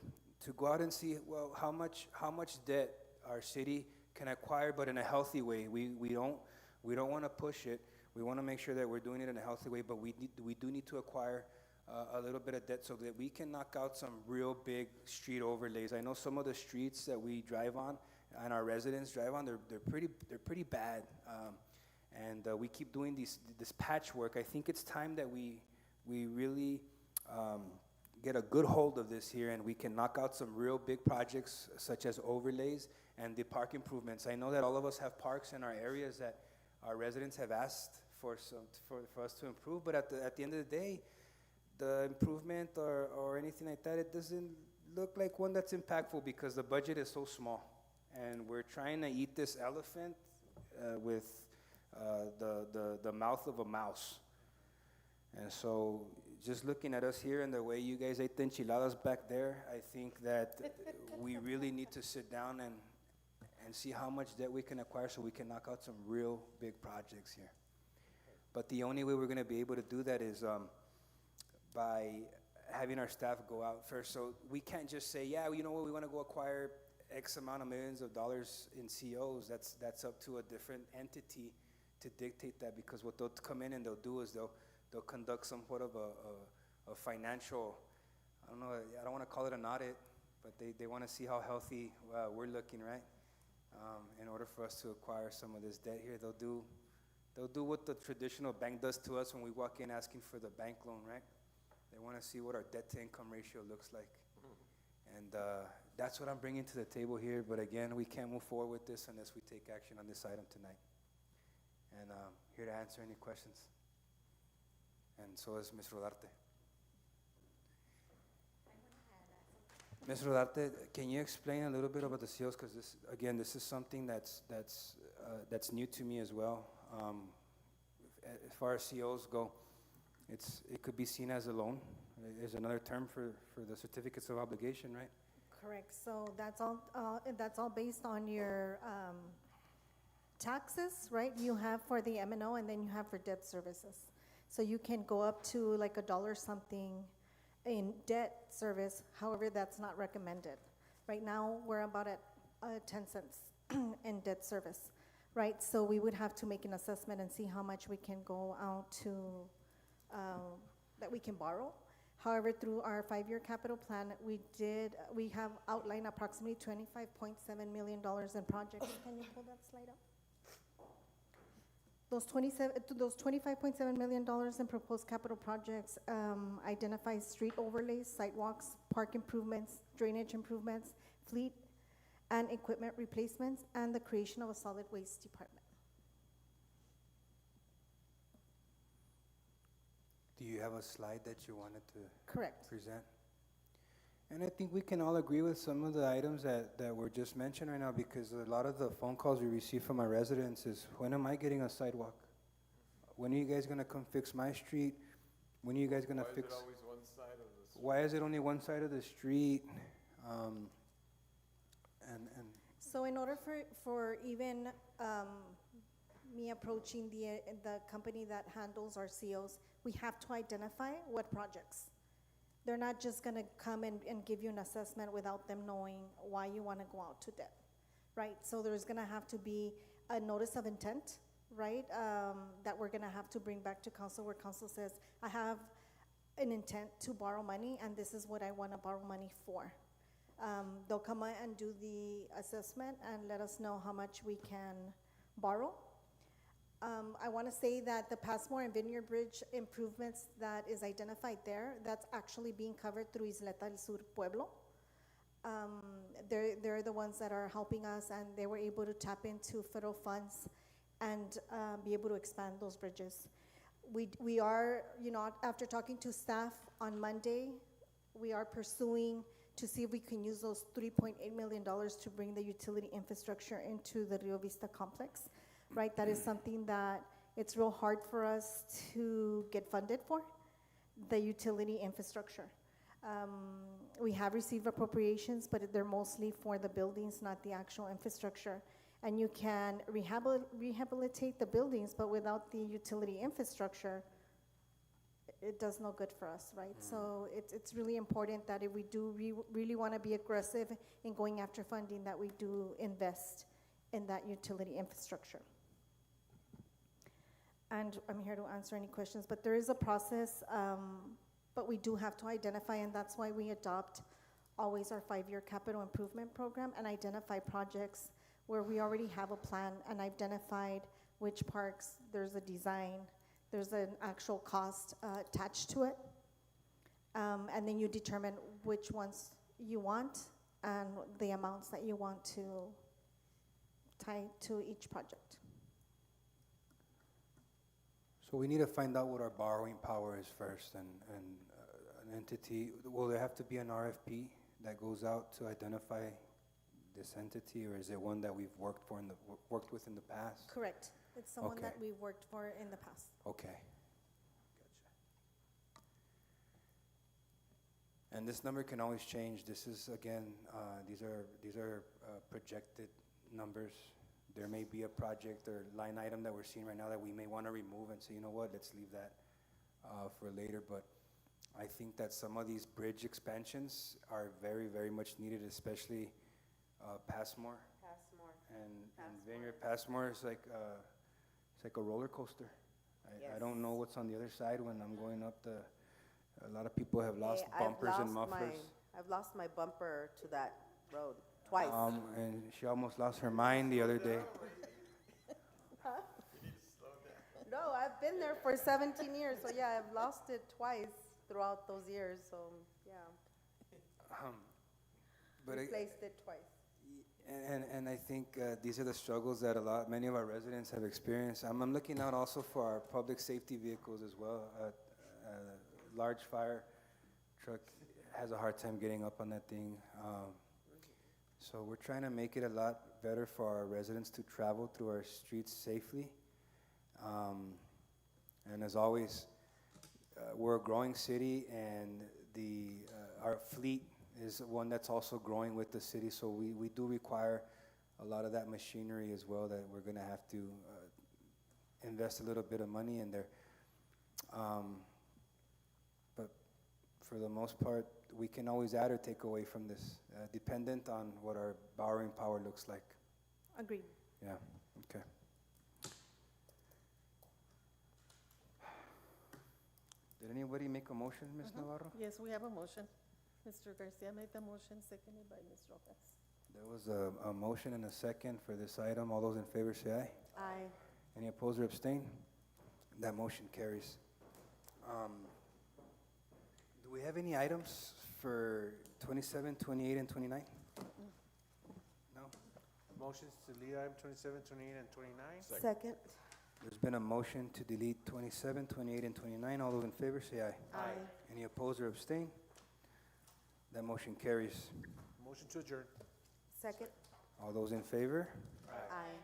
to go out and see, well, how much debt our city can acquire, but in a healthy way. We don't want to push it. We want to make sure that we're doing it in a healthy way, but we do need to acquire a little bit of debt so that we can knock out some real big street overlays. I know some of the streets that we drive on and our residents drive on, they're pretty bad, and we keep doing this patchwork. I think it's time that we really get a good hold of this here, and we can knock out some real big projects such as overlays and the park improvements. I know that all of us have parks in our areas that our residents have asked for us to improve, but at the end of the day, the improvement or anything like that, it doesn't look like one that's impactful because the budget is so small, and we're trying to eat this elephant with the mouth of a mouse. And so just looking at us here and the way you guys ate the enchiladas back there, I think that we really need to sit down and see how much debt we can acquire so we can knock out some real big projects here. But the only way we're going to be able to do that is by having our staff go out first. So we can't just say, yeah, you know what, we want to go acquire X amount of millions of dollars in COs. That's up to a different entity to dictate that, because what they'll come in and they'll do is they'll conduct somewhat of a financial, I don't want to call it an audit, but they want to see how healthy we're looking, right? In order for us to acquire some of this debt here, they'll do what the traditional bank does to us when we walk in asking for the bank loan, right? They want to see what our debt to income ratio looks like. And that's what I'm bringing to the table here. But again, we can't move forward with this unless we take action on this item tonight. And here to answer any questions. And so is Ms. Rodarte. Ms. Rodarte, can you explain a little bit about the COs? Because this is something that's new to me as well. As far as COs go, it could be seen as a loan. There's another term for the certificates of obligation, right? Correct. So that's all based on your taxes, right? You have for the M&O, and then you have for debt services. So you can go up to like $1 something in debt service. However, that's not recommended. Right now, we're about at 10 cents in debt service, right? So we would have to make an assessment and see how much we can go out to, that we can borrow. However, through our 5-year capital plan, we have outlined approximately $25.7 million in projects. Can you pull that slide up? Those $25.7 million in proposed capital projects identify street overlays, sidewalks, park improvements, drainage improvements, fleet and equipment replacements, and the creation of a solid waste department. Do you have a slide that you wanted to Correct. present? And I think we can all agree with some of the items that were just mentioned right now, because a lot of the phone calls we receive from our residents is, when am I getting a sidewalk? When are you guys gonna come fix my street? When are you guys gonna fix? Why is it always one side of the street? Why is it only one side of the street? And So in order for even me approaching the company that handles our COs, we have to identify what projects. They're not just gonna come and give you an assessment without them knowing why you wanna go out to debt, right? So there's gonna have to be a notice of intent, right? That we're gonna have to bring back to council, where council says, I have an intent to borrow money, and this is what I wanna borrow money for. They'll come out and do the assessment and let us know how much we can borrow. I want to say that the Passmore and Vineyard Bridge improvements that is identified there, that's actually being covered through Isleta del Sur Pueblo. They're the ones that are helping us, and they were able to tap into federal funds and be able to expand those bridges. We are, after talking to staff on Monday, we are pursuing to see if we can use those $3.8 million to bring the utility infrastructure into the Rio Vista complex, right? That is something that it's real hard for us to get funded for, the utility infrastructure. We have received appropriations, but they're mostly for the buildings, not the actual infrastructure. And you can rehabilitate the buildings, but without the utility infrastructure, it does no good for us, right? So it's really important that if we do really want to be aggressive in going after funding, that we do invest in that utility infrastructure. And I'm here to answer any questions, but there is a process, but we do have to identify, and that's why we adopt always our 5-year capital improvement program and identify projects where we already have a plan and identified which parks, there's a design, there's an actual cost attached to it. And then you determine which ones you want and the amounts that you want to tie to each project. so we need to find out what our borrowing power is first, and an entity, will there have to be an RFP that goes out to identify this entity, or is it one that we've worked with in the past? Correct. It's someone Okay. that we've worked for in the past. Okay. Gotcha. And this number can always change. This is, again, these are projected numbers. There may be a project or line item that we're seeing right now that we may want to remove and say, you know what, let's leave that for later. But I think that some of these bridge expansions are very, very much needed, especially Passmore. And Vineyard. Passmore is like a roller coaster. I don't know what's on the other side when I'm going up a lot of people have lost bumpers and mufflers. I've lost my bumper to that road twice. And she almost lost her mind the other day. No, I've been there for 17 years, so yeah, I've lost it twice throughout those years, so yeah. But Replaced it twice. And I think these are the struggles that many of our residents have experienced. I'm looking out also for our public safety vehicles as well. A large fire truck has a hard time getting up on that thing. So we're trying to make it a lot better for our residents to travel through our streets safely. And as always, we're a growing city, and our fleet is one that's also growing with the city, so we do require a lot of that machinery as well that we're going to have to invest a little bit of money in there. But for the most part, we can always add or take away from this, dependent on what our borrowing power looks like. Agreed. Yeah, okay. Did anybody make a motion, Ms. Navarro? Yes, we have a motion. Mr. Garcia made the motion, seconded by Ms. Rojas. There was a motion and a second for this item. All those in favor say aye. Aye. Any opposed or abstain? That motion carries. Do we have any items for 27, 28, and 29? No? motions to delete item 27, 28, and 29. Second. There's been a motion to delete 27, 28, and 29. All those in favor say aye. Aye. Any opposed or abstain? That motion carries. Motion to adjourn. Second. All those in favor? Aye.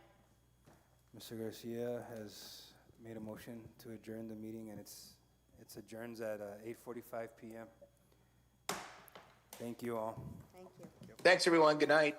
Mr. Garcia has made a motion to adjourn the meeting, and it's adjourns at 8:45 p.m. Thank you all. Thank you. Thanks, everyone. Good night.